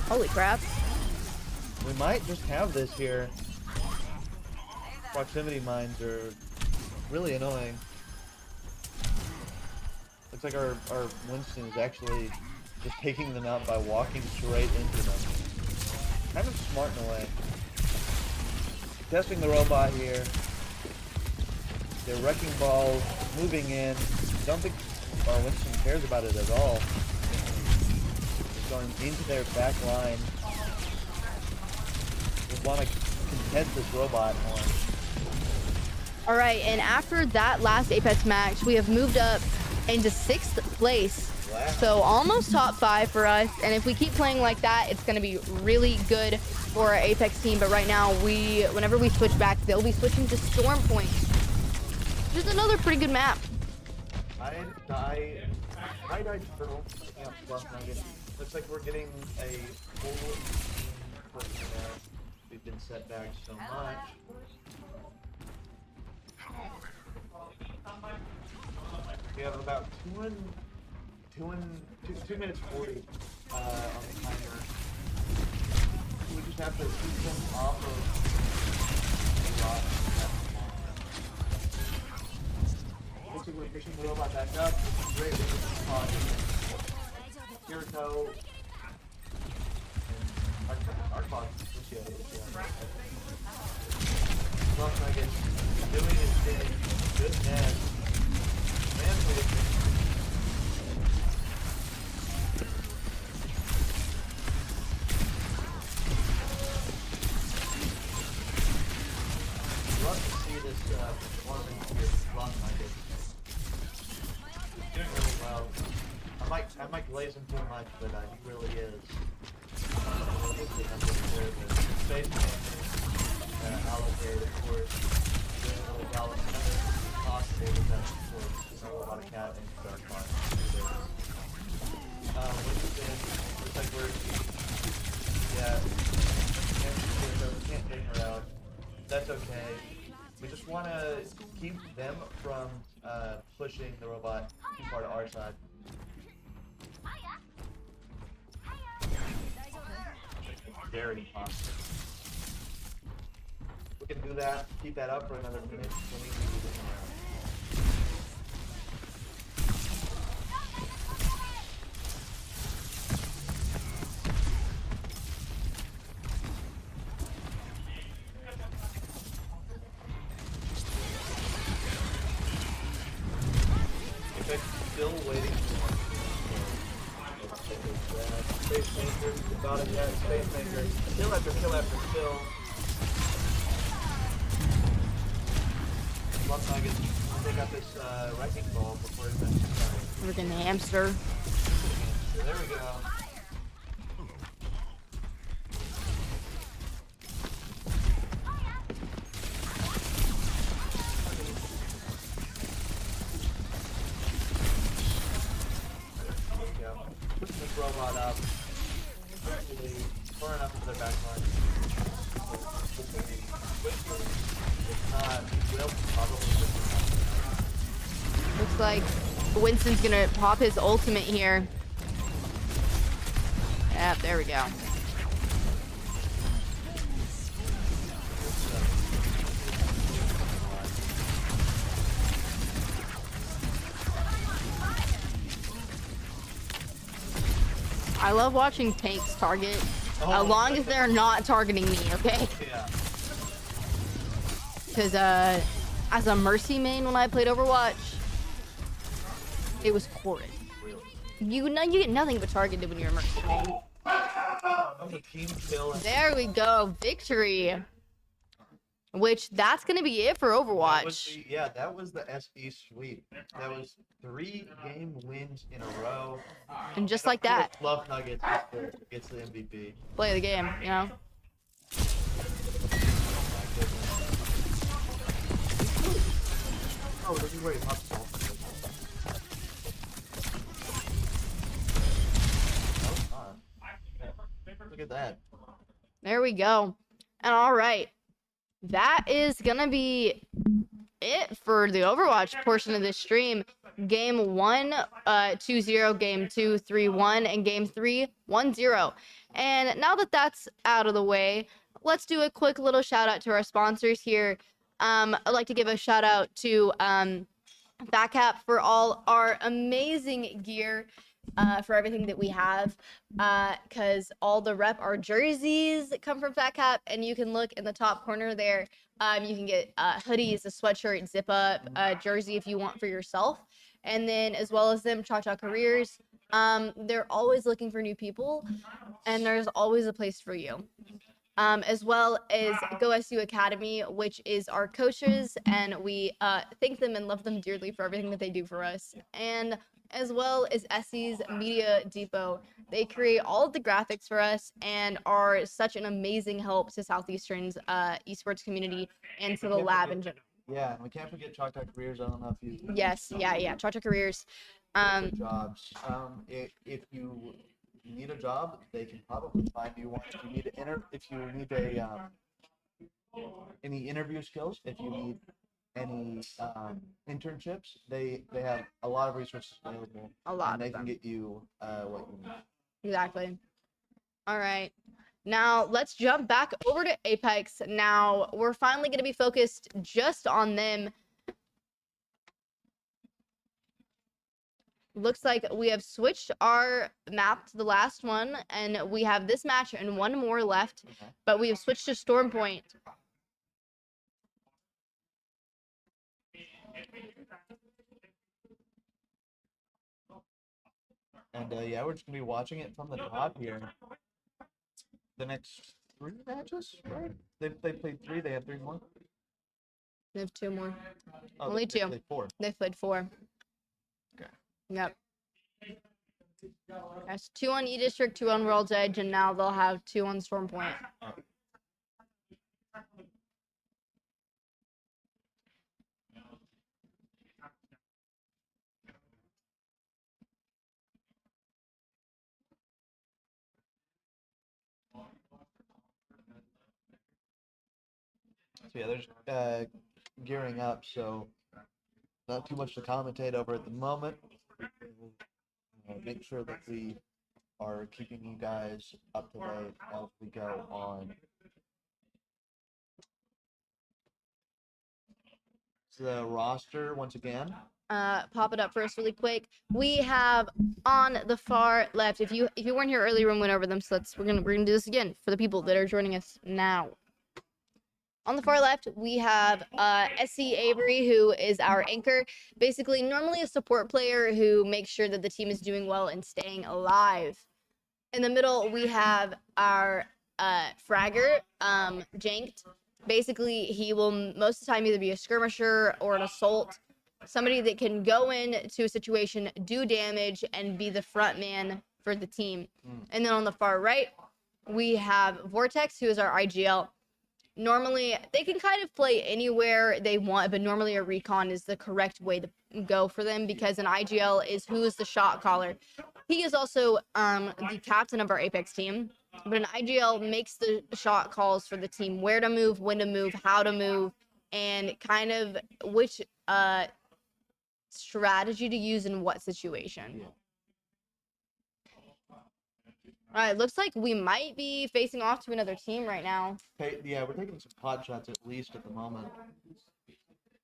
Holy crap. We might just have this here. Proximity mines are really annoying. Looks like our Winston is actually just taking them out by walking straight into them. Kind of smart in a way. Testing the robot here. They're wrecking balls, moving in. Don't think our Winston cares about it at all. Just going into their back line. Just want to contest this robot more. All right, and after that last Apex match, we have moved up into 6th place. Wow. So almost top 5 for us. And if we keep playing like that, it's going to be really good for our Apex team. But right now, whenever we switch back, they'll be switching to Storm Point. Which is another pretty good map. I died turtle. Yeah, plus nugget. Looks like we're getting a full team push now. We've been set back so much. We have about 2 minutes 40 on the timer. We just have to keep them off of the rock. Looks like we're pushing the robot back up. Great, we can pause it. Kirito. And our clock is Looks like it's doing its thing. Good net. Love to see this performance with Long Minded. Doing really well. I might glaze him too much, but he really is. Space allocate, of course. Doing a little balance. Concentrated, that's of course. A lot of cat and dark fire. Winston, looks like we're, yeah, can't take her out. That's okay. We just want to keep them from pushing the robot too far to our side. Very possible. We can do that, keep that up for another minute. Still waiting for Space Maker, about it yet, Space Maker, kill after kill after kill. Looks like they got this wrecking ball before he messes up. Freaking hamster. There we go. Pushing this robot up. Actually, far enough into their back line. If not, we will probably. Looks like Winston's gonna pop his ultimate here. Yep, there we go. I love watching tanks target, as long as they're not targeting me, okay? Yeah. Because as a Mercy main when I played Overwatch, it was horrid. You get nothing but targeted when you're a Mercy main. A team kill. There we go, victory. Which that's gonna be it for Overwatch. That was the SE sweep. That was 3 game wins in a row. And just like that, Love Nuggets gets the MVP. play the game, you know. Oh, this is where he pops off. Look at that. There we go. And all right, that is gonna be it for the Overwatch portion of this stream. Game 1, 2-0, game 2, 3-1, and game 3, 1-0. And now that that's out of the way, let's do a quick little shout out to our sponsors here. I'd like to give a shout out to FatCap for all our amazing gear, for everything that we have, because all the our jerseys that come from FatCap, and you can look in the top corner there. You can get hoodies, a sweatshirt, zip up, jersey if you want for yourself, and then as well as them Cha-Cha Careers. They're always looking for new people, and there's always a place for you. As well as GoSU Academy, which is our coaches, and we thank them and love them dearly for everything that they do for us. And as well as SE's Media Depot. They create all of the graphics for us and are such an amazing help to Southeastern's esports community and to the lab in general. Yeah, and we can't forget Cha-Cha Careers. I don't know if you. Yes, yeah. Cha-Cha Careers. Jobs. If you need a job, they can probably find you one. If you need any interview skills, if you need any internships, they have a lot of resources available, A lot and they of can them. get you what you need. Exactly. All right. Now let's jump back over to Apex. Now we're finally going to be focused just on them. Looks like we have switched our map to the last one, and we have this match and one more left, but we have switched to Storm Point. And yeah, we're just gonna be watching it from the top here. The next 3 matches, right? They played 3. They have 3 more. We have 2 more. Oh, Only they 2. played 4. They've played 4. Okay. Yep. That's 2 on E District, 2 on World's Edge, and now they'll have 2 on Storm Point. So yeah, they're just gearing up, so not too much to commentate over at the moment. Make sure that we are keeping you guys up to date as we go on. So the roster once again. Pop it up for us really quick. We have on the far left. If you weren't here earlier when we went over them, so we're gonna do this again for the people that are joining us now. On the far left, we have SC Avery, who is our anchor. Basically, normally a support player who makes sure that the team is doing well and staying alive. In the middle, we have our fragger, Janked. Basically, he will most of the time either be a skirmisher or an assault. Somebody that can go into a situation, do damage, and be the front man for the team. And then on the far right, we have Vortex, who is our IGL. Normally, they can kind of play anywhere they want, but normally a recon is the correct way to go for them because an IGL is who is the shot caller. He is also the captain of our Apex team, but an IGL makes the shot calls for the team, where to move, when to move, how to move, and kind of which strategy to use in what situation. Yeah. All right, looks like we might be facing off to another team right now. Okay, yeah, we're taking some pot shots at least at the moment.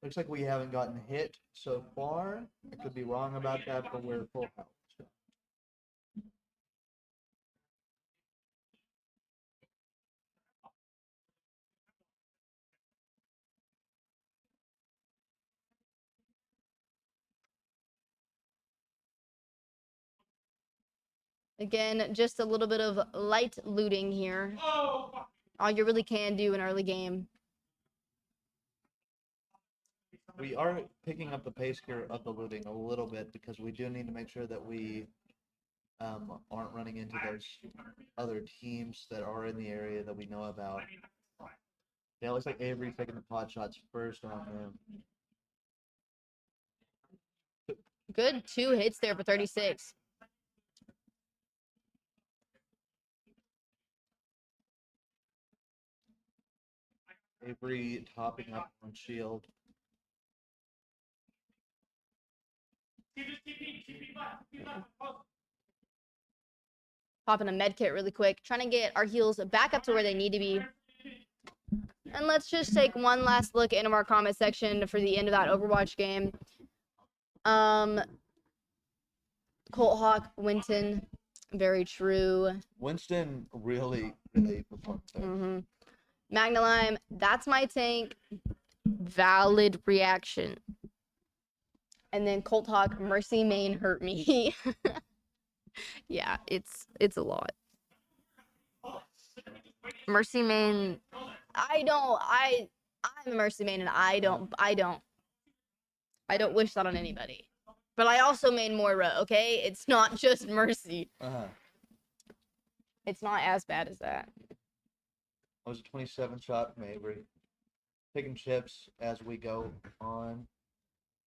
Looks like we haven't gotten hit so far. I could be wrong about that, but we're full health. Again, just a little bit of light looting here. All you really can do in early game. We are picking up the pace here of the looting a little bit because we do need to make sure that we aren't running into those other teams that are in the area that we know about. Yeah, it looks like Avery's taking the pot shots first on him. Good 2 hits there for 36. Avery topping up on shield. Popping a med kit really quick, trying to get our heals back up to where they need to be. And let's just take one last look into our comment section for the end of that Overwatch game. Colt Hawk, Winton, very true. Winston really performed there. Magnalime, that's my tank. Valid reaction. And then Colt Hawk, Mercy Main hurt me. Yeah, it's a lot. Mercy Main, I'm a Mercy Main and I don't wish that on anybody. But I also main Moira, okay? It's not just Mercy. It's not as bad as that. That was a 27 shot from Avery. Taking chips as we go on.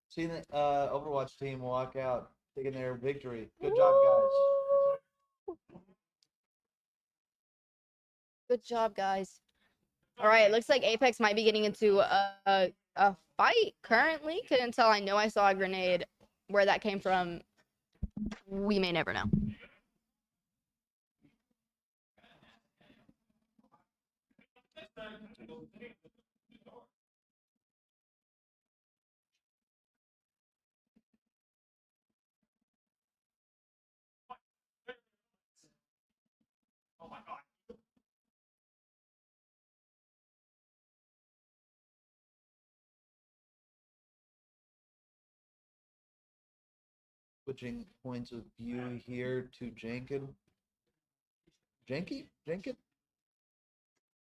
Seeing the Overwatch team walk out, taking their victory. Good job, guys. Good job, guys. All right, looks like Apex might be getting into a fight currently. Couldn't tell. I know I saw a grenade. Where that came from, we may never know. Switching points of view here to Jenkins. Jenkins?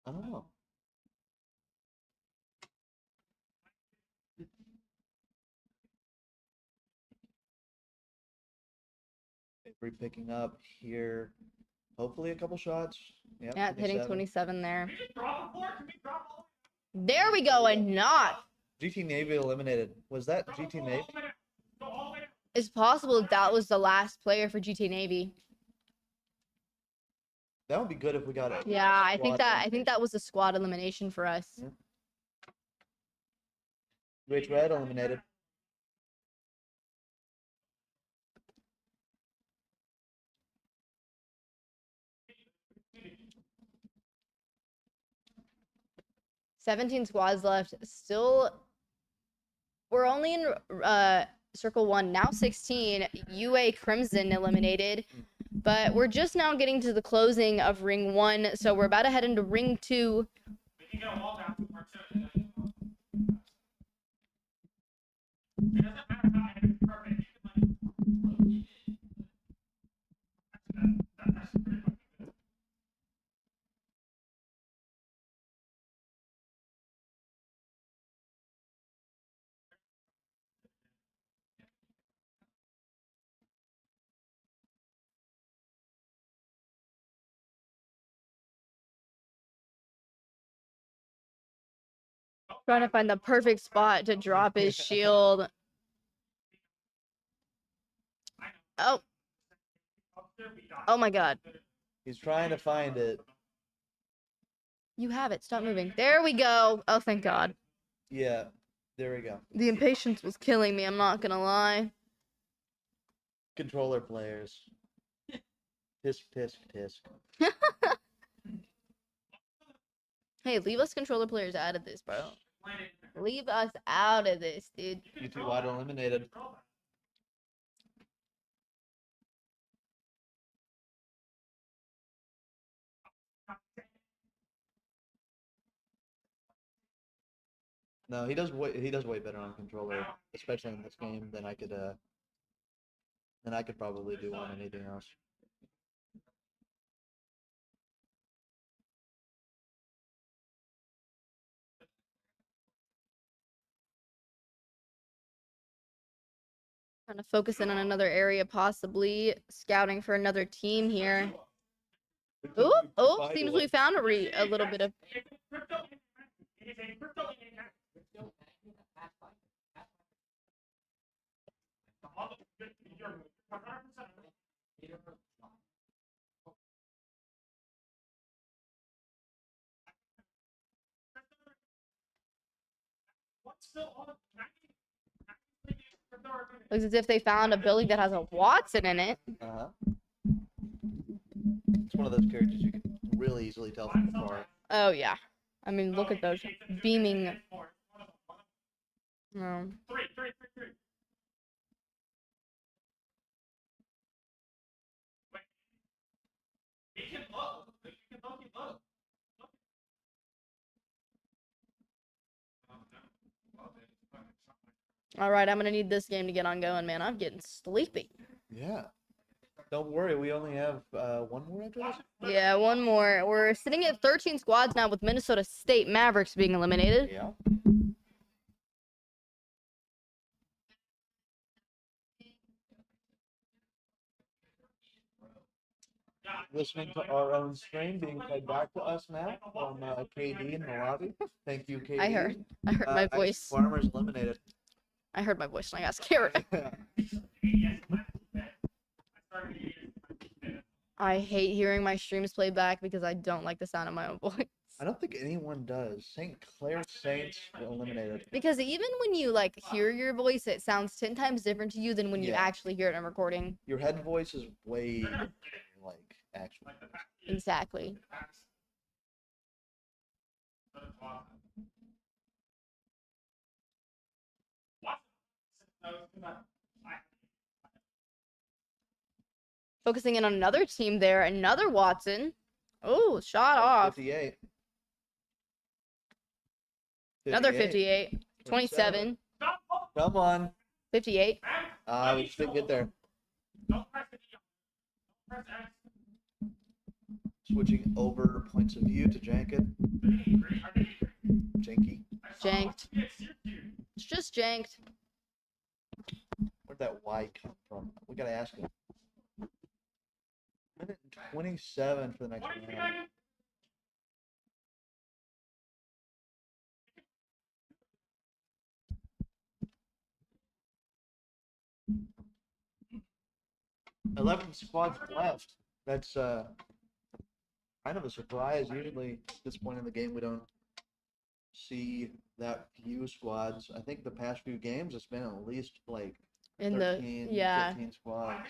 I don't know. Avery picking up here. Hopefully a couple shots. Yep, Yeah, hitting 27. 27 there. There we go, and not. GT Navy eliminated. Was that GT Navy? It's possible that was the last player for GT Navy. That would be good if we got it. Yeah, I think that was a squad elimination for us. Yeah. Rich Red eliminated. Seventeen squads left. Still, we're only in circle 1 now. 16 UA Crimson eliminated, but we're just now getting to the closing of ring 1, so we're about to head into ring 2. Trying to find the perfect spot to drop his shield. Oh. Oh my god. He's trying to find it. You have it. Stop moving. There we go. Oh, thank god. Yeah, there we go. The impatience was killing me, I'm not gonna lie. Controller players. Tisk, tisk, tisk. Hey, leave us controller players out of this, bro. Leave us out of this, dude. GT Wide eliminated. No, he does way better on controller, especially in this game than I could probably do on anything else. Trying to focus in on another area, possibly scouting for another team here. Oh, seems we found a little bit of. Looks as if they found a building that has a Watson in it. Uh-huh. It's one of those characters you can really easily tell from afar. Oh yeah. I mean, look at those beaming. No. All right, I'm gonna need this game to get on going, man. I'm getting sleepy. Yeah. Don't worry, we only have one more after this? Yeah, one more. We're sitting at 13 squads now with Minnesota State Mavericks being eliminated. Yeah. Listening to our own stream being played back to us now from KD in the lobby. Thank you, KD. I heard my voice. Farmers eliminated. I heard my voice and I got scared. I hate hearing my streams played back because I don't like the sound of my own voice. I don't think anyone does. St. Clair Saints were eliminated. Because even when you like hear your voice, it sounds 10 times different to you than when you Yeah. actually hear it in recording. Your head voice is way different than, like actual voice. Exactly. Focusing in on another team there, another Watson. Oh, shot off. 58. Another 58. 27. Come on. 58. We just didn't get there. Switching over points of view to Janken. Janky. Janked. It's just janked. Where'd that Y come from? We gotta ask him. Minute 27 for the next round. $11 squads left. That's kind of a surprise. Usually at this point in the game we don't see that few squads. I think the past few games it's been at least like In 13, the, yeah. 15 squads.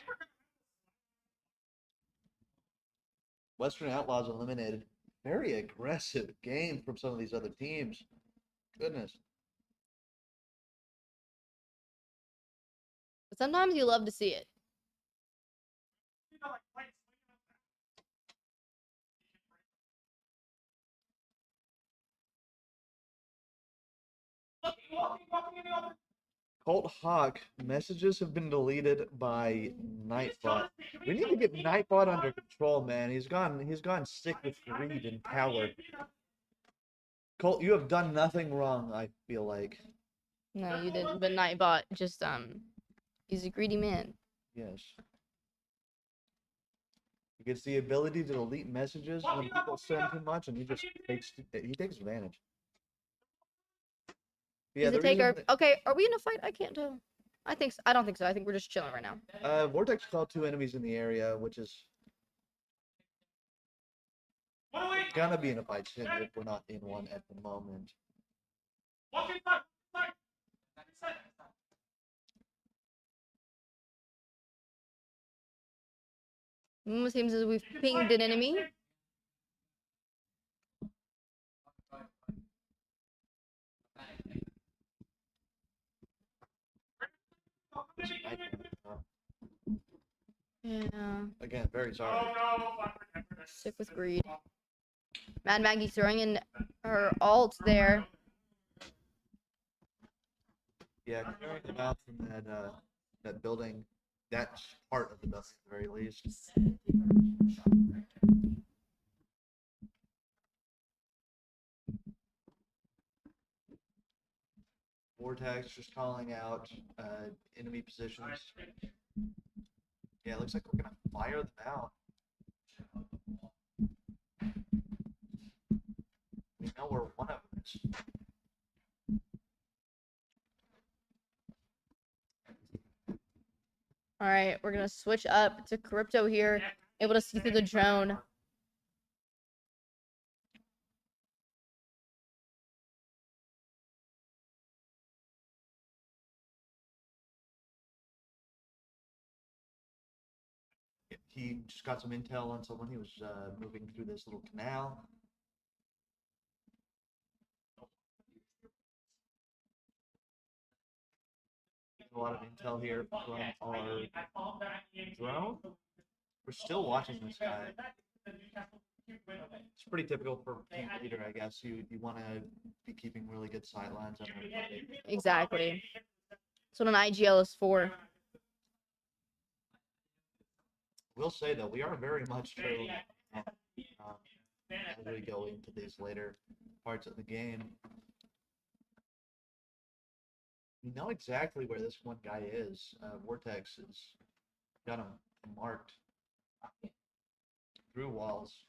Western Outlaws eliminated. Very aggressive game from some of these other teams. Goodness. But sometimes you love to see it. Colt Hawk, messages have been deleted by Nightbot. We need to get Nightbot under control, man. He's gone sick with greed and power. Colt, you have done nothing wrong, I feel like. No, you didn't. But Nightbot just he's a greedy man. Yes. He gets the ability to delete messages when people send too much, and he takes advantage. Yeah, He's the a taker. reason Okay, are we in a fight? I can't tell. I don't think so. I think we're just chilling right now. Vortex called 2 enemies in the area, which is gonna be in a fight soon if we're not in one at the moment. Seems as we've pinged an enemy. Yeah. Again, very sorry. Sick with greed. Mad Maggie throwing in her ult there. Yeah, clearing them out from that building, that's part of the building at the very least. Vortex just calling out enemy positions. Yeah, it looks like we're gonna fire them out. We know where one of them is. All right, we're gonna switch up to Crypto here, able to see through the drone. He just got some intel on someone. He was moving through this little canal. A lot of intel here from our drone. We're still watching this guy. It's pretty typical for team leader, I guess. You want to be keeping really good sightlines on everybody. Exactly. That's what an IGL is for. We'll say though, we are very much true as we go into these later parts of the game. We know exactly where this one guy is. Vortex has got him marked through walls.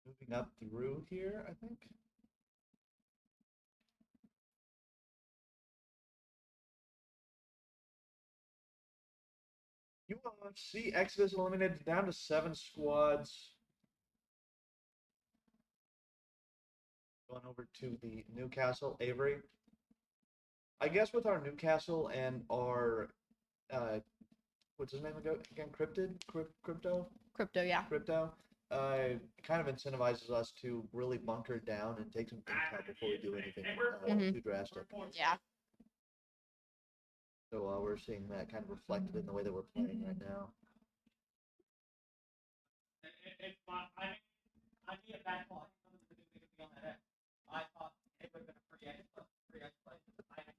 Moving up through here, I think. UFC Exodus eliminated down to 7 squads. Going over to the Newcastle Avery. I guess with our Newcastle and our what's his name again? Crypto. Crypto, yeah. Crypto. It kind of incentivizes us to really bunker down and take some intel before we do anything too drastic. Yeah. So we're seeing that kind of reflected in the way that we're playing right now. I need a bad call. I thought it would have been a free exit play. I had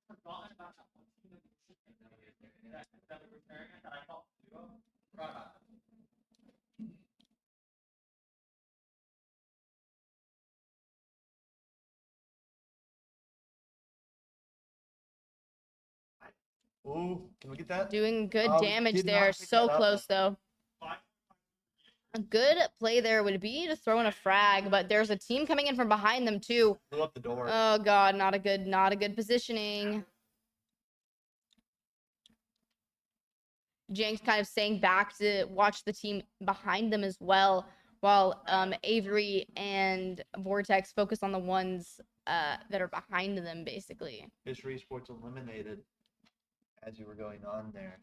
forgotten about that one team that we were pairing that I thought duo. Forgot about that. Ooh, can we get that? Doing good Oh, damage did not there. pick So that up, close, though. A good play there would be to throw in a frag, but there's a team coming in from behind them too. Blew up the door. Oh god, not a good positioning. Jenks kind of staying back to watch the team behind them as well, while Avery and Vortex focus on the ones that are behind them, basically. Fisher Esports eliminated as you were going on there.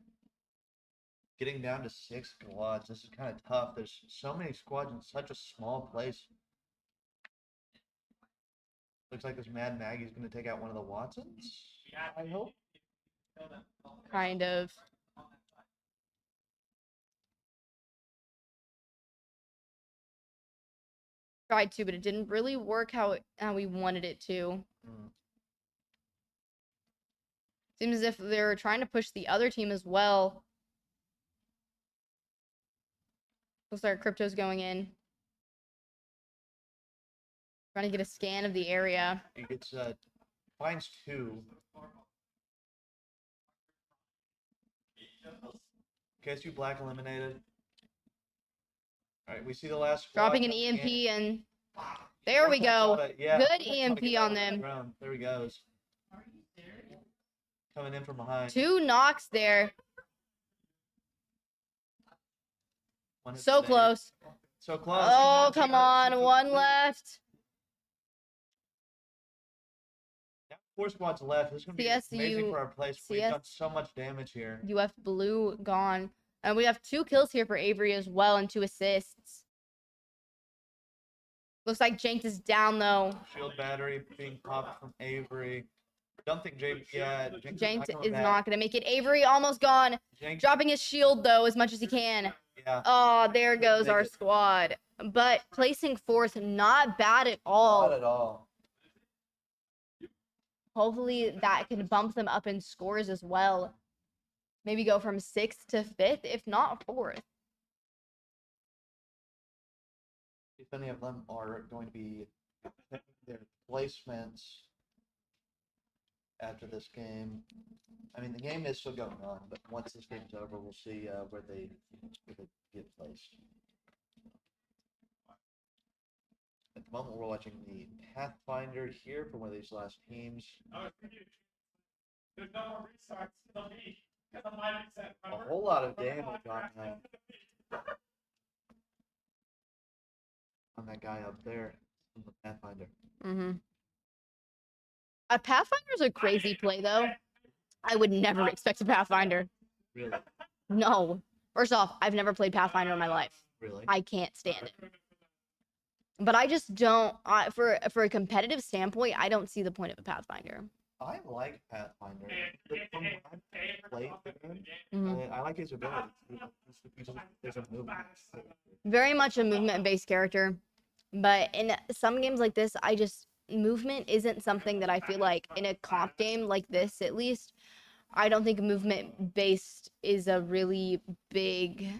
Getting down to 6 squads. This is kind of tough. There's so many squads in such a small place. Looks like this Mad Maggie's going to take out one of the Watsons. I hope. Kind of. Tried to, but it didn't really work how we wanted it to. Seems as if they're trying to push the other team as well. Looks like Crypto's going in. Trying to get a scan of the area. He gets finds 2. KSU Black eliminated. All right, we see the last squad Dropping an coming EMP in. and there we go. Yeah, Good Vortex wanna EMP get on out them. the ground. There he goes. Coming in from behind. 2 knocks there. One hit So today. close. So close. Oh, come on. 1 left. Yeah, 4 squads left. This is going to be amazing for our place. We've done so much damage here. UF Blue gone. And we have 2 kills here for Avery as well and 2 assists. Looks like Jank is down though. Shield battery being popped from Avery. Don't think Jank Jank is not going to make it. Avery almost gone. Dropping his shield though as much as he can. Yeah. Oh, there goes our squad. But placing 4th, not bad at all. Not at all. Hopefully that can bump them up in scores as well. Maybe go from 6th to 5th, if not 4th. If any of them are going to be their placements after this game. I mean, the game is still going on, but once this game's over, we'll see where they get placed. At the moment, we're watching the Pathfinder here for one of these last teams. There's no more restarts. It'll be because I'm 90%. A whole lot of damage on that guy up there on the Pathfinder. A Pathfinder's a crazy play, though. I would never expect a Pathfinder. Really? No. First off, I've never played Pathfinder in my life. Really? I can't stand it. But I just don't. For a competitive standpoint, I don't see the point of a Pathfinder. I like Pathfinder. From when I played the game, I like his ability. There's a movement. Very much a movement-based character. But in some games like this, movement isn't something that I feel like in a comp game like this, at least, I don't think movement-based is a really big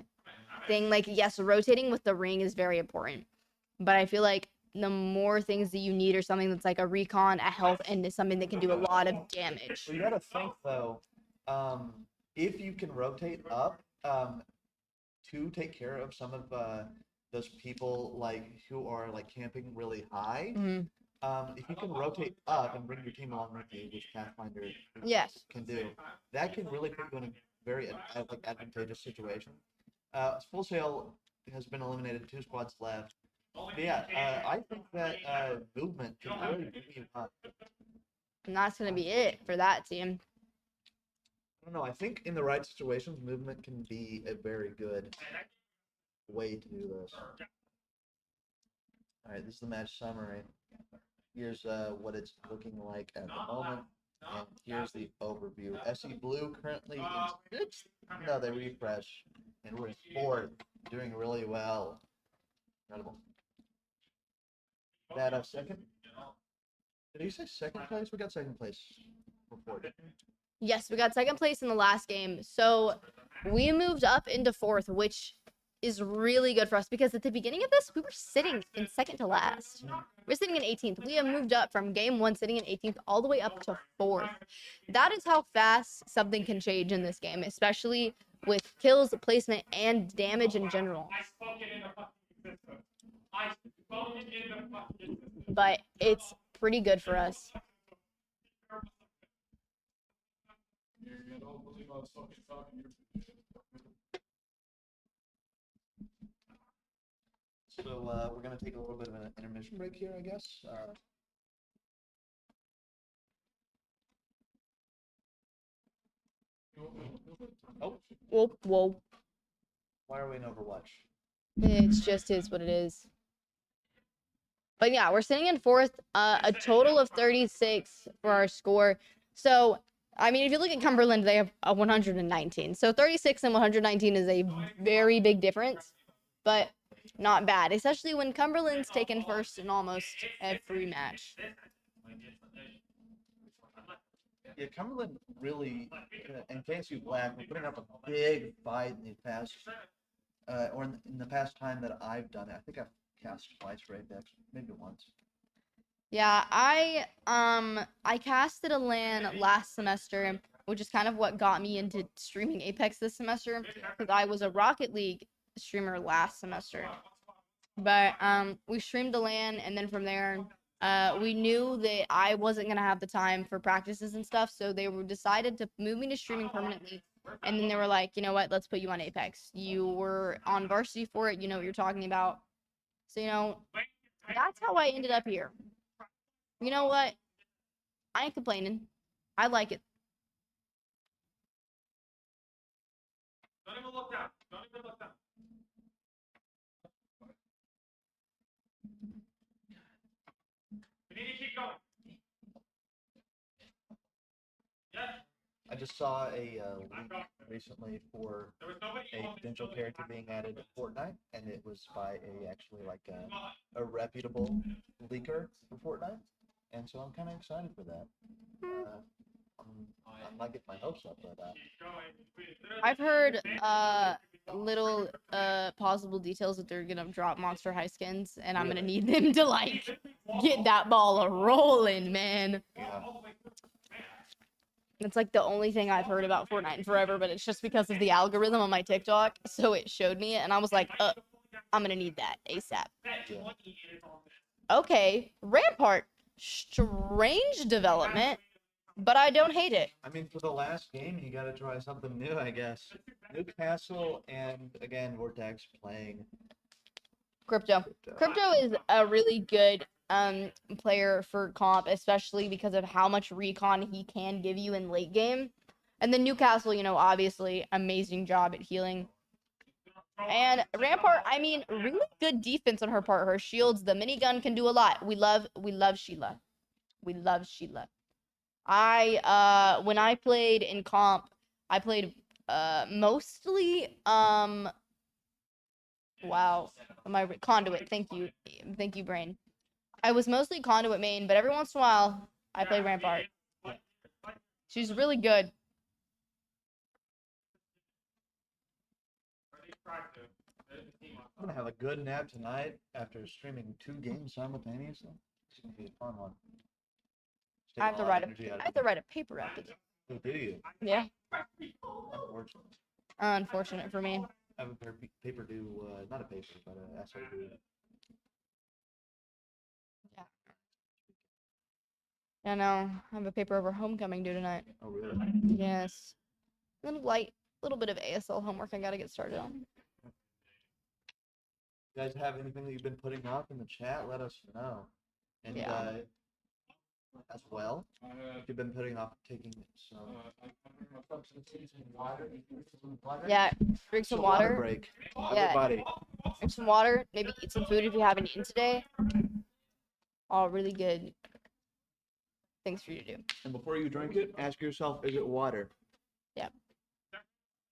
thing. Like, yes, rotating with the ring is very important. But I feel like the more things that you need are something that's like a recon, a health, and something that can do a lot of damage. Well, you gotta think though, if you can rotate up to take care of some of those people like who are like camping really high, if you can rotate up and bring your team along with you, which Pathfinder can do, that can really put you in a very advantageous situation. Full Sail has been eliminated, 2 squads left. But yeah, I think that movement can really bring you up. And that's going to be it for that team. I don't know. I think in the right situations, movement can be a very good way to do this. All right, this is the match summary. Here's what it's looking like at the moment, and here's the overview. SE Blue currently in 6th. No, they refresh, and we're in 4th, doing really well. Incredible. That 2nd. Did you say 2nd place? We got 2nd place reported. Yes, we got 2nd place in the last game. So we moved up into 4th, which is really good for us because at the beginning of this, we were sitting in 2nd to last. We're sitting in 18th. We have moved up from game 1 sitting in 18th all the way up to 4th. That is how fast something can change in this game, especially with kills, placement, and damage in general. But it's pretty good for us. So we're going to take a little bit of an intermission break here, I guess. Oh, Whoa. why are we in Overwatch? It's just is what it is. But yeah, we're sitting in 4th, a total of 36 for our score. So, I mean, if you look at Cumberland, they have a 119. So 36 and 119 is a very big difference, but not bad, especially when Cumberland's taken first in almost every match. Yeah, Cumberland really, and KSU Black, we're putting up a big fight in the past, or in the past time that I've done it. I think I've cast twice for Apex, maybe once. Yeah, I casted a LAN last semester, which is kind of what got me into streaming Apex this semester, because I was a Rocket League streamer last semester. But we streamed a LAN, and then from there, we knew that I wasn't gonna have the time for practices and stuff, so they decided to move me to streaming permanently. And then they were like, you know what, let's put you on Apex. You were on varsity for it, you know what you're talking about. So, you know, that's how I ended up here. You know what? I ain't complaining. I like it. Don't even look down. Don't even look down. We need to keep going. Yes. I just saw a leak recently for a potential character being added to Fortnite, and it was by a reputable leaker for Fortnite, and so I'm kind of excited for that. I'm not getting my hopes up, but I've heard little possible details that they're gonna drop Monster High skins, and I'm gonna need them to like get that ball rolling, man. yeah. It's like the only thing I've heard about Fortnite in forever, but it's just because of the algorithm on my TikTok, so it showed me it, and I was like, I'm gonna need that ASAP. Yeah. Okay, Rampart, strange development, but I don't hate it. I mean, for the last game, you got to try something new, I guess. Newcastle and again Vortex playing Crypto is a really good player for comp, especially because of how much recon he can give you in late game. And then Newcastle, you know, obviously amazing job at healing. And Rampart, I mean, really good defense on her part. Her shields, the minigun can do a lot. We love Sheila. We love Sheila. When I played in comp, I played mostly wow, my conduit. Thank you, brain. I was mostly conduit main, but every once in a while I play Rampart. She's really good. I'm gonna have a good nap tonight after streaming 2 games simultaneously. It's gonna be a fun one. I have to write a paper after this. Oh, do you? Yeah. Unfortunate. Unfortunate for me. I have a paper due, not a paper, but an essay due. I know. I have a paper over homecoming due tonight. Oh, really? Yes. A little light little bit of ASL homework I gotta get started on. You guys have anything that you've been putting up in the chat? Let us know. And Yeah. as well, if you've been putting off taking some Yeah, drink some water. break. Yeah. Everybody. Drink some water. Maybe eat some food if you haven't eaten today. All really good things for you to do. And before you drink it, ask yourself, is it water? Yeah.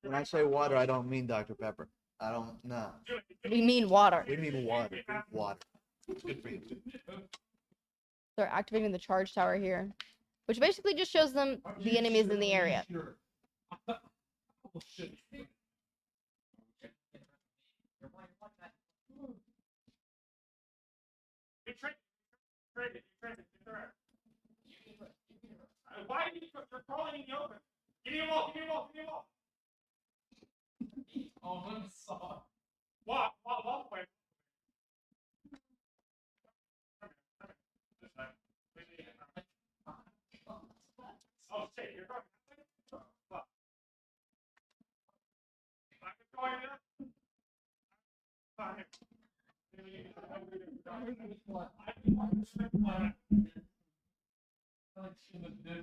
When I say water, I don't mean Dr. Pepper. I don't know. We mean water. We mean water. Water. It's good for you. They're activating the charge tower here, which basically just shows them the enemies in the area. Why are you crawling in the open? Give me a wall, give me a wall, give me a wall. Oh, I'm sorry. Walk away. Oh, shit, you're going. Fuck. I'm going there.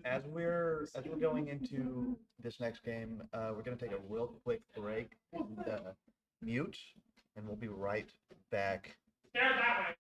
As we're going into this next game, we're gonna take a real quick break and mute, and we'll be right back. Stare that way.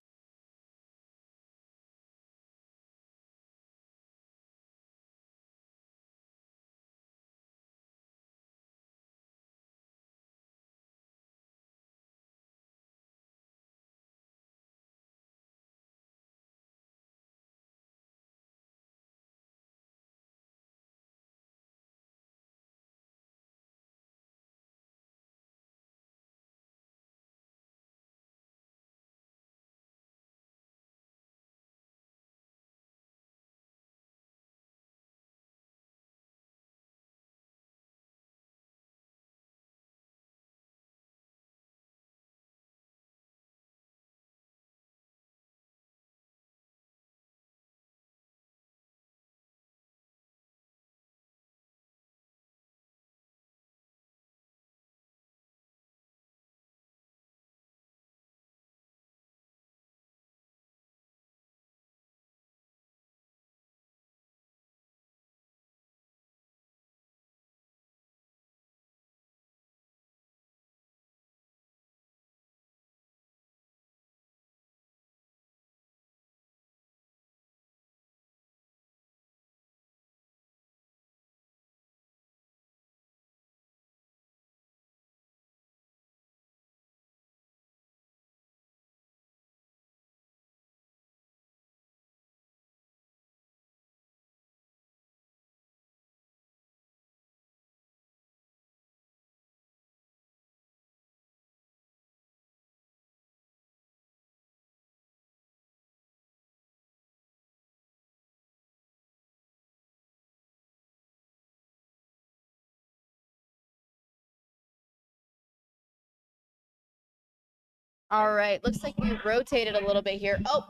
All right, looks like we rotated a little bit here. Oh,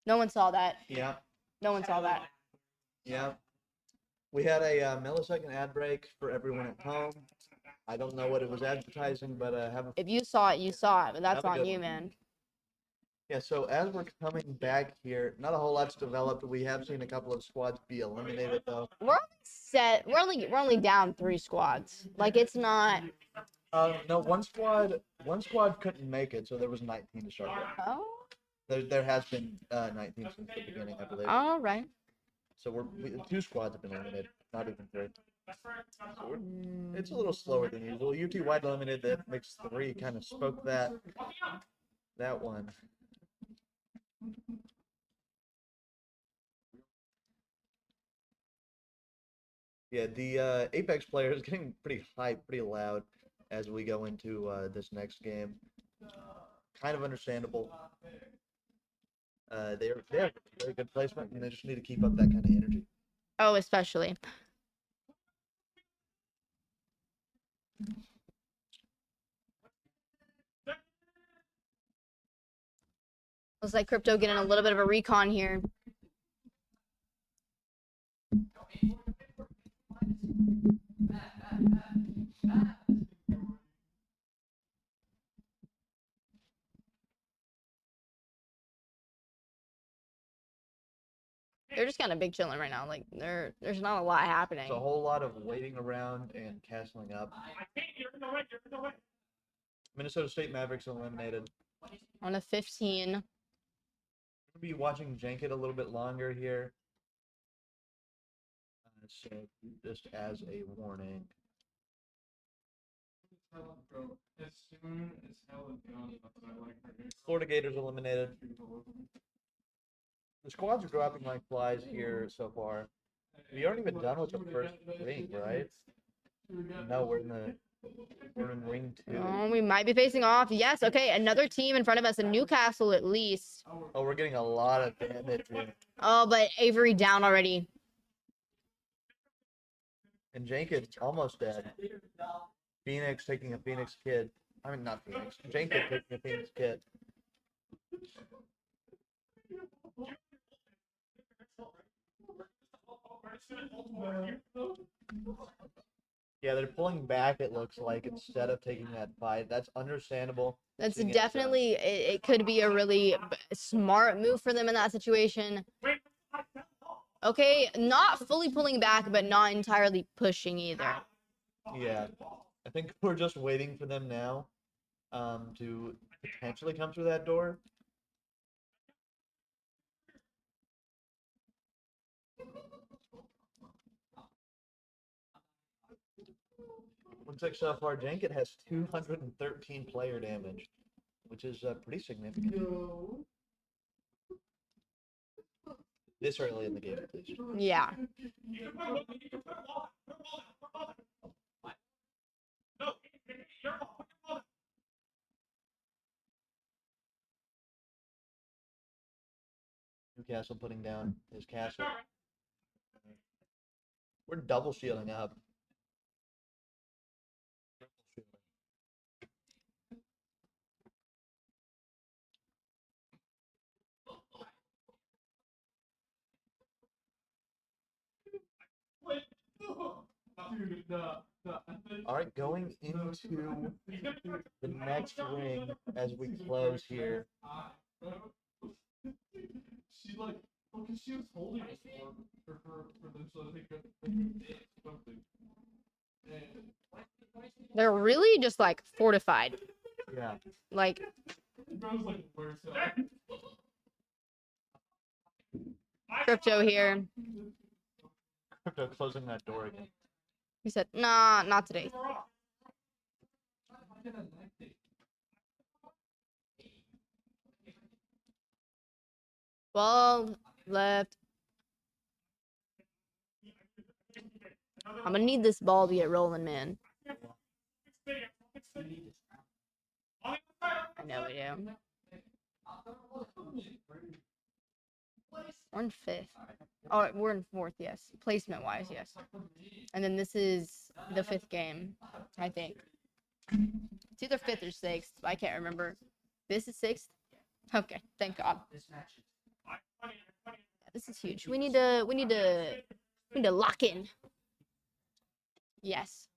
no one saw that. Yeah, No one saw that. yeah. We had a millisecond ad break for everyone at home. I don't know what it was advertising, but have a If you saw it, you saw it, but that's Have a on good you, one. man. Yeah, so as we're coming back here, not a whole lot's developed. We have seen a couple of squads be eliminated, though. We're only down 3 squads. Like, it's not. No, one squad couldn't make it, so there was 19 to start with. Oh, There has been 19 since the beginning, I believe. all right. So 2 squads have been eliminated, not even 3. So it's a little slower than usual. UT Wide eliminated, that makes 3. Kind of spoke that one. Yeah, the Apex player is getting pretty hype, pretty loud as we go into this next game. Kind of understandable. They have very good placement, and they just need to keep up that kind of energy. Oh, especially. Looks like Crypto getting a little bit of a recon here. They're just kind of big chilling right now. Like there's not a lot happening. It's a whole lot of waiting around and castling up. You're in the way. You're in the way. Minnesota State Mavericks eliminated. On a 15. We'll be watching Jankit a little bit longer here. So just as a warning. As soon as hell is gone, that's what I like her here. Florida Gators eliminated. The squads are dropping like flies here so far. We aren't even done with the first ring, right? No, we're in ring 2. Oh, we might be facing off. Yes, okay. Another team in front of us, in Newcastle at least. Oh, we're getting a lot of damage here. Oh, but Avery down already. And Jenkins almost dead. Phoenix taking a Phoenix kid. I mean, not Phoenix. Jenkins taking a Phoenix kid. Yeah, they're pulling back, it looks like, instead of taking that fight. That's understandable. That's seeing it, definitely, it could be a really smart move for them in that situation. Okay, not fully pulling back, but not entirely pushing either. Yeah. I think we're just waiting for them now to potentially come through that door. Looks like so far Jenkins has 213 player damage, which is pretty significant. This early in the game, at least. Yeah. Newcastle putting down his castle. We're double shielding up. All right, going into the next ring as we close here. She like, because she was holding it for them so they could something. They're really just like fortified. Yeah. Like, Bro's like, where's Crypto here. Crypto closing that door again. He said, nah, not today. Ball left. I'm gonna need this ball to get rolling, man. I know we do. We're in 5th. Oh, we're in 4th, yes. Placement wise, yes. And then this is the 5th game, I think. It's either 5th or 6th. I can't remember. This is 6th? Okay, thank God. Yeah, this is huge. We need to lock in. Yes.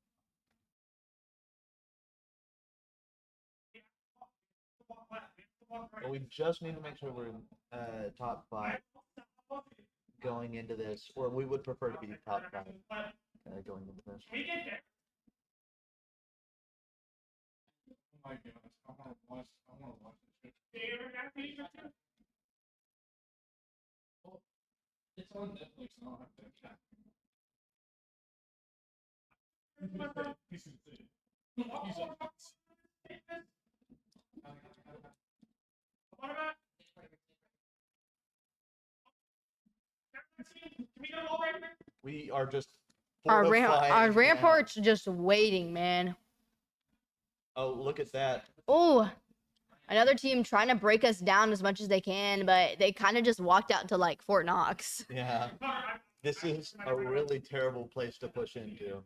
But we just need to make sure we're in top 5 going into this, or we would prefer to be top 5 going into this. Oh my gosh, I want to watch this shit. Well, it's on Netflix, I don't have to check. He's insane. He's like, We are just Our fortifying rampart's just waiting, man. now. Oh, look at that. Oh, another team trying to break us down as much as they can, but they kind of just walked out to like Fort Knox. Yeah. This is a really terrible place to push into.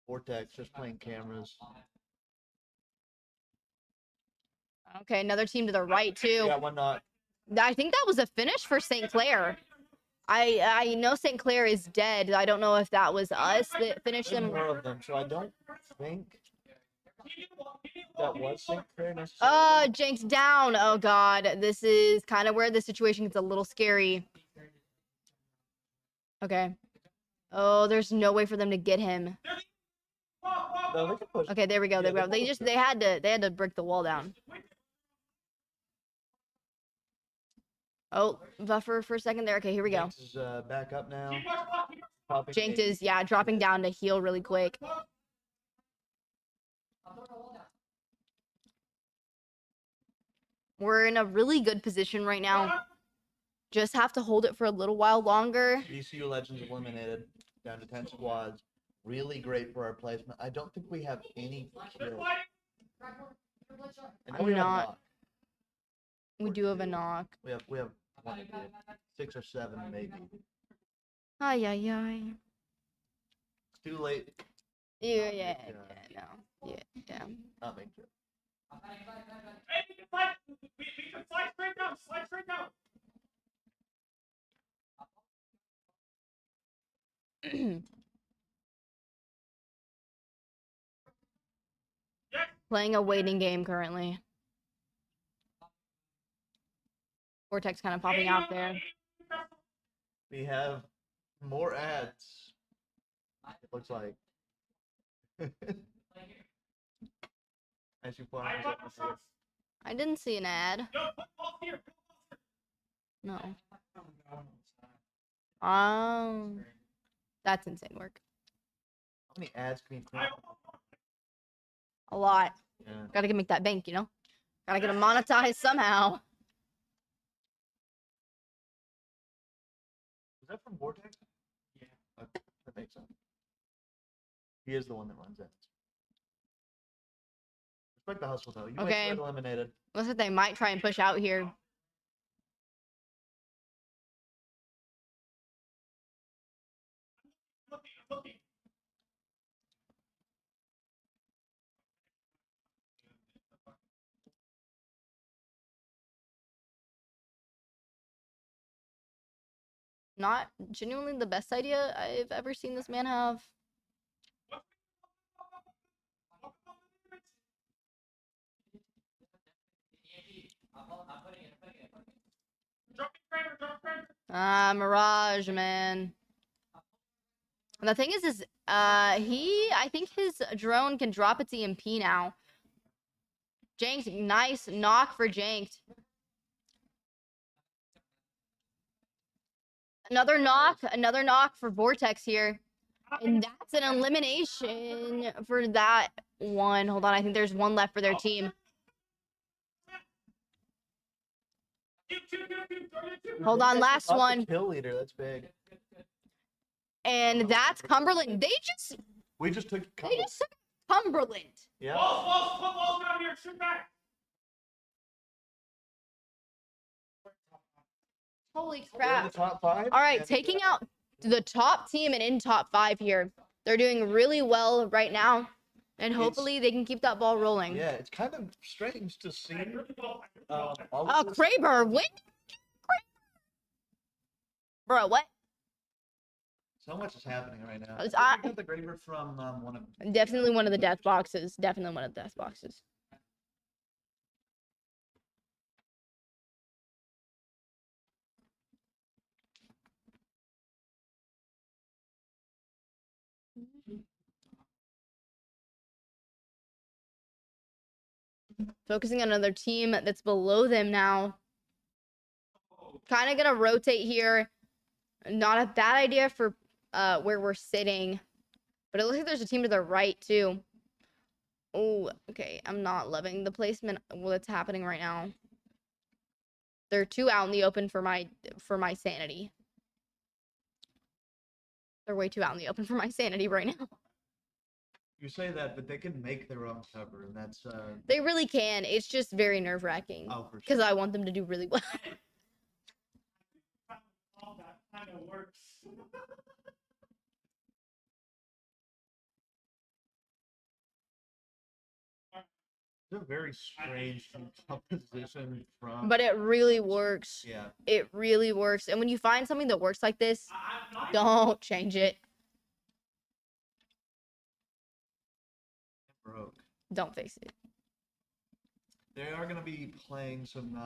Vortex just playing cameras. Okay, another team to the right too. Yeah, one not. I think that was a finish for St. Clair. I know St. Clair is dead. I don't know if that was us that finished There's them. more of them, so I don't think That was sync very necessary. Jenks down. Oh god, this is kind of where the situation gets a little scary. Okay. Oh, there's no way for them to get him. No, they can push. Okay, there we go. Yeah, There we they go. They can just push they had to break the wall down. Oh, buffer for a second there. Okay, here we go. Jinx is back up now. Popping Janked eight. is dropping down to heal really quick. We're in a really good position right now. Just have to hold it for a little while longer. ECU Legends eliminated down to 10 squads. Really great for our placement. I don't think we have any kills. And I'm we have not- knock. We do have a knock. We have one, two, 6 or 7 maybe. Ay, ay, ay. It's too late. Yeah, no. Yeah. Not make sure. Hey, we can slide straight down. Slide straight down. Playing a waiting game currently. Vortex kind of popping out there. We have more ads. It looks like. As you point out. I didn't see an ad. No. That's insane work. How many ads can you print? A lot. Yeah. Gotta make that bank, you know? Gotta get them monetized somehow. Is that from Vortex? Yeah. That makes sense. He is the one that runs it. Respect the hustle though. You Okay. might get eliminated. Looks like they might try and push out here. Not genuinely the best idea I've ever seen this man have. Mirage, man. And the thing is I think his drone can drop its EMP now. Janked, nice knock for Janked. Another knock for Vortex here. And that's an elimination for that one. Hold on, I think there's one left for their team. Hold on, last Top the one. Kill leader. That's big. And that's Cumberland. We just took. They just took Cumberland. Yeah. Walls down here. Shoot back. Holy We're in crap. the top 5. All right, and, taking out the top team and in top 5 here. They're doing really well right now. And hopefully they can keep that ball rolling. Yeah, it's kind of strange to see. All Oh, of this- Kraber, win. Bro, what? So much is happening right now. It's- I think we got the Graver from one of. Definitely one of the death boxes. Definitely one of the death boxes. Focusing on another team that's below them now. Kind of gonna rotate here. Not a bad idea for where we're sitting. But it looks like there's a team to the right too. Oh, okay. I'm not loving the placement what's happening right now. They're too out in the open for my sanity. They're way too out in the open for my sanity right now. You say that, but they can make their own cover, and that's. They really can. It's just very nerve-wracking. Oh, for Because sure. I want them to do really well. All that kind of works. It's a very strange composition from. But it really works. Yeah. It really works. And when you find something that works like this, don't change it. Broke. Don't fix it. They are going to be playing some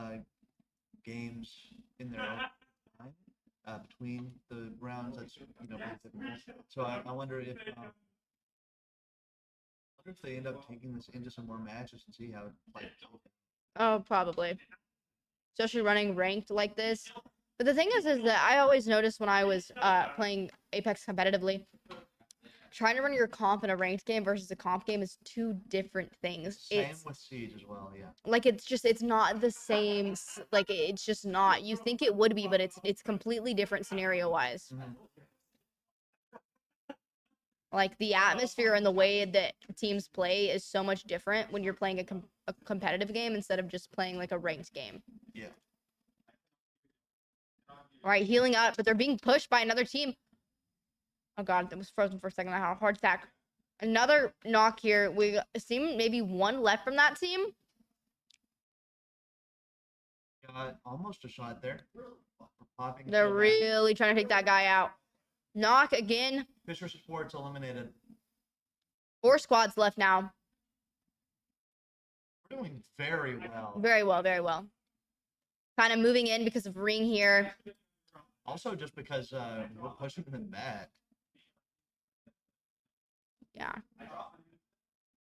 games in their own time between the rounds. That's pretty typical. So I wonder if they end up taking this into some more matches and see how it plays. Oh, probably. Especially running ranked like this. But the thing is that I always noticed when I was playing Apex competitively, trying to run your comp in a ranked game versus a comp game is two different things. Same with Siege as well, yeah. Like it's not the same. Like it's just not. You think it would be, but it's completely different scenario wise. Mhm. Like the atmosphere and the way that teams play is so much different when you're playing a competitive game instead of just playing like a ranked game. Yeah. All right, healing up, but they're being pushed by another team. Oh god, that was frozen for a second. I had a heart attack. Another knock here. We see maybe one left from that team. Got almost a shot there. Popping They're kill back. really trying to take that guy out. Knock again. Fisher Sports eliminated. 4 squads left now. We're doing very well. Very well, very well. Kind of moving in because of Ring here. Also, just because we're pushing them back. Yeah.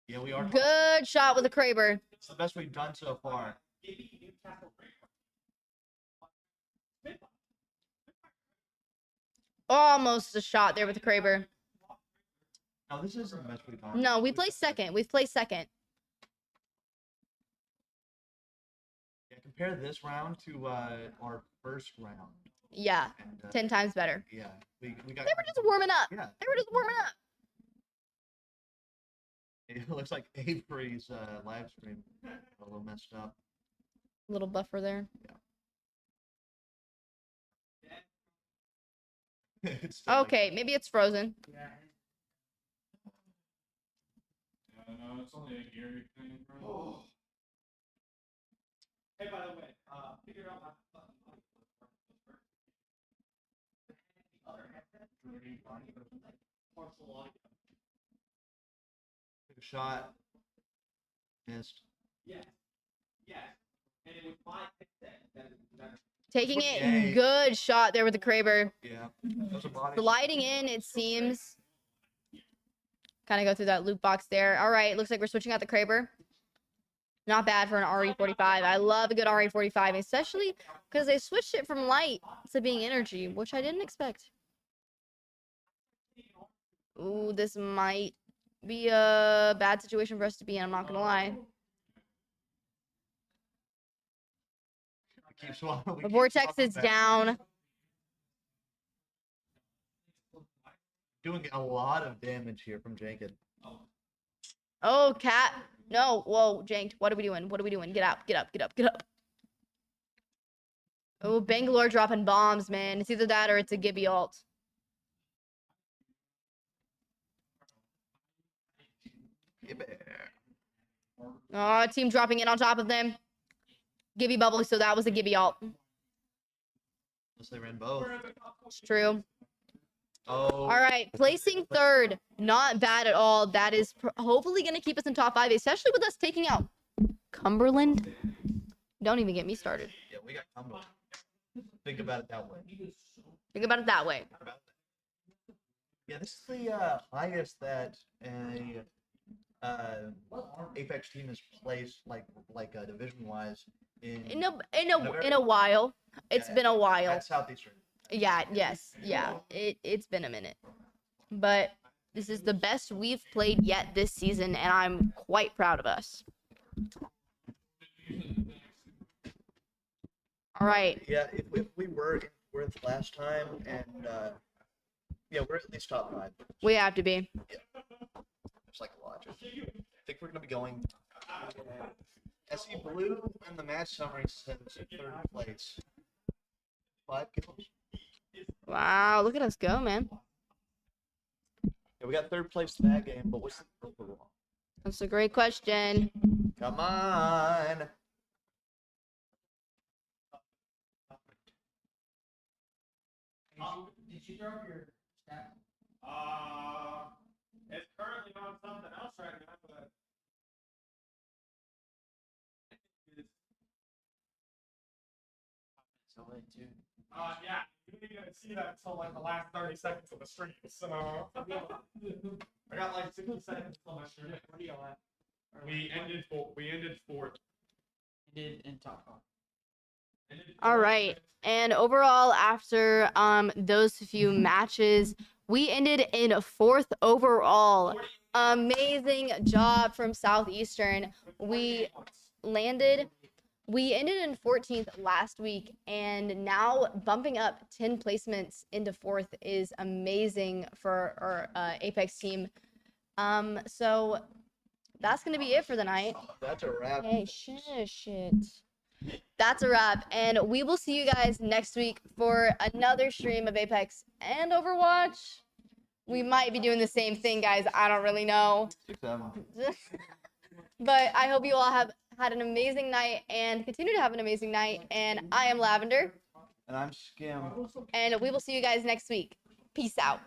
Yeah, we are. Good shot with a Kraber. It's the best we've done so far. Almost a shot there with the Kraber. No, this isn't the best we've done. No, we placed second. We've placed second. Yeah, compare this round to our first round. Yeah, And, 10 times better. Yeah, we got. They were just warming up. Yeah, They were just warming up. it looks like Avery's live stream a little messed up. Little buffer there. It's still like- Okay, maybe it's frozen. Yeah, no, it's only a Gary thing, bro. Hey, by the way, figure out how Took a shot. Missed. Yes. And it was 5 that Taking Yay. it. Good shot there with the Kraber. Yeah. That was a body. Sliding in, it seems. Kind of go through that loop box there. All right, looks like we're switching out the Kraber. Not bad for an RE45. I love a good RE45, especially because they switched it from light to being energy, which I didn't expect. Ooh, this might be a bad situation for us to be in. I'm not going to lie. We keep swapping- we The keep Vortex swapping is back. down. Doing a lot of damage here from Jacob. Oh, cat. No. Whoa, Janked. What are we doing? What are we doing? Get up. Get up. Get up. Get up. Oh, Bangalore dropping bombs, man. It's either that or it's a Gibby ult. Oh, team dropping in on top of them. Gibby bubble, so that was a Gibby ult. Unless they ran both. It's true. Oh. All right, placing third. Not bad at all. That is hopefully going to keep us in top 5, especially with us taking out Cumberland. Don't even get me started. Yeah, we got Cumberland. Think about it that way. Think about it that way. Yeah, this is the highest that a Apex team has placed, like division wise In a while. It's Yeah, been a while. at Southeastern. Yeah, yes. Yeah. It's been a minute. But this is the best we've played yet this season, and I'm quite proud of us. All right. Yeah, if we were in fourth last time, and yeah, we're at least top 5. We have to be. It's like logic. I think we're gonna be going. SE Blue in the match summary says 3rd place. 5 kills. Wow, look at us go, man. Yeah, we got 3rd place in that game, but what's the overall? That's a great question. Come on. Did you drop your stat? it's currently on something else right now, but still lit too. Yeah, you didn't even see that until like the last 30 seconds of the stream. So I got like 60 seconds until my stream. What are y'all at? We ended fourth. Ended in top five. All right. And overall, after those few matches, we ended in 4th overall. Amazing job from Southeastern. We ended in 14th last week, and now bumping up 10 placements into 4th is amazing for our Apex team. So that's gonna be it for the night. That's a wrap. Hey, shit. That's a wrap, and we will see you guys next week for another stream of Apex and Overwatch. We might be doing the same thing, guys. I don't really know. 6-7. But I hope you all have had an amazing night and continue to have an amazing night. And I am Lavender, And I'm Skim. and we will see you guys next week. Peace out.